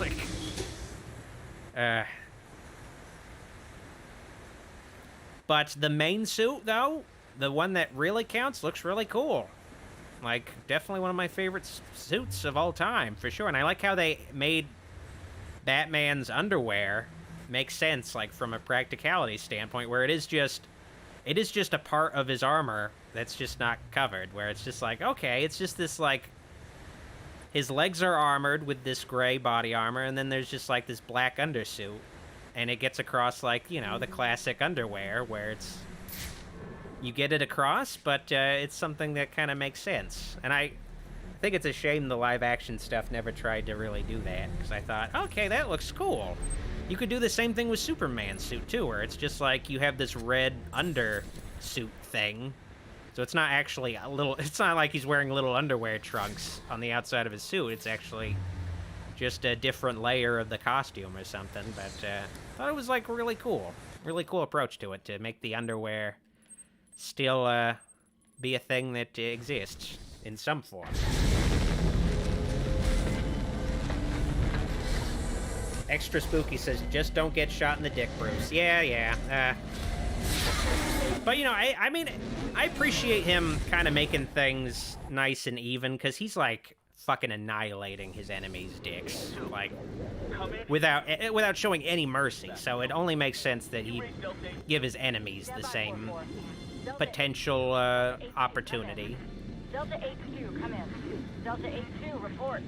But the main suit, though, the one that really counts, looks really cool. Like, definitely one of my favorite suits of all time, for sure. And I like how they made Batman's underwear make sense, like, from a practicality standpoint, where it is just... It is just a part of his armor that's just not covered, where it's just like, okay, it's just this, like, his legs are armored with this gray body armor, and then there's just, like, this black undersuit, and it gets across, like, you know, the classic underwear, where it's, you get it across, but it's something that kind of makes sense. And I think it's a shame the live-action stuff never tried to really do that, because I thought, okay, that looks cool. You could do the same thing with Superman's suit, too, where it's just like you have this red undersuit thing. So it's not actually a little... It's not like he's wearing little underwear trunks on the outside of his suit. It's actually just a different layer of the costume or something. But I thought it was, like, really cool. Really cool approach to it, to make the underwear still be a thing that exists in some form. Extra Spooky says, just don't get shot in the dick, Bruce. Yeah. But, you know, I mean, I appreciate him kind of making things nice and even, because he's, like, fucking annihilating his enemies' dicks, like, without showing any mercy. So it only makes sense that he'd give his enemies the same potential opportunity. Delta H2, come in. Delta H2, report.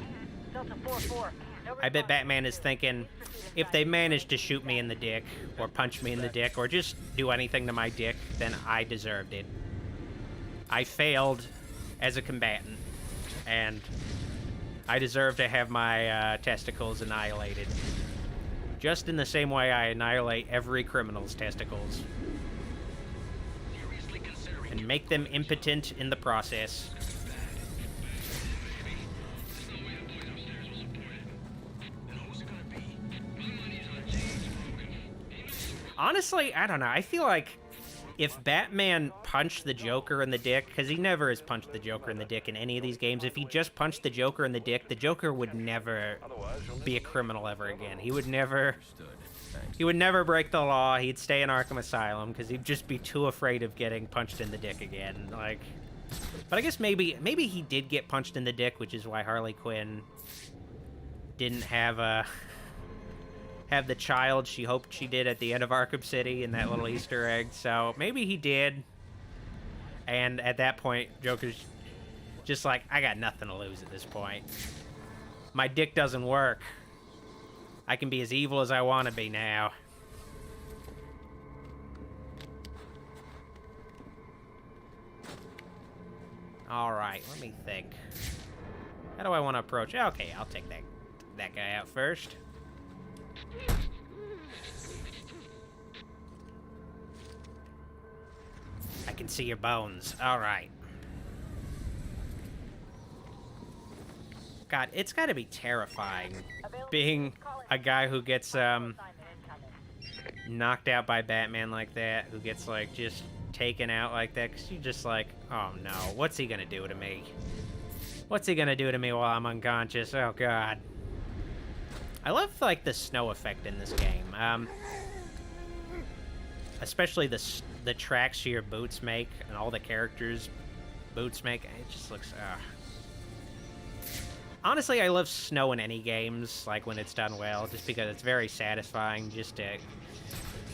Delta 4-4. I bet Batman is thinking, if they manage to shoot me in the dick, or punch me in the dick, or just do anything to my dick, then I deserved it. I failed as a combatant, and I deserve to have my testicles annihilated. Just in the same way I annihilate every criminal's testicles. And make them impotent in the process. Honestly, I don't know. I feel like if Batman punched the Joker in the dick, because he never has punched the Joker in the dick in any of these games, if he just punched the Joker in the dick, the Joker would never be a criminal ever again. He would never break the law. He'd stay in Arkham Asylum, because he'd just be too afraid of getting punched in the dick again. Like, but I guess maybe he did get punched in the dick, which is why Harley Quinn didn't have the child she hoped she did at the end of Arkham City in that little Easter egg. So maybe he did. And at that point, Joker's just like, I got nothing to lose at this point. My dick doesn't work. I can be as evil as I want to be now. Alright, let me think. How do I want to approach? Okay, I'll take that guy out first. I can see your bones. Alright. God, it's gotta be terrifying being a guy who gets, knocked out by Batman like that, who gets, like, just taken out like that, because you're just like, oh no, what's he gonna do to me? What's he gonna do to me while I'm unconscious? Oh god. I love, like, the snow effect in this game. Especially the tracks your boots make, and all the characters' boots make. It just looks, Honestly, I love snow in any games, like, when it's done well, just because it's very satisfying just to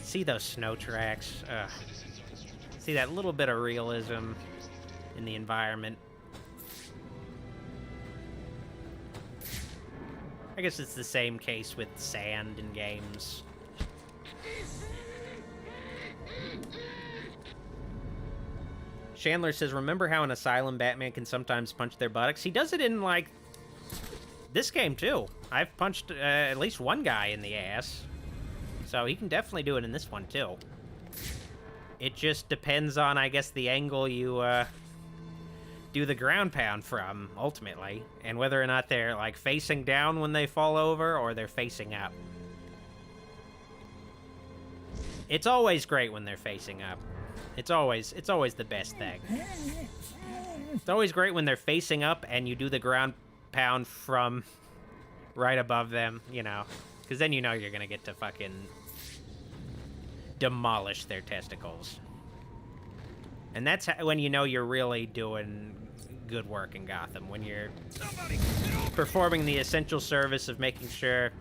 see those snow tracks. See that little bit of realism in the environment. I guess it's the same case with sand in games. Chandler says, remember how in Asylum Batman can sometimes punch their buttocks? He does it in, like, this game, too. I've punched at least one guy in the ass. So he can definitely do it in this one, too. It just depends on, I guess, the angle you, do the ground pound from, ultimately, and whether or not they're, like, facing down when they fall over, or they're facing up. It's always great when they're facing up. It's always the best thing. It's always great when they're facing up and you do the ground pound from right above them, you know, because then you know you're gonna get to fucking demolish their testicles. And that's when you know you're really doing good work in Gotham, when you're performing the essential service of making sure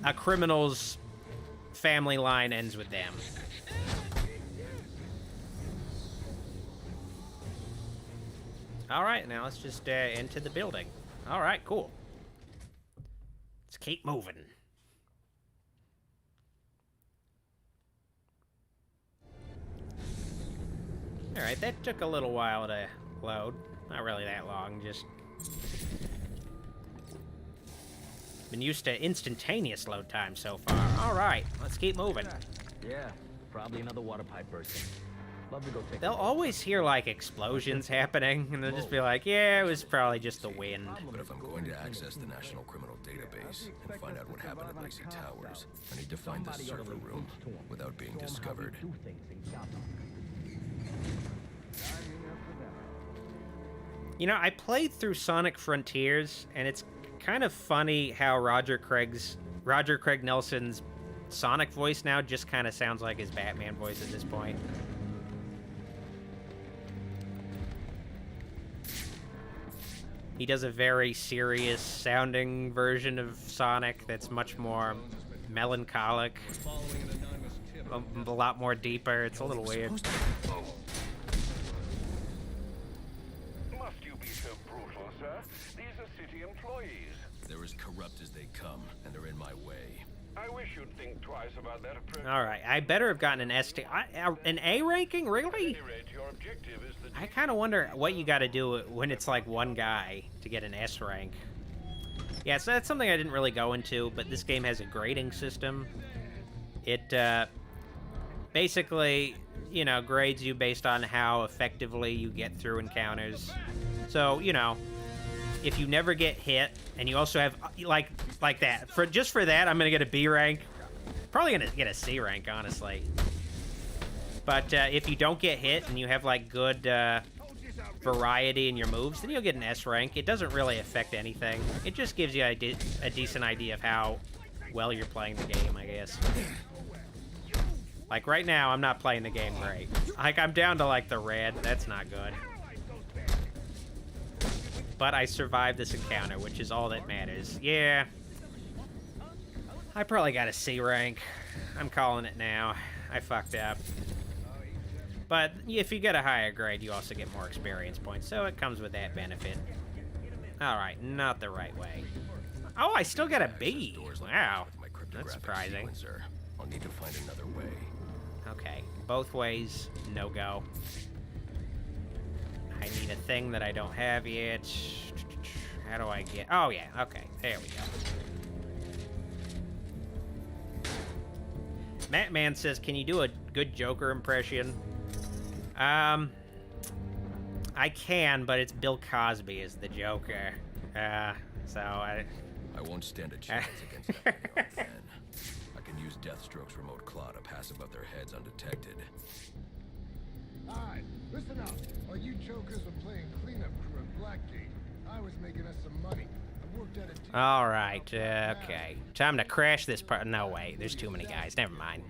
a criminal's family line ends with them. All right, now let's just enter the building. All right, cool. Let's keep moving. All right, that took a little while to load. Not really that long, just... Been used to instantaneous load time so far. All right, let's keep moving. Yeah, probably another water pipe bursting. Love to go take They'll always hear, like, explosions happening, and they'll just be like, yeah, it was probably just the wind. But if I'm going to access the National Criminal Database and find out what happened at Lacey Towers, I need to find the server room without being discovered. You know, I played through Sonic Frontiers, and it's kind of funny how Roger Craig Nelson's Sonic voice now just kind of sounds like his Batman voice at this point. He does a very serious sounding version of Sonic that's much more melancholic, a lot more deeper. It's a little weird. Must you be so brutal, sir? These are city employees. They're as corrupt as they come, and they're in my way. I wish you'd think twice about that approach. All right, I better have gotten an an A ranking, really? Your objective is the I kind of wonder what you got to do when it's like one guy to get an S rank. Yeah, so that's something I didn't really go into, but this game has a grading system. It basically, you know, grades you based on how effectively you get through encounters. So, you know, if you never get hit, and you also have, like that, just for that, I'm gonna get a B rank. Probably gonna get a C rank, honestly. But if you don't get hit, and you have, like, good variety in your moves, then you'll get an S rank. It doesn't really affect anything. It just gives you a decent idea of how well you're playing the game, I guess. Like, right now, I'm not playing the game great. Like, I'm down to, like, the red. That's not good. But I survived this encounter, which is all that matters. Yeah. I probably got a C rank. I'm calling it now. I fucked up. But if you get a higher grade, you also get more experience points, so it comes with that benefit. Alright, not the right way. Oh, I still got a B. Wow. That's surprising. I'll need to find another way. Okay, both ways, no go. I need a thing that I don't have yet. How do I get... Oh, yeah, okay, there we go. Mattman says, can you do a good Joker impression? I can, but it's Bill Cosby as the Joker. So I won't stand a chance against that young man. I can use Deathstroke's remote claw to pass above their heads undetected. Alright, listen up. While you jokers were playing cleanup crew at Blackgate, I was making us some money. I worked at a... All right, okay. Time to crash this part. No, wait, there's too many guys. Never mind.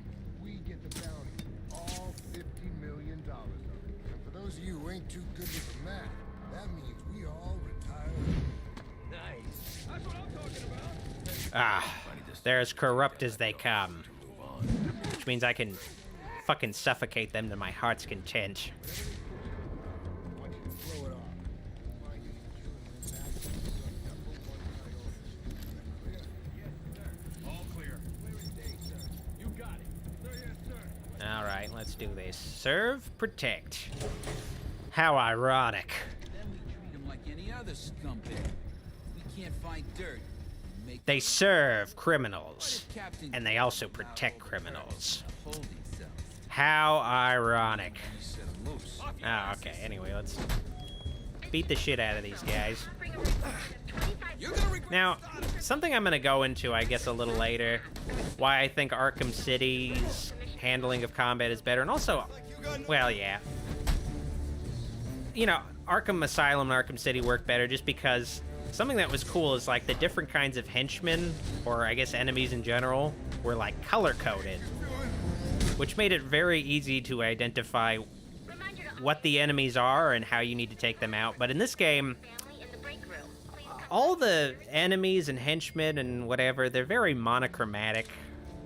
We get the bounty, all $50 million of it. And for those of you who ain't too good with the math, that means we all retire. Nice. That's what I'm talking about. Ah, they're as corrupt as they come. Which means I can fucking suffocate them to my heart's content. All right, let's do this. Serve, protect. How ironic. Then we treat them like any other scumbag. We can't find dirt. They serve criminals, and they also protect criminals. How ironic. Oh, okay. Anyway, let's beat the shit out of these guys. Now, something I'm going to go into, I guess, a little later, why I think Arkham City's handling of combat is better, and also, well, yeah. You know, Arkham Asylum and Arkham City work better just because something that was cool is, like, the different kinds of henchmen, or I guess enemies in general, were, like, color-coded, which made it very easy to identify what the enemies are and how you need to take them out. But in this game, all the enemies and henchmen and whatever, they're very monochromatic,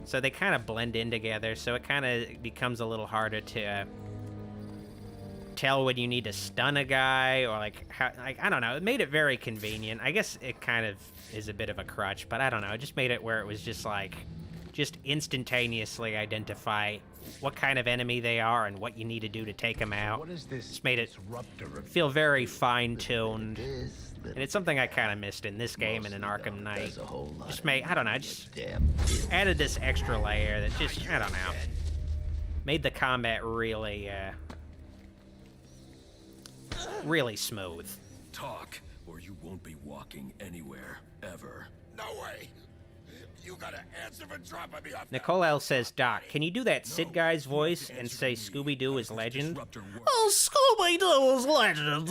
so they kind of blend in together, so it kind of becomes a little harder to tell when you need to stun a guy, or like, how, like, I don't know. It made it very convenient. I guess it kind of is a bit of a crutch, but I don't know. It just made it where it was just like, just instantaneously identify what kind of enemy they are and what you need to do to take them out. What is this? Just made it feel very fine-tuned. And it's something I kind of missed in this game and in Arkham Knight. Just made, I don't know, just added this extra layer that just, I don't know, made the combat really, really smooth. Talk, or you won't be walking anywhere, ever. No way! You gotta answer for dropping me off. Nicole L says, Doc, can you do that Sid guy's voice and say Scooby-Doo is legend? Oh, Scooby-Doo is legend.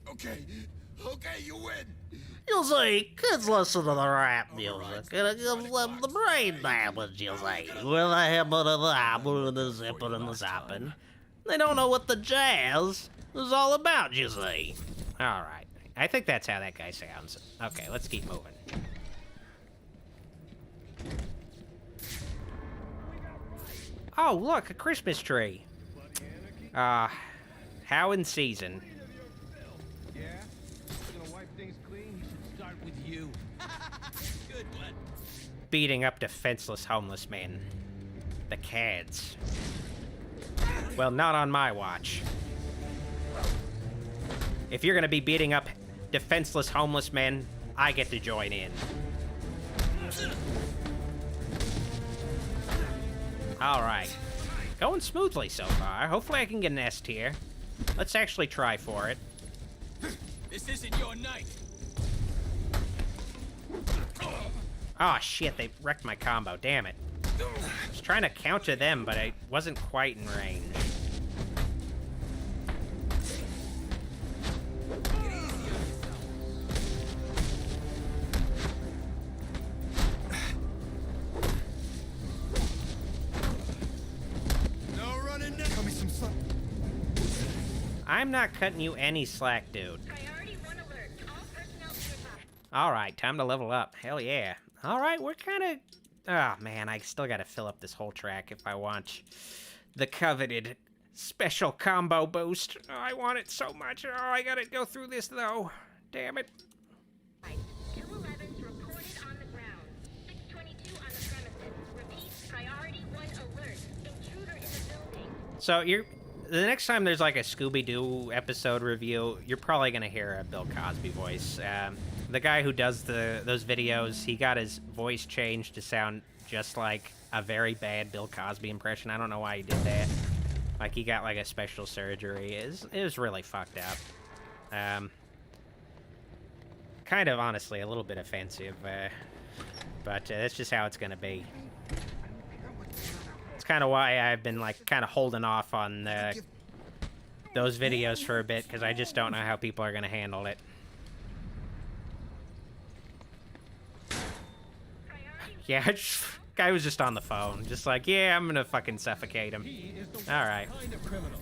Okay, you win. You see, kids listen to the rap music, and it gives them the brain damage, you see. With the hippin' and the hoppin' and the zippin' and the zappin'. They don't know what the jazz is all about, you see. All right. I think that's how that guy sounds. Okay, let's keep moving. Oh, look, a Christmas tree. How in season. Yeah? You gonna wipe things clean? You should start with you. Good one. Beating up defenseless homeless men. The Cads. Well, not on my watch. If you're gonna be beating up defenseless homeless men, I get to join in. Alright. Going smoothly so far. Hopefully I can get an S tier. Let's actually try for it. This isn't your night. Oh shit, they wrecked my combo. Damn it. I was trying to counter them, but I wasn't quite in range. I'm not cutting you any slack, dude. Alright, time to level up. Hell yeah. Alright, we're kind of... Oh, man, I still gotta fill up this whole track if I want the coveted special combo boost. Oh, I want it so much. Oh, I gotta go through this, though. Damn it. 211's reported on the ground. 622 on the premises. Repeat, priority 1 alert. Intruder in the building. So, the next time there's like a Scooby-Doo episode review, you're probably gonna hear a Bill Cosby voice. The guy who does those videos, he got his voice changed to sound just like a very bad Bill Cosby impression. I don't know why he did that. Like, he got like a special surgery. It was really fucked up. Kind of, honestly, a little bit offensive, but that's just how it's gonna be. Kind of why I've been like kind of holding off on those videos for a bit, because I just don't know how people are gonna handle it. Yeah, guy was just on the phone, just like, yeah, I'm gonna fucking suffocate him. All right. Kind of criminal,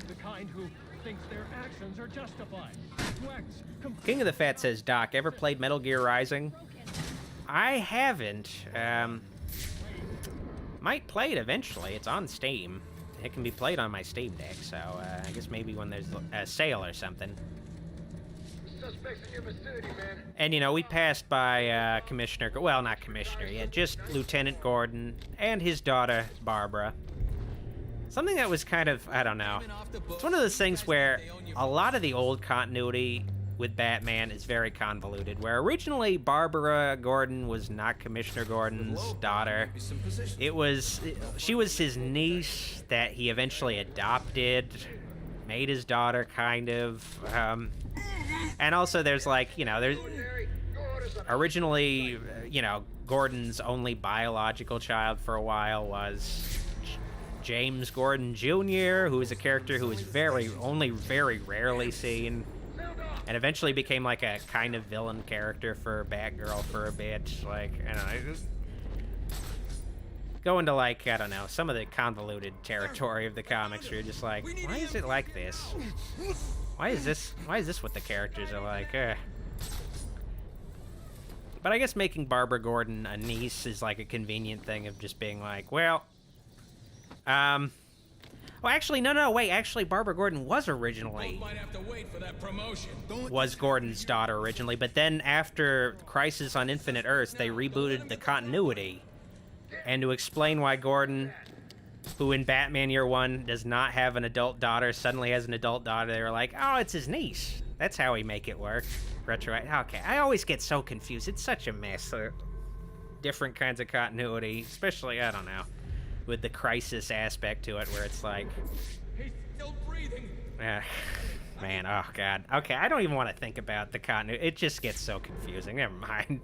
the kind who thinks their actions are justified. King of the Fat says, Doc, ever played Metal Gear Rising? I haven't. Might play it eventually. It's on Steam. It can be played on my Steam Deck, so I guess maybe when there's a sale or something. Suspects in your vicinity, man. And, you know, we passed by Commissioner... Well, not Commissioner yet, just Lieutenant Gordon and his daughter, Barbara. Something that was kind of... I don't know. It's one of those things where a lot of the old continuity with Batman is very convoluted, where originally Barbara Gordon was not Commissioner Gordon's daughter. She was his niece that he eventually adopted, made his daughter, kind of. And also there's like, you know, there's originally, you know, Gordon's only biological child for a while was James Gordon Jr., who is a character who is only very rarely seen. And eventually became like a kind of villain character for Batgirl for a bit. Like, I don't know. Go into like, I don't know, some of the convoluted territory of the comics where you're just like, why is it like this? Why is this what the characters are like? But I guess making Barbara Gordon a niece is like a convenient thing of just being like, well, Well, actually, no, wait. Actually, Barbara Gordon was originally... Might have to wait for that promotion. Was Gordon's daughter originally, but then after Crisis on Infinite Earths, they rebooted the continuity. And to explain why Gordon, who in Batman Year One does not have an adult daughter, suddenly has an adult daughter, they were like, oh, it's his niece. That's how we make it work. Okay, I always get so confused. It's such a mess. Different kinds of continuity, especially, I don't know, with the Crisis aspect to it, where it's like... He's still breathing. Man, oh god. Okay, I don't even want to think about the continuity. It just gets so confusing. Never mind.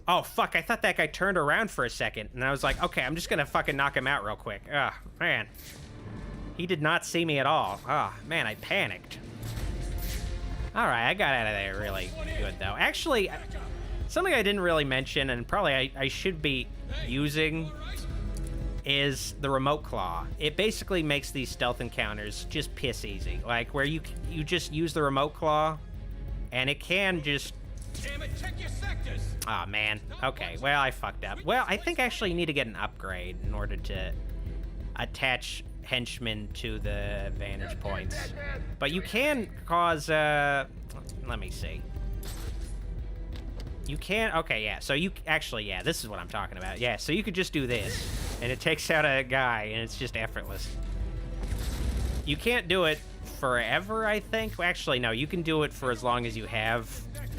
Oh, fuck, I thought that guy turned around for a second, and I was like, okay, I'm just gonna fucking knock him out real quick. Man. He did not see me at all. Man, I panicked. Alright, I got out of there really good, though. Actually, something I didn't really mention, and probably I should be using, is the remote claw. It basically makes these stealth encounters just piss easy. Like, where you just use the remote claw, and it can just... Damn it, check your sectors. Aw, man. Okay, well, I fucked up. Well, I think actually you need to get an upgrade in order to attach henchmen to the vantage points. But you can cause, let me see. You can, okay, yeah, so you, actually, yeah, this is what I'm talking about. Yeah, so you could just do this, and it takes out a guy, and it's just effortless. You can't do it forever, I think. Actually, no, you can do it for as long as you have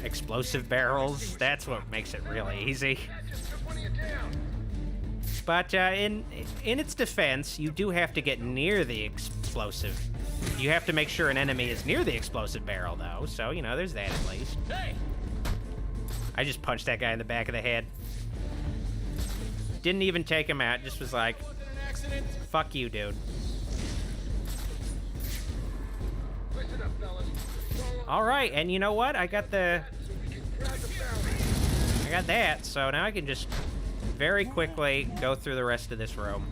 explosive barrels. That's what makes it really easy. But in its defense, you do have to get near the explosive. You have to make sure an enemy is near the explosive barrel, though. So, you know, there's that at least. Hey! I just punched that guy in the back of the head. Didn't even take him out. Just was like, fuck you, dude. All right, and you know what? I got that, so now I can just very quickly go through the rest of this room.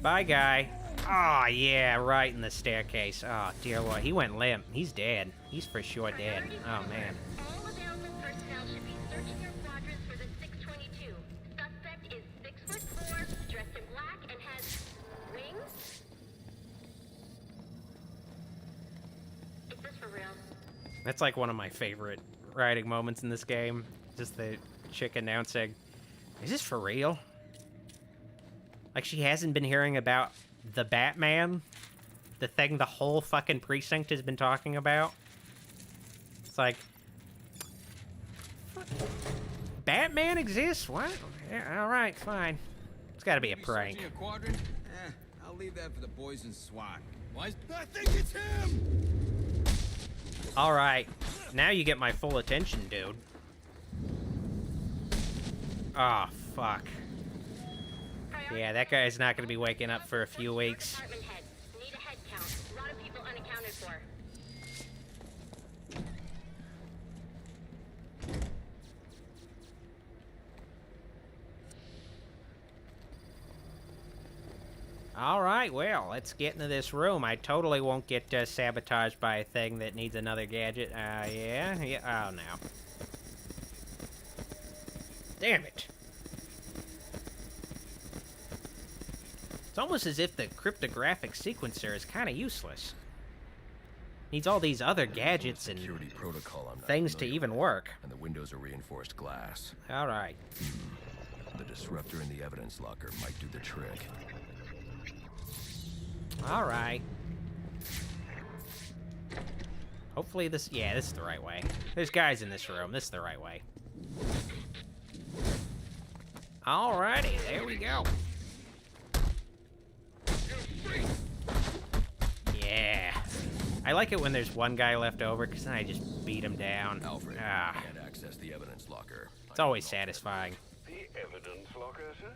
Bye, guy. Oh, yeah, right in the staircase. Oh, dear Lord. He went limp. He's dead. He's for sure dead. Oh, man. All available personnel should be searching your quadrants for the 622. Suspect is 6'4", dressed in black, and has wings? Is this for real? That's like one of my favorite writing moments in this game. Just the chick announcing, is this for real? Like she hasn't been hearing about the Batman? The thing the whole fucking precinct has been talking about? It's like... Batman exists? What? Yeah, alright, fine. It's gotta be a prank. A quadrant? I'll leave that for the boys in SWAT. Why? I think it's him! Alright, now you get my full attention, dude. Oh, fuck. Yeah, that guy's not gonna be waking up for a few weeks. Need a head count. A lot of people unaccounted for. Alright, well, let's get into this room. I totally won't get sabotaged by a thing that needs another gadget. Yeah, oh no. Damn it. It's almost as if the cryptographic sequencer is kind of useless. Needs all these other gadgets and things to even work. And the windows are reinforced glass. All right. The disruptor in the evidence locker might do the trick. All right. Hopefully this... Yeah, this is the right way. There's guys in this room. This is the right way. Alrighty, there we go. Yeah. I like it when there's one guy left over, because then I just beat him down. Alfred, can't access the evidence locker. It's always satisfying. The evidence locker, sir?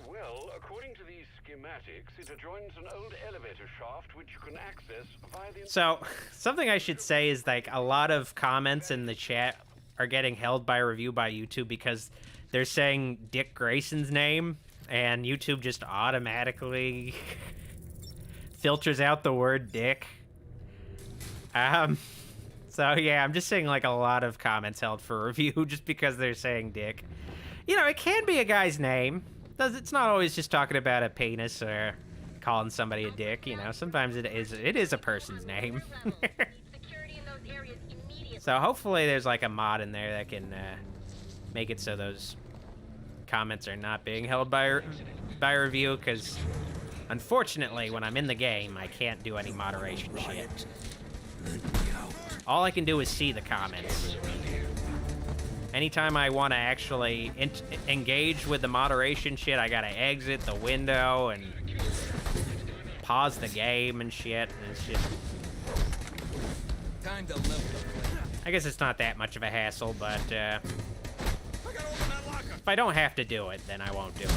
Well, according to these schematics, it adjoins an old elevator shaft which you can access via the... So, something I should say is, like, a lot of comments in the chat are getting held by review by YouTube because they're saying Dick Grayson's name, and YouTube just automatically filters out the word Dick. So yeah, I'm just seeing like a lot of comments held for review just because they're saying dick. You know, it can be a guy's name. It's not always just talking about a penis or calling somebody a dick, you know. Sometimes it is a person's name. So hopefully there's like a mod in there that can make it so those comments are not being held by review, because unfortunately when I'm in the game I can't do any moderation shit. All I can do is see the comments. Anytime I want to actually engage with the moderation shit, I gotta exit the window and pause the game and shit. And it's just... Time to level up. I guess it's not that much of a hassle, but if I don't have to do it, then I won't do it.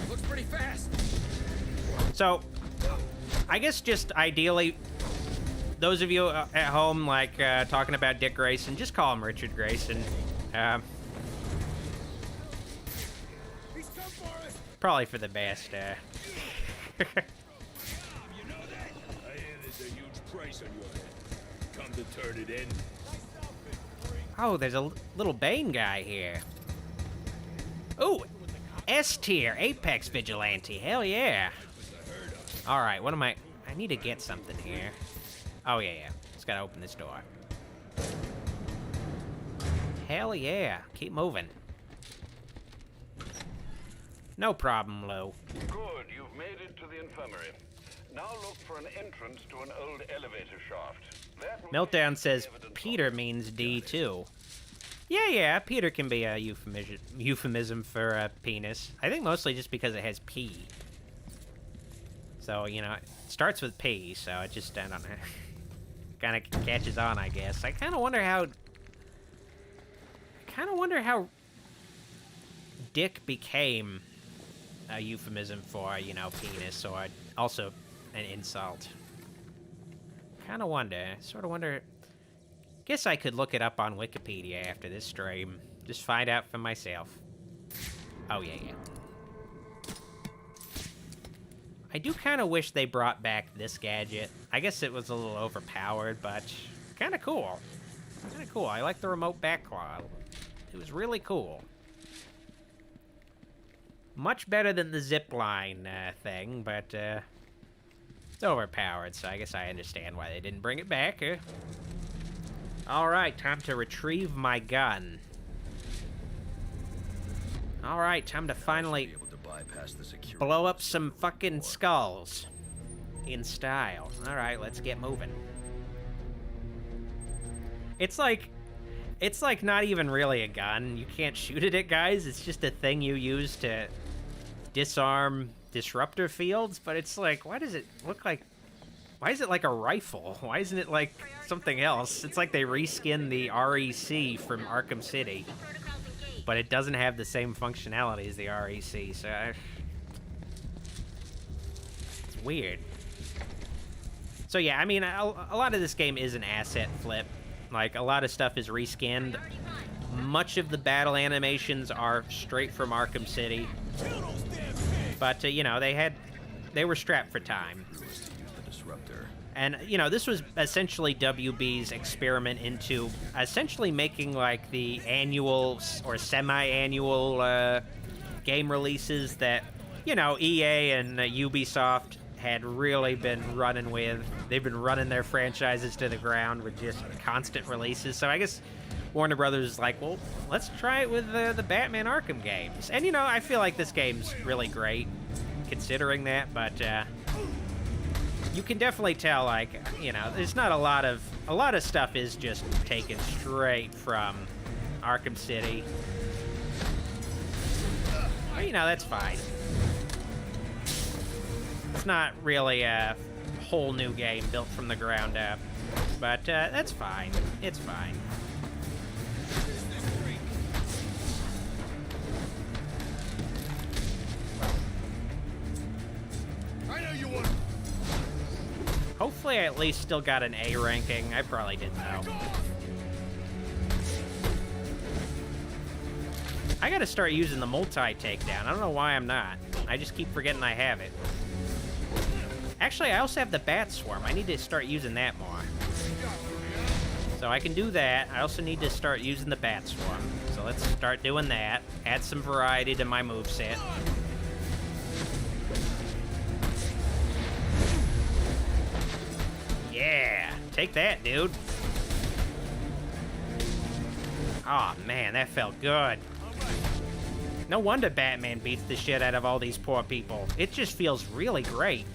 Looks pretty fast. So, I guess just ideally, those of you at home, like, talking about Dick Grayson, just call him Richard Grayson. Probably for the best. You know that? I hear there's a huge price on your head. Come to turn it in. Oh, there's a little Bane guy here. Ooh, S tier, Apex Vigilante. Hell yeah. All right, what am I need to get something here. Oh, yeah. Just gotta open this door. Hell yeah. Keep moving. No problem, Lou. Good, you've made it to the infirmary. Now look for an entrance to an old elevator shaft. Meltdown says Peter means D too. Yeah, Peter can be a euphemism for a penis. I think mostly just because it has P. So, you know, it starts with P, so it just, I don't know, kind of catches on, I guess. I kind of wonder how dick became a euphemism for, you know, penis, or also an insult. Kind of wonder. Sort of wonder. Guess I could look it up on Wikipedia after this stream. Just find out for myself. Oh, yeah. I do kind of wish they brought back this gadget. I guess it was a little overpowered, but kind of cool. Kind of cool. I like the remote backclaw. It was really cool. Much better than the zipline thing, but it's overpowered, so I guess I understand why they didn't bring it back. Alright, time to retrieve my gun. Alright, time to finally blow up some fucking skulls. In style. Alright, let's get moving. It's like not even really a gun. You can't shoot it at guys. It's just a thing you use to disarm disruptor fields, but it's like, why does it look like... Why is it like a rifle? Why isn't it like something else? It's like they reskinned the REC from Arkham City, but it doesn't have the same functionality as the REC, so... It's weird. So yeah, I mean, a lot of this game is an asset flip. Like, a lot of stuff is reskinned. Much of the battle animations are straight from Arkham City. But, you know, they were strapped for time. And, you know, this was essentially WB's experiment into essentially making, like, the annual or semi-annual game releases that, you know, EA and Ubisoft had really been running with. They've been running their franchises to the ground with just constant releases. So I guess Warner Brothers is like, well, let's try it with the Batman Arkham games. And, you know, I feel like this game's really great considering that, but you can definitely tell, like, you know, there's not a lot of stuff is just taken straight from Arkham City. But, you know, that's fine. It's not really a whole new game built from the ground up, but that's fine. It's fine. I know you want. Hopefully I at least still got an A ranking. I probably didn't know. I gotta start using the multi-takedown. I don't know why I'm not. I just keep forgetting I have it. Actually, I also have the bat swarm. I need to start using that more. So I can do that. I also need to start using the bat swarm. So let's start doing that. Add some variety to my moveset. Yeah, take that, dude. Oh man, that felt good. No wonder Batman beats the shit out of all these poor people. It just feels really great.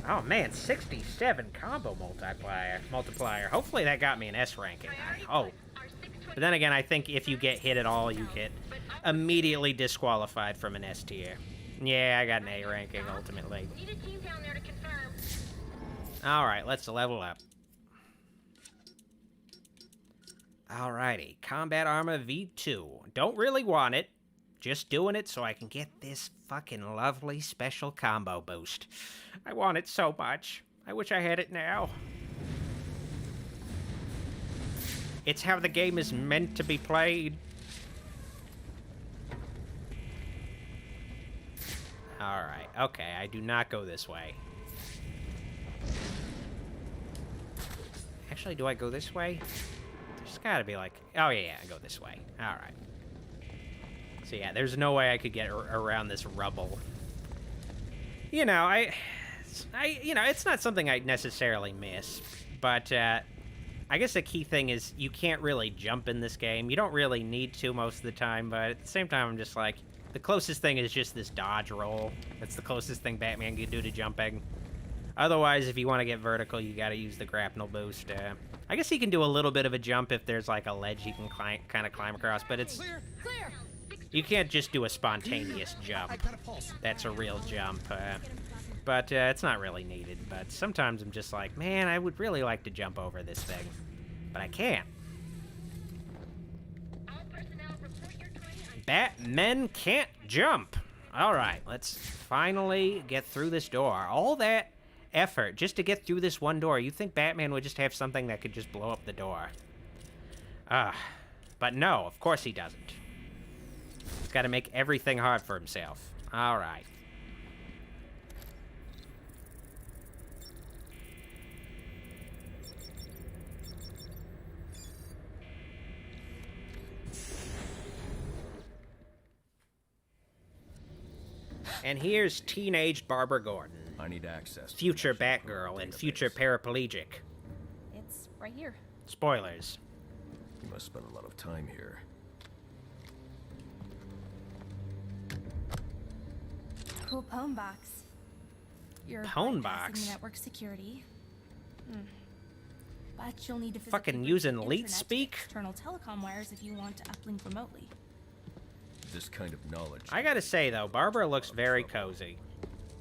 Oh man, 67 combo multiplier. Hopefully that got me an S ranking. I hope. But then again, I think if you get hit at all, you get immediately disqualified from an S tier. Yeah, I got an A ranking ultimately. Alright, let's level up. Alrighty, Combat Armor V2. Don't really want it. Just doing it so I can get this fucking lovely special combo boost. I want it so much. I wish I had it now. It's how the game is meant to be played. Alright, okay, I do not go this way. Actually, do I go this way? There's gotta be like... Oh yeah, I go this way. Alright. So yeah, there's no way I could get around this rubble. You know, you know, it's not something I necessarily miss, but I guess the key thing is you can't really jump in this game. You don't really need to most of the time, but at the same time, I'm just like, the closest thing is just this dodge roll. That's the closest thing Batman can do to jumping. Otherwise, if you want to get vertical, you gotta use the grapnel boost. I guess he can do a little bit of a jump if there's like a ledge he can kind of climb across, but it's... You can't just do a spontaneous jump. That's a real jump. But it's not really needed. But sometimes I'm just like, man, I would really like to jump over this thing. But I can't. Batmen can't jump. Alright, let's finally get through this door. All that effort just to get through this one door. You think Batman would just have something that could just blow up the door. But no, of course he doesn't. He's got to make everything hard for himself. All right. And here's teenage Barbara Gordon. I need access. Future Batgirl and future paraplegic. It's right here. Spoilers. You must spend a lot of time here. Cool pwn box. Your pwn box? Network security. But you'll need to fucking using leet speak. External telecom wires if you want to uplink remotely. This kind of knowledge. I gotta say though, Barbara looks very cozy.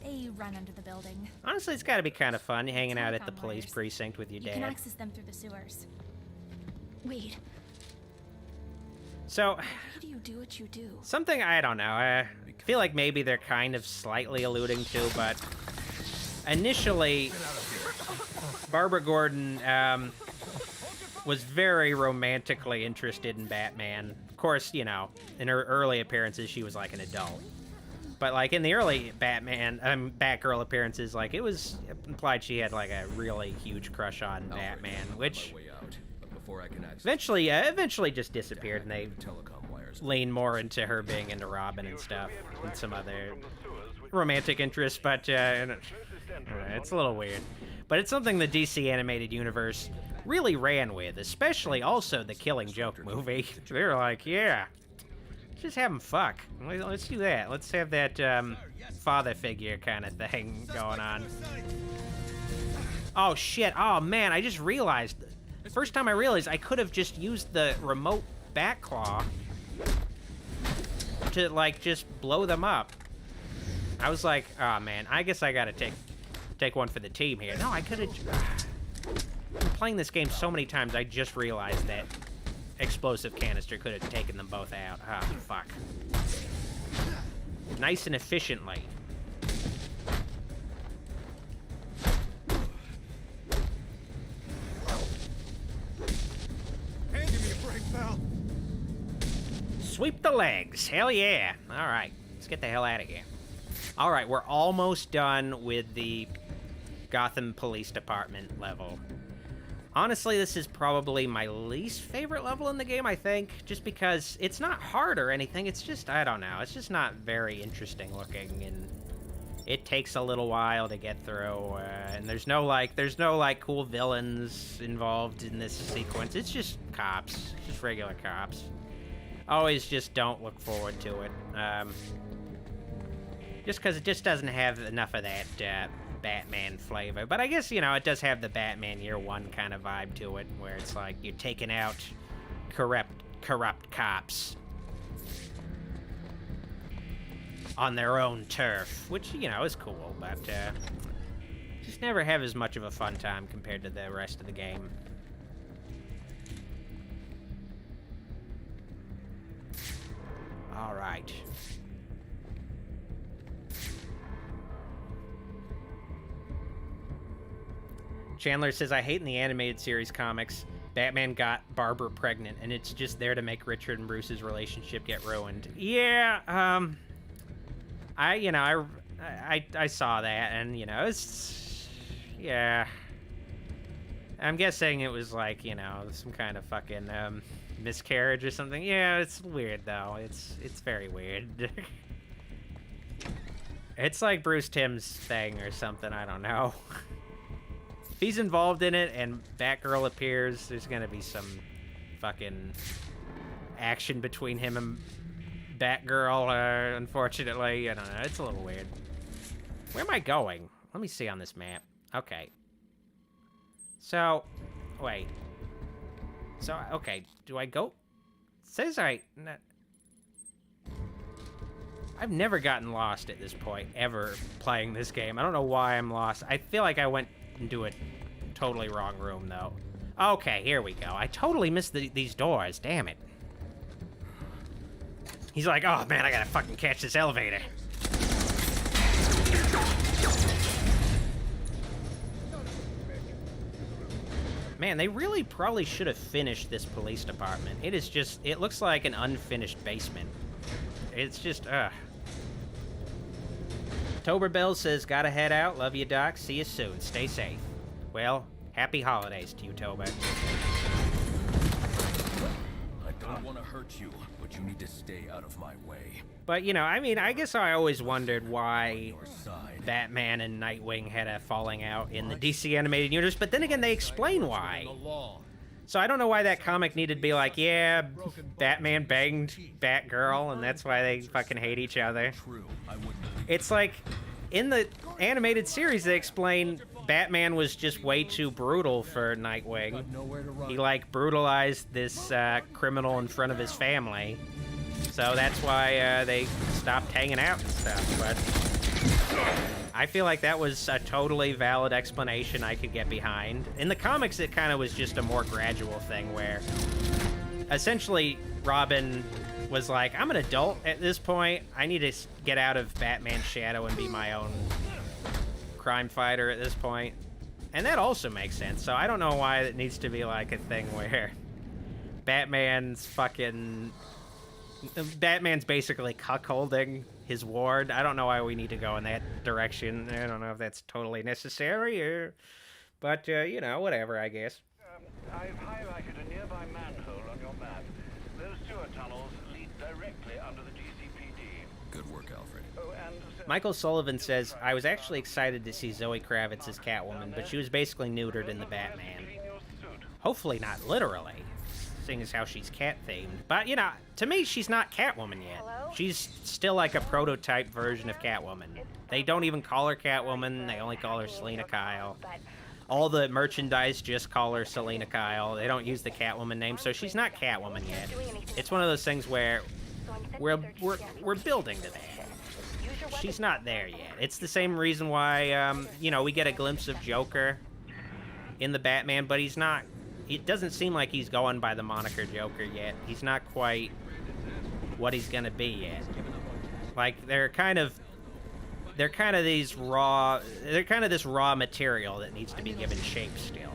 They run under the building. Honestly, it's gotta be kind of fun hanging out at the police precinct with your dad. You can access them through the sewers. Wait. So, why do you do what you do? Something I don't know. I feel like maybe they're kind of slightly alluding to, but initially, Barbara Gordon was very romantically interested in Batman. Of course, you know, in her early appearances, she was like an adult. But like in the early Batgirl appearances, like it was implied she had like a really huge crush on Batman, which eventually just disappeared, and they leaned more into her being into Robin and stuff, and some other romantic interests. But it's a little weird. But it's something the DC animated universe really ran with, especially also the Killing Joke movie. They were like, yeah, just have them fuck. Let's do that. Let's have that father figure kind of thing going on. Oh shit, oh man, I just realized. The first time I realized I could have just used the remote Batclaw to like just blow them up. I was like, oh man, I guess I gotta take one for the team here. No, I could have... Playing this game so many times, I just realized that explosive canister could have taken them both out. Ah, fuck. Nice and efficiently. Hey, give me a break, pal. Sweep the legs. Hell yeah. All right, let's get the hell out of here. All right, we're almost done with the Gotham Police Department level. Honestly, this is probably my least favorite level in the game, I think, just because it's not hard or anything. It's just, I don't know, it's just not very interesting looking, and it takes a little while to get through, and there's no cool villains involved in this sequence. It's just cops, just regular cops. Always just don't look forward to it. Just because it just doesn't have enough of that Batman flavor. But I guess, you know, it does have the Batman Year One kind of vibe to it, where it's like you're taking out corrupt cops on their own turf, which, you know, is cool, but just never have as much of a fun time compared to the rest of the game. All right. Chandler says, I hate in the animated series comics, Batman got Barbara pregnant, and it's just there to make Richard and Bruce's relationship get ruined. Yeah, I saw that, and, you know, it's, yeah. I'm guessing it was like, you know, some kind of fucking, miscarriage or something. Yeah, it's weird, though. It's very weird. It's like Bruce Timm's thing or something, I don't know. If he's involved in it and Batgirl appears, there's gonna be some fucking action between him and Batgirl, unfortunately. I don't know, it's a little weird. Where am I going? Let me see on this map. Okay. So, wait. So, okay, do I go? It says I've never gotten lost at this point, ever, playing this game. I don't know why I'm lost. I feel like I went into a totally wrong room, though. Okay, here we go. I totally missed these doors, damn it. He's like, oh man, I gotta fucking catch this elevator. Man, they really probably should have finished this police department. It is just, it looks like an unfinished basement. It's just, Toberbell says, gotta head out. Love you, Doc. See you soon. Stay safe. Well, happy holidays to you, Tober. I don't want to hurt you, but you need to stay out of my way. But, you know, I mean, I guess I always wondered why Batman and Nightwing had a falling out in the DC animated universe, but then again, they explain why. So I don't know why that comic needed to be like, yeah, Batman banged Batgirl, and that's why they fucking hate each other. It's like, in the animated series, they explain Batman was just way too brutal for Nightwing. He, like, brutalized this criminal in front of his family. So that's why they stopped hanging out and stuff, but I feel like that was a totally valid explanation I could get behind. In the comics, it kind of was just a more gradual thing where essentially Robin was like, I'm an adult at this point. I need to get out of Batman's shadow and be my own crime fighter at this point. And that also makes sense. So I don't know why it needs to be like a thing where Batman's basically cuckolding his ward. I don't know why we need to go in that direction. I don't know if that's totally necessary, or, but, you know, whatever, I guess. I've highlighted a nearby manhole on your map. Those sewer tunnels lead directly under the GCPD. Good work, Alfred. Oh, and Michael Sullivan says, I was actually excited to see Zoe Kravitz as Catwoman, but she was basically neutered in the Batman. Hopefully not literally, seeing as how she's cat-themed. But, you know, to me, she's not Catwoman yet. She's still like a prototype version of Catwoman. They don't even call her Catwoman, they only call her Selina Kyle. All the merchandise just call her Selina Kyle. They don't use the Catwoman name, so she's not Catwoman yet. It's one of those things where we're building to that. She's not there yet. It's the same reason why, you know, we get a glimpse of Joker in the Batman, but he's not. It doesn't seem like he's going by the moniker Joker yet. He's not quite what he's gonna be yet. Like, they're kind of this raw material that needs to be given shape still.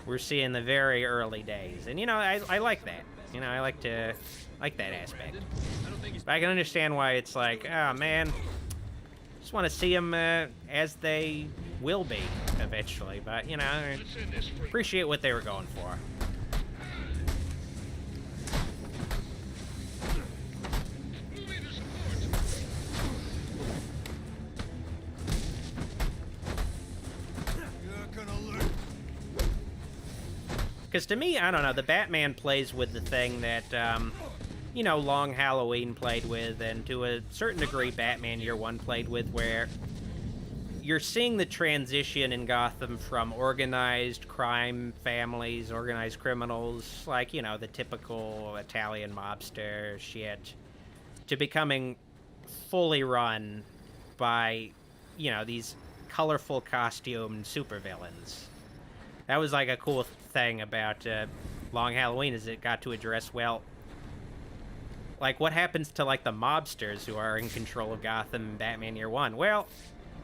We're seeing the very early days, and you know, I like that. You know, I like that aspect. But I can understand why it's like, oh man, just want to see them as they will be eventually. But you know, I appreciate what they were going for. Because to me, I don't know, the Batman plays with the thing that, you know, Long Halloween played with, and to a certain degree, Batman Year One played with, where you're seeing the transition in Gotham from organized crime families, organized criminals, like, you know, the typical Italian mobster shit, to becoming fully run by, you know, these colorful costumed supervillains. That was like a cool thing about Long Halloween, is it got to address, well, like what happens to like the mobsters who are in control of Gotham in Batman Year One? Well,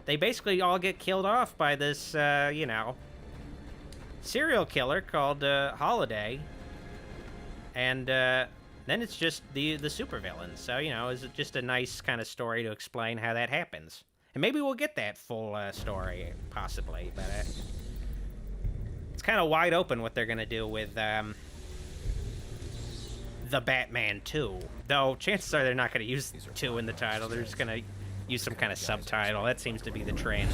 they basically all get killed off by this, you know, serial killer called Holiday, and then it's just the supervillains. So, you know, it's just a nice kind of story to explain how that happens. And maybe we'll get that full story, possibly, but it's kind of wide open what they're going to do with the Batman 2. Though, chances are they're not going to use 2 in the title. They're just going to use some kind of subtitle. That seems to be the trend.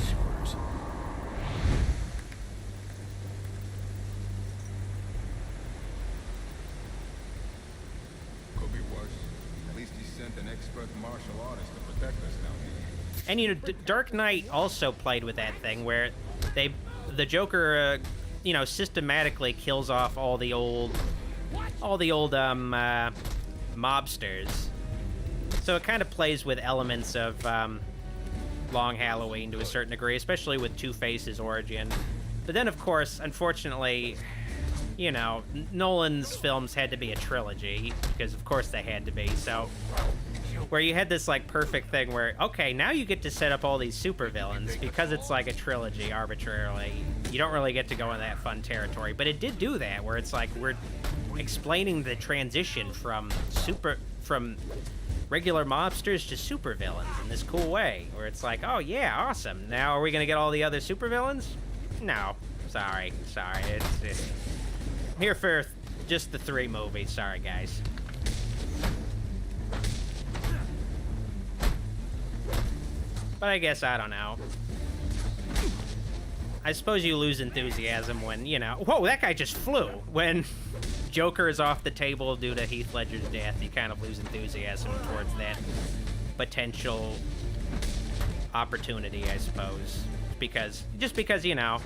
Could be worse. At least he sent an expert martial artist to protect us down here. And, you know, Dark Knight also played with that thing where the Joker... you know, systematically kills off all the old mobsters. So it kind of plays with elements of Long Halloween to a certain degree, especially with Two-Face's origin. But then, of course, unfortunately, you know, Nolan's films had to be a trilogy, because of course they had to be, so... where you had this, like, perfect thing where, okay, now you get to set up all these supervillains, because it's like a trilogy arbitrarily. You don't really get to go in that fun territory, but it did do that, where it's like, we're explaining the transition from regular mobsters to supervillains in this cool way, where it's like, oh yeah, awesome, now are we gonna get all the other supervillains? No, sorry, it's I'm here for just the 3 movies, sorry guys. But I guess, I don't know. I suppose you lose enthusiasm when, you know... Whoa, that guy just flew! When Joker is off the table due to Heath Ledger's death, you kind of lose enthusiasm towards that potential opportunity, I suppose. Just because, you know...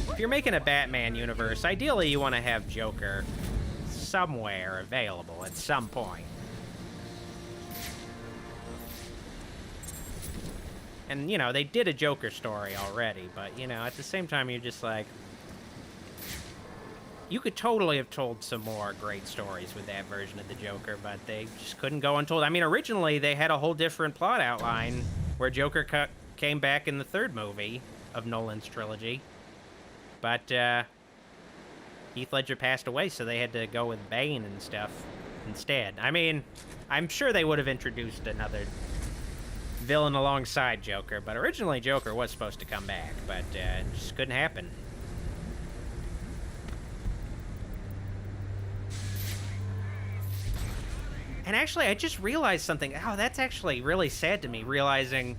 If you're making a Batman universe, ideally you want to have Joker somewhere available at some point. And, you know, they did a Joker story already, but, you know, at the same time, you're just like... You could totally have told some more great stories with that version of the Joker, but they just couldn't go untold. I mean, originally, they had a whole different plot outline where Joker came back in the 3rd movie of Nolan's trilogy. But, Heath Ledger passed away, so they had to go with Bane and stuff instead. I mean, I'm sure they would have introduced another villain alongside Joker, but originally Joker was supposed to come back, but it just couldn't happen. And actually, I just realized something. Oh, that's actually really sad to me, realizing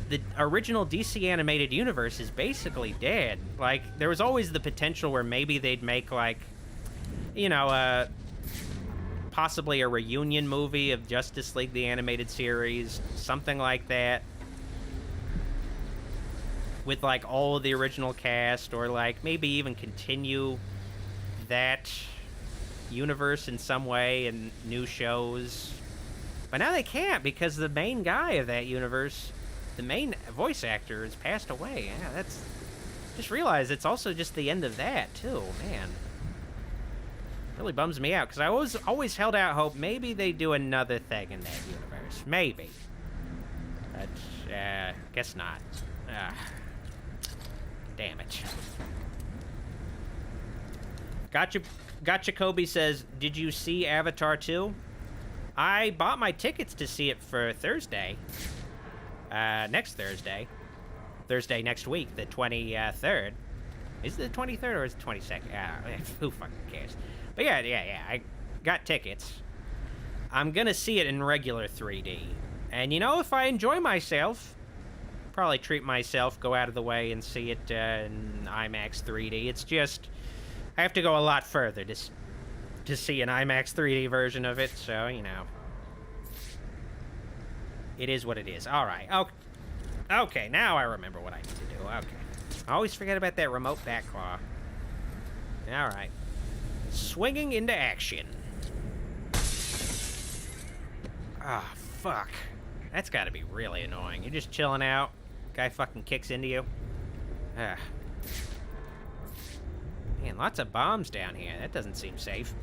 the original DC animated universe is basically dead. Like, there was always the potential where maybe they'd make, like, you know, possibly a reunion movie of Justice League the Animated Series, something like that, with, like, all of the original cast, or, like, maybe even continue that universe in some way in new shows. But now they can't, because the main guy of that universe, the main voice actor, has passed away. Yeah, that's... Just realized it's also just the end of that, too. Man. Really bums me out, because I always held out hope maybe they do another thing in that universe. Maybe. But, guess not. Damn it. Gotcha Kobe says, did you see Avatar 2? I bought my tickets to see it for Thursday. Next Thursday. Thursday next week, the 23rd. Is it the 23rd or is it 22nd? Who fucking cares? But yeah, I got tickets. I'm gonna see it in regular 3D. And you know, if I enjoy myself, probably treat myself, go out of the way and see it in IMAX 3D. It's just, I have to go a lot further to see an IMAX 3D version of it, so, you know. It is what it is. Alright, okay, now I remember what I need to do. Okay. I always forget about that remote back claw. Alright. Swinging into action. Ah, fuck. That's gotta be really annoying. You're just chilling out, guy fucking kicks into you. Man, lots of bombs down here. That doesn't seem safe.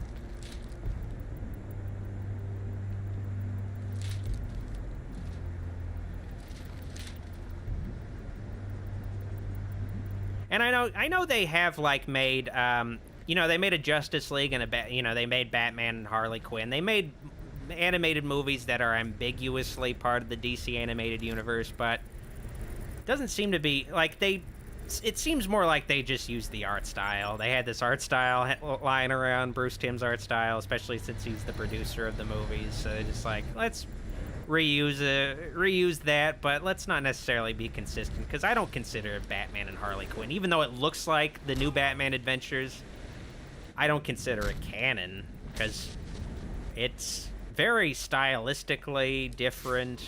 And I know they have, like, made, you know, they made a Justice League and they made Batman and Harley Quinn. They made animated movies that are ambiguously part of the DC animated universe, but it doesn't seem to be, like, it seems more like they just used the art style. They had this art style lying around, Bruce Timm's art style, especially since he's the producer of the movies, so they're just like, let's reuse that, but let's not necessarily be consistent, because I don't consider Batman and Harley Quinn, even though it looks like the new Batman Adventures, I don't consider it canon, because it's very stylistically different,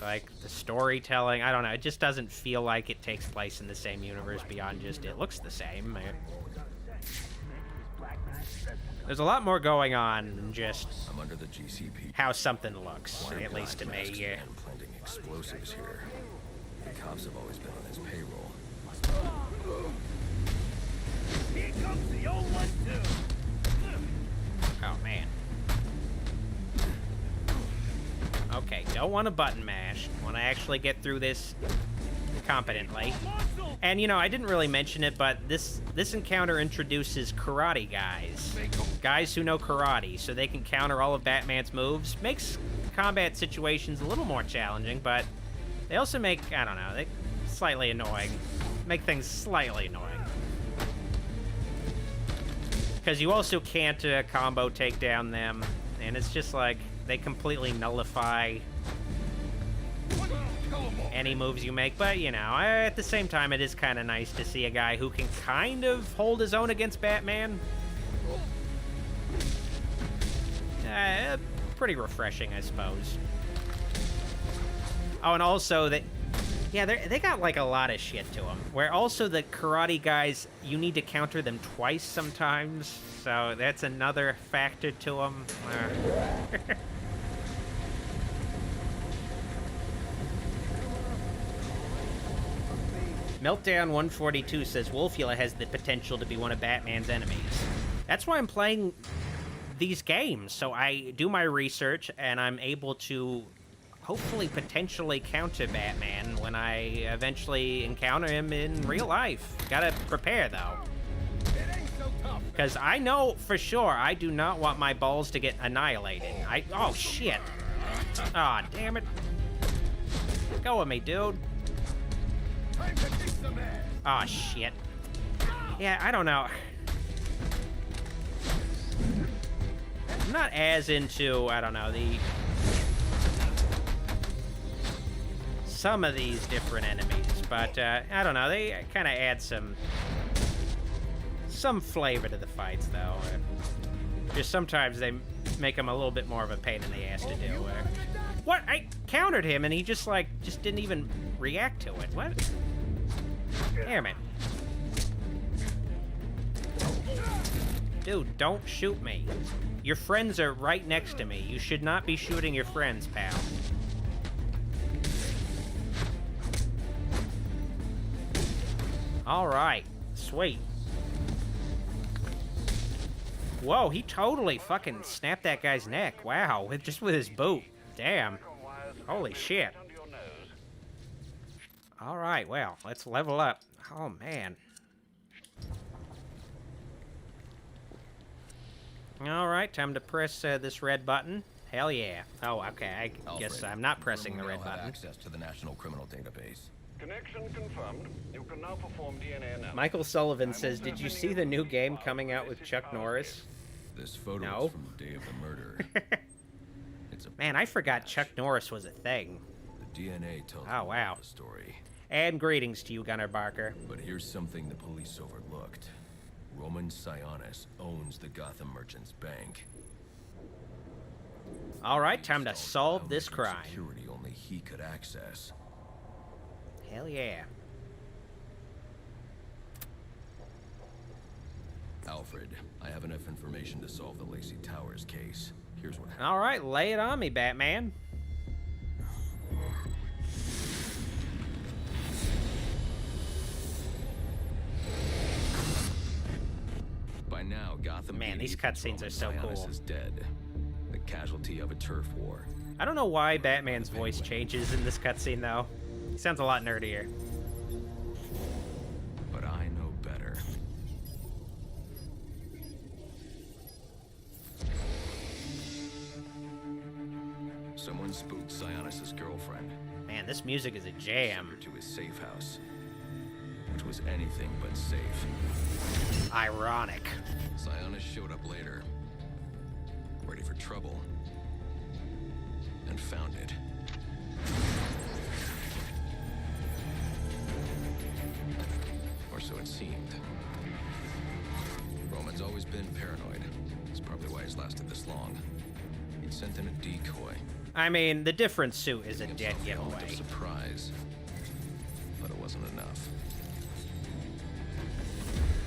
like, the storytelling, I don't know, it just doesn't feel like it takes place in the same universe beyond just it looks the same. There's a lot more going on than just I'm under the GCPD. How something looks, at least to me, yeah. Planting explosives here. The cops have always been on his payroll. Here comes the old one too. Oh man. Okay, don't want to button mash. Want to actually get through this competently. And you know, I didn't really mention it, but this encounter introduces karate guys who know karate, so they can counter all of Batman's moves. Makes combat situations a little more challenging, but they also make, I don't know, they slightly annoying. Make things slightly annoying. Because you also can't combo take down them, and it's just like they completely nullify any moves you make, but you know, at the same time, it is kind of nice to see a guy who can kind of hold his own against Batman. Pretty refreshing, I suppose. Oh, and also they got like a lot of shit to them. Where also the karate guys, you need to counter them twice sometimes, so that's another factor to them. Meltdown 142 says Wolfula has the potential to be one of Batman's enemies. That's why I'm playing these games, so I do my research and I'm able to hopefully potentially counter Batman when I eventually encounter him in real life. Gotta prepare though. Because I know for sure I do not want my balls to get annihilated. Oh shit. Aw, oh, damn it. Go with me, dude. Aw, oh, shit. Yeah, I don't know. I'm not as into, I don't know, some of these different enemies, but I don't know, they kind of add some flavor to the fights, though. Just sometimes they make them a little bit more of a pain in the ass to do. What? I countered him and he just didn't even react to it. What? Damn it. Dude, don't shoot me. Your friends are right next to me. You should not be shooting your friends, pal. Alright. Sweet. Whoa, he totally fucking snapped that guy's neck. Wow, just with his boot. Damn. Holy shit. Alright, well, let's level up. Oh, man. All right, time to press this red button. Hell yeah. Oh, okay. I guess I'm not pressing the red button. Access to the National Criminal Database. Connection confirmed. You can now perform DNA analysis. Michael Sullivan says, "Did you see the new game coming out with Chuck Norris?" This photo No. is from the day of the murder. Man, I forgot Chuck Norris was a thing. The DNA tells wow. the story. And greetings to you, Gunnar Barker. But here's something the police overlooked. Roman Sionis owns the Gotham Merchants Bank. All right, time to solve this crime. Security only he could access. Hell yeah. Alfred, I have enough information to solve the Lacey Towers case. Here's what happened. All right, lay it on me, Batman. By now, Gotham. Man, these cutscenes are so cool. Sionis is dead. The casualty of a turf war. I don't know why Batman's voice changes in this cutscene, though. He sounds a lot nerdier. But I know better. Someone spooked Sionis' girlfriend. Man, this music is a jam. Sent her to his safe house, which was anything but safe. Ironic. Sionis showed up later, ready for trouble, and found it. Or so it seemed. Roman's always been paranoid. That's probably why he's lasted this long. He'd sent in a decoy. I mean, the different suit is a dead giveaway. Surprise. But it wasn't enough.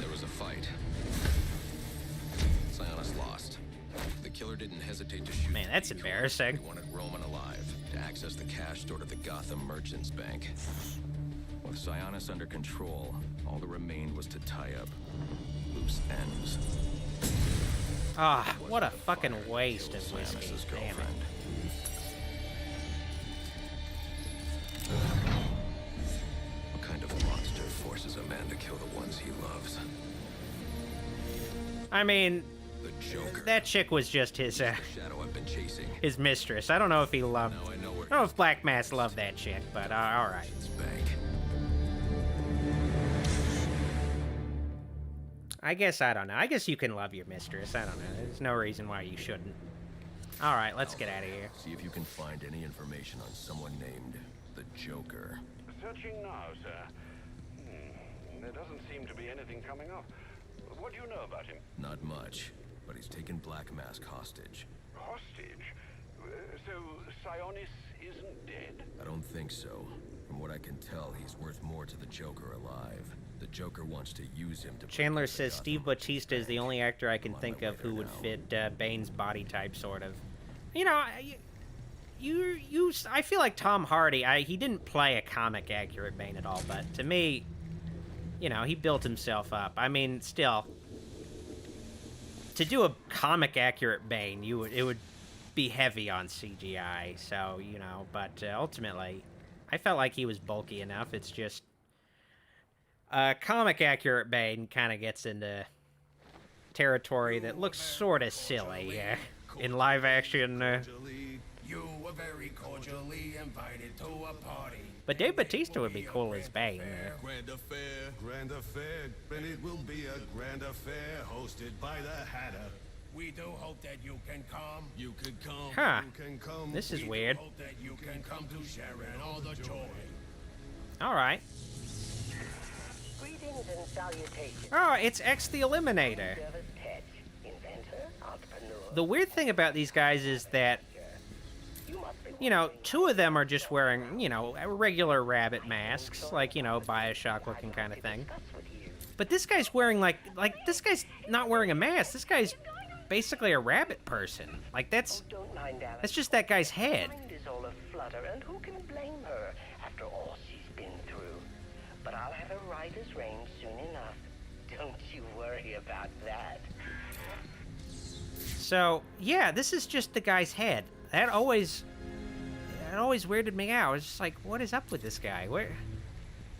There was a fight. Sionis lost. The killer didn't hesitate to shoot. Man, that's embarrassing. He wanted Roman alive to access the cash stored at the Gotham Merchants Bank. With Sionis under control, all that remained was to tie up loose ends. Ah, what a fucking waste of whiskey. Sionis' Damn it. girlfriend. What kind of monster forces a man to kill the ones he loves? I mean, The Joker. that chick was just his Shadow I've been chasing. his mistress. I don't know if he loved. Now I know where I don't know if Black Mass loved that chick, but all right. Bank. I guess I don't know. I guess you can love your mistress. I don't know. There's no reason why you shouldn't. All right, let's get out of here. See if you can find any information on someone named the Joker. Searching now, sir. There doesn't seem to be anything coming up. What do you know about him? Not much, but he's taken Black Mask hostage. Hostage? So Sionis isn't dead? I don't think so. From what I can tell, he's worth more to the Joker alive. The Joker wants to use him to... Chandler says Steve Bautista is the only actor I can think of who would fit Bane's body type, sort of. You know, I feel like Tom Hardy, he didn't play a comic-accurate Bane at all, but to me, you know, he built himself up. I mean, still, to do a comic-accurate Bane, it would be heavy on CGI, so, you know, but ultimately, I felt like he was bulky enough. It's just, comic-accurate Bane kind of gets into territory that looks sort of silly in live-action. You were very cordially invited to a party. But Dave Bautista would be cool as Bane. Grand affair, and it will be a grand affair hosted by the Hatter. We do hope that you can come. You can come. Huh. You can come. This is We weird. do hope that you can come to share in all the joy. All right. Greetings and salutations. Oh, it's X the Eliminator. Service pet, inventor, entrepreneur. The weird thing about these guys is that, you know, two of them are just wearing, you know, regular rabbit masks, like, you know, Bioshock-looking kind of thing. But this guy's wearing, like, this guy's not wearing a mask. This guy's basically a rabbit person. Like, that's just that guy's head. Mind is all aflutter, and who can blame her after all she's been through? But I'll have her right as rain soon enough. Don't you worry about that. So, yeah, this is just the guy's head. That always weirded me out. I was just like, what is up with this guy? Where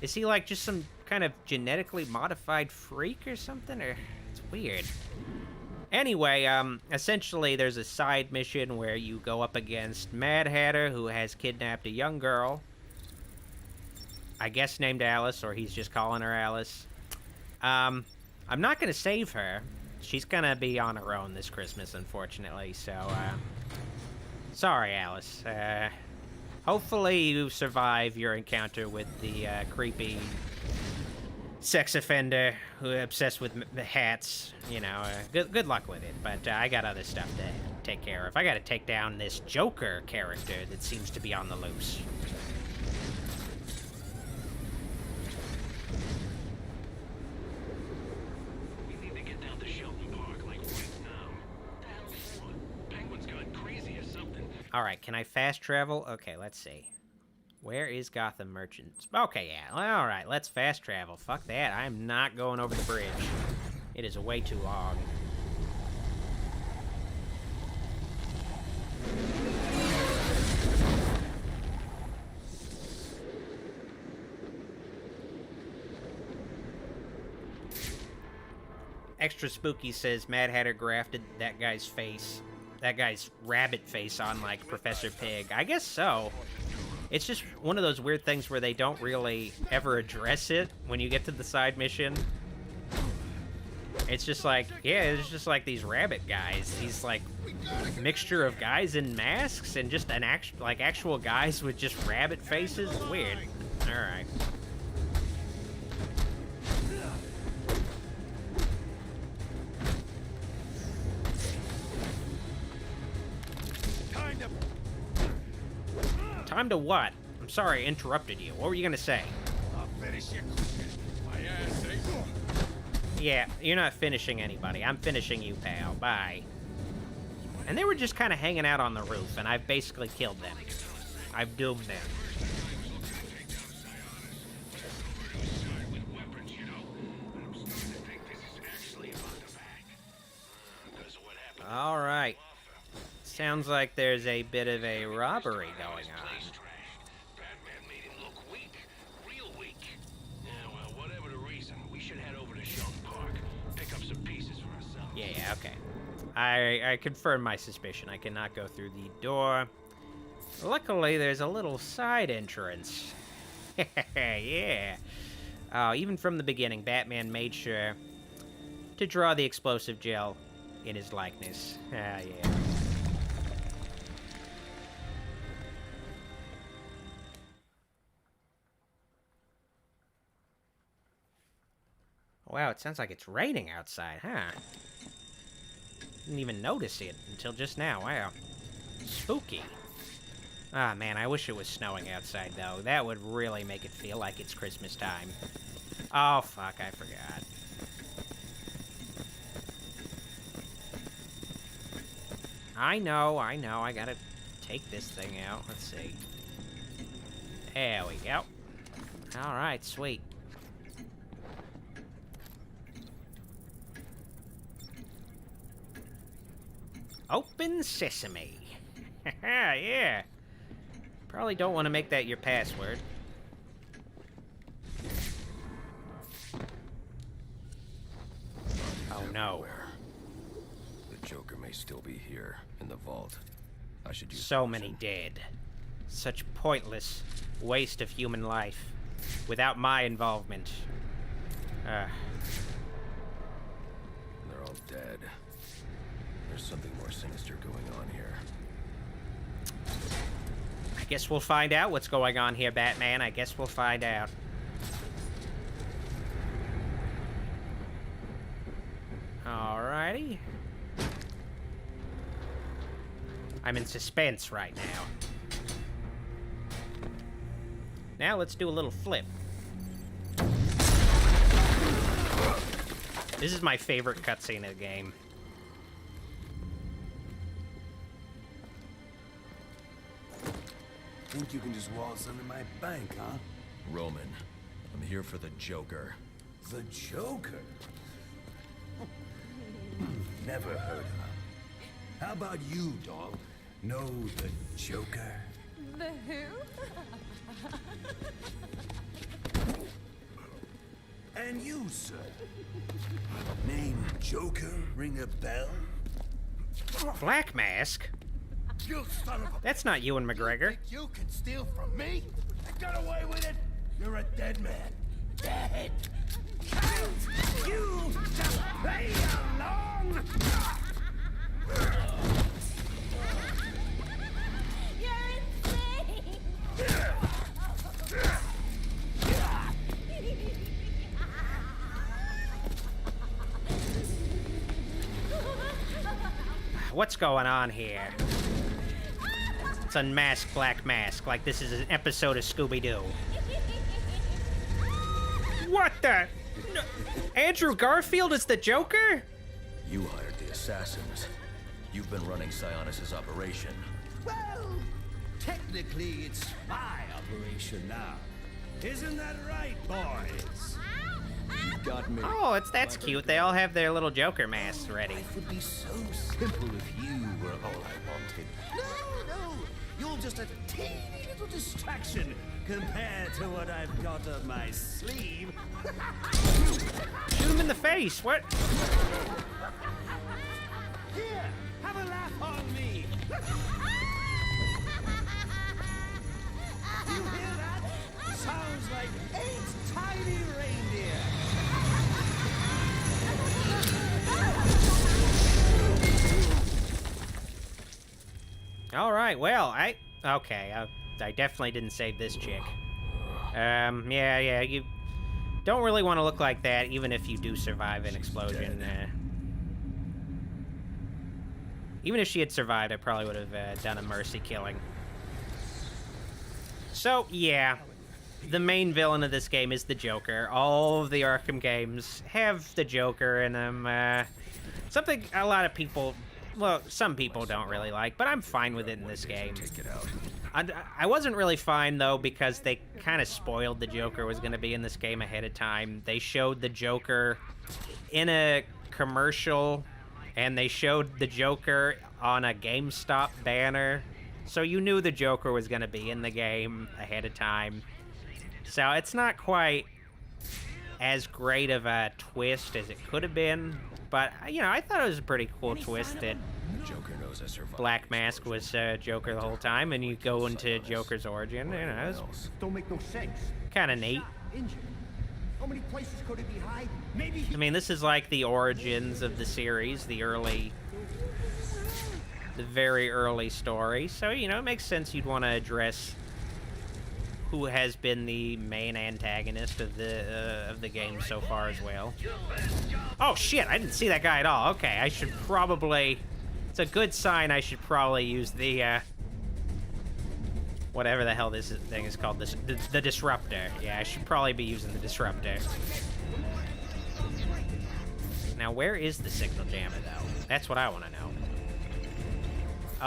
is he, like, just some kind of genetically modified freak or something? Or it's weird. Anyway, essentially there's a side mission where you go up against Mad Hatter, who has kidnapped a young girl. I guess named Alice, or he's just calling her Alice. I'm not gonna save her. She's gonna be on her own this Christmas, unfortunately, so, sorry, Alice. Hopefully you survive your encounter with the, creepy sex offender who is obsessed with hats. You know, good luck with it, but I got other stuff to take care of. I gotta take down this Joker character that seems to be on the loose. Alright, can I fast travel? Okay, let's see. Where is Gotham Merchants? Okay, yeah. Alright, let's fast travel. Fuck that. I'm not going over the bridge. It is way too long. Extra Spooky says Mad Hatter grafted that guy's face. That guy's rabbit face on, like, Professor Pig. I guess so. It's just one of those weird things where they don't really ever address it when you get to the side mission. It's just like, yeah, it's just like these rabbit guys. These, like, mixture of guys in masks and just an actual guys with just rabbit faces. Weird. Alright. Time to what? I'm sorry I interrupted you. What were you gonna say? I'll finish your cooking. My ass, eh? Yeah, you're not finishing anybody. I'm finishing you, pal. Bye. And they were just kind of hanging out on the roof, and I've basically killed them. I've doomed them. All right. Sounds like there's a bit of a robbery going on. Yeah, okay. I confirmed my suspicion. I cannot go through the door. Luckily, there's a little side entrance. Yeah. Even from the beginning, Batman made sure to draw the explosive gel in his likeness. Yeah. Wow, it sounds like it's raining outside, huh? Didn't even notice it until just now. Wow. Spooky. Ah, man, I wish it was snowing outside, though. That would really make it feel like it's Christmas time. Oh, fuck, I forgot. I know. I gotta take this thing out. Let's see. There we go. Alright, sweet. Open sesame. Yeah. Probably don't want to make that your password. Oh no. The Joker may still be here in the vault. I should use so many dead. Such pointless waste of human life without my involvement. They're all dead. There's something more sinister going on here. I guess we'll find out what's going on here, Batman. I guess we'll find out. Alrighty. I'm in suspense right now. Now let's do a little flip. This is my favorite cutscene of the game. Think you can just waltz under my bank, huh? Roman, I'm here for the Joker. The Joker? Never heard of him. How about you, dog? Know the Joker? The who? can you, sir? Name Joker ring a bell? Black Mask? You son of a... That's not Ewan McGregor. You can steal from me? I got away with it? You're a dead man. Dead. You just play along. You're insane! What's going on here? It's Unmasked Black Mask, like this is an episode of Scooby-Doo. What the? No. Andrew Garfield is the Joker? You hired the assassins. You've been running Sionis' operation. Well, technically it's my operation now. Isn't that right, boys? You got me. Oh, that's cute. They all have their little Joker masks ready. Life would be so simple if you were all I wanted. No, you're just a teeny little distraction compared to what I've got up my sleeve. Shoot him in the face. What? Here, have a laugh on me. You hear that? Sounds like 8 tiny reindeer. All right. Well, I definitely didn't save this chick. Yeah. You don't really want to look like that, even if you do survive an explosion. Even if she had survived, I probably would have done a mercy killing. So, yeah. The main villain of this game is the Joker. All of the Arkham games have the Joker in them. Something a lot of people, well, some people don't really like, but I'm fine with it in this game. I wasn't really fine, though, because they kind of spoiled the Joker was going to be in this game ahead of time. They showed the Joker in a commercial, and they showed the Joker on a GameStop banner. So you knew the Joker was going to be in the game ahead of time. So it's not quite as great of a twist as it could have been. But, you know, I thought it was a pretty cool twist that Joker knows I survived. Black Mask was Joker the whole time, and you go into Joker's origin. You know, it was Don't make no sense. kind of neat. Injured. How many places could it be hiding? Maybe he... I mean, this is like the origins of the series, the very early story. So, you know, it makes sense you'd want to address who has been the main antagonist of the game so far as well. Oh shit, I didn't see that guy at all. Okay, I should probably... It's a good sign I should probably use the, whatever the hell this thing is called, the disruptor. Yeah, I should probably be using the disruptor. Now, where is the signal jammer, though? That's what I want to know.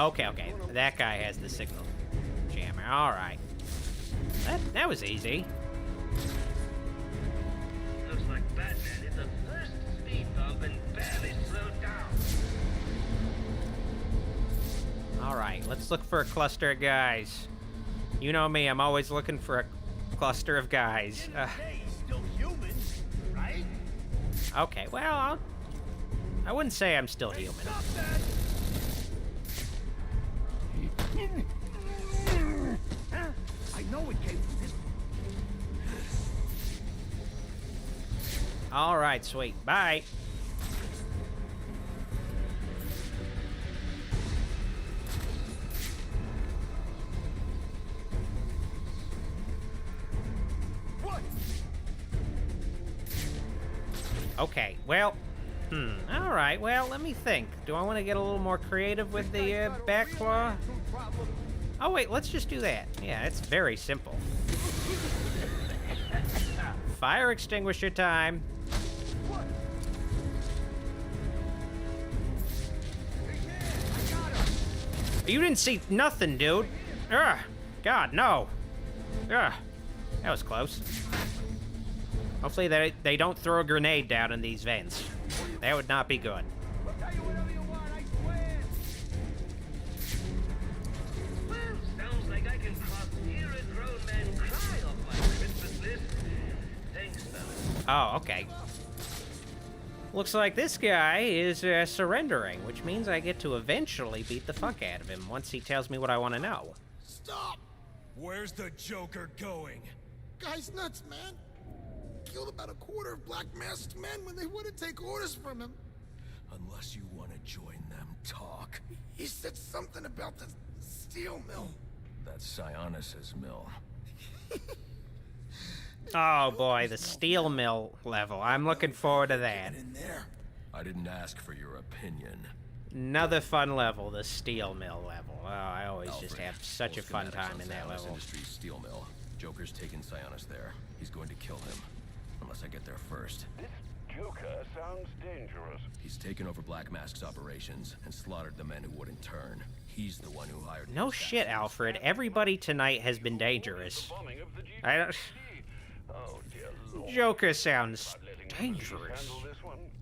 Okay. That guy has the signal jammer. Alright. That was easy. Looks like Batman hit the first speed bump and barely slowed down. Alright, let's look for a cluster of guys. You know me, I'm always looking for a cluster of guys. Still human, right? Okay, well, I wouldn't say I'm still human. I know it came from this. All right, sweet. Bye. What? Okay, well, all right, well, let me think. Do I want to get a little more creative with the back claw? Oh, wait, let's just do that. Yeah, it's very simple. Fire extinguisher time. You didn't see nothing, dude. Ugh. God, no. Ugh. That was close. Hopefully they don't throw a grenade down in these vents. That would not be good. Sounds like I can cross hear a grown man cry off my Christmas list. Thanks, fellas. Oh, okay. Looks like this guy is surrendering, which means I get to eventually beat the fuck out of him once he tells me what I want to know. Stop! Where's the Joker going? Guy's nuts, man. Killed about a quarter of black masked men when they wouldn't take orders from him. Unless you want to join them, talk. He said something about the steel mill. That's Sionis's mill. Oh boy, the steel mill level. I'm looking forward to that. I didn't ask for your opinion. Another fun level, the steel mill level. Oh, I always Alfred, just have such a fun time in that level. Industries steel mill. Joker's taken Sionis there. He's going to kill him. Unless I get there first. This Joker sounds dangerous. He's taken over Black Mask's operations and slaughtered the men who wouldn't turn. He's the one who hired... No shit, Alfred. Everybody tonight has been dangerous. I don't... Joker sounds dangerous.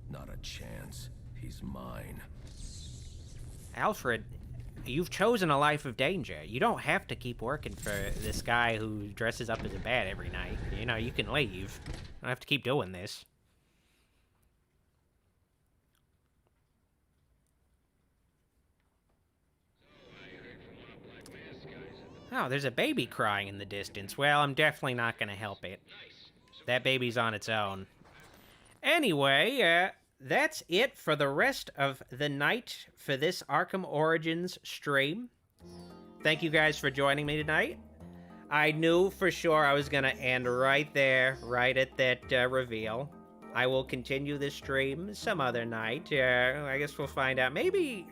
Not a chance. He's mine. Alfred, you've chosen a life of danger. You don't have to keep working for this guy who dresses up as a bat every night. You know, you can leave. You don't have to keep doing this. Oh, there's a baby crying in the distance. Well, I'm definitely not going to help it. That baby's on its own. Anyway, that's it for the rest of the night for this Arkham Origins stream. Thank you guys for joining me tonight. I knew for sure I was going to end right there, right at that reveal. I will continue this stream some other night. I guess we'll find out. Maybe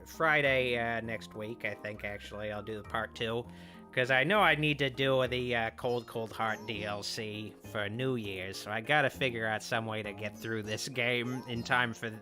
Friday next week, I think, actually. I'll do the part 2. Because I know I need to do the Cold Heart DLC for New Year's. So I gotta figure out some way to get through this game in time for the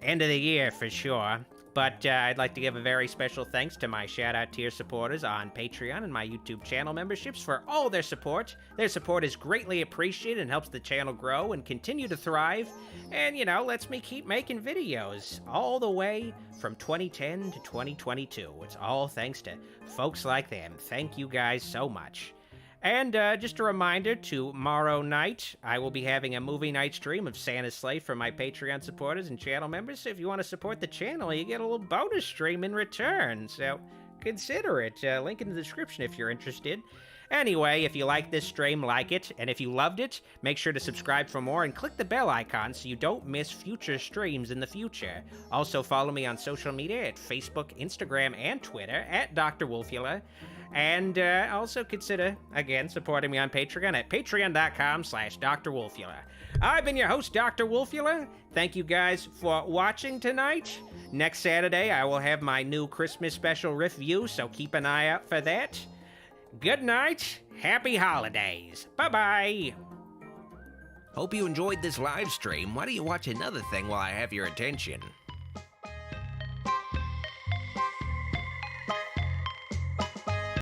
end of the year for sure. But I'd like to give a very special thanks to my shout-out tier supporters on Patreon and my YouTube channel memberships for all their support. Their support is greatly appreciated and helps the channel grow and continue to thrive. And, you know, lets me keep making videos all the way from 2010 to 2022. It's all thanks to folks like them. Thank you guys so much. And just a reminder, tomorrow night, I will be having a movie night stream of Santa's Slate for my Patreon supporters and channel members. So if you want to support the channel, you get a little bonus stream in return. So consider it. Link in the description if you're interested. Anyway, if you like this stream, like it. And if you loved it, make sure to subscribe for more and click the bell icon so you don't miss future streams in the future. Also, follow me on social media at Facebook, Instagram, and Twitter at Dr. Wolfula. And also consider, again, supporting me on Patreon at patreon.com/Dr. Wolfula. I've been your host, Dr. Wolfula. Thank you guys for watching tonight. Next Saturday, I will have my new Christmas special review, so keep an eye out for that. Good night. Happy holidays. Bye-bye. Hope you enjoyed this live stream. Why don't you watch another thing while I have your attention?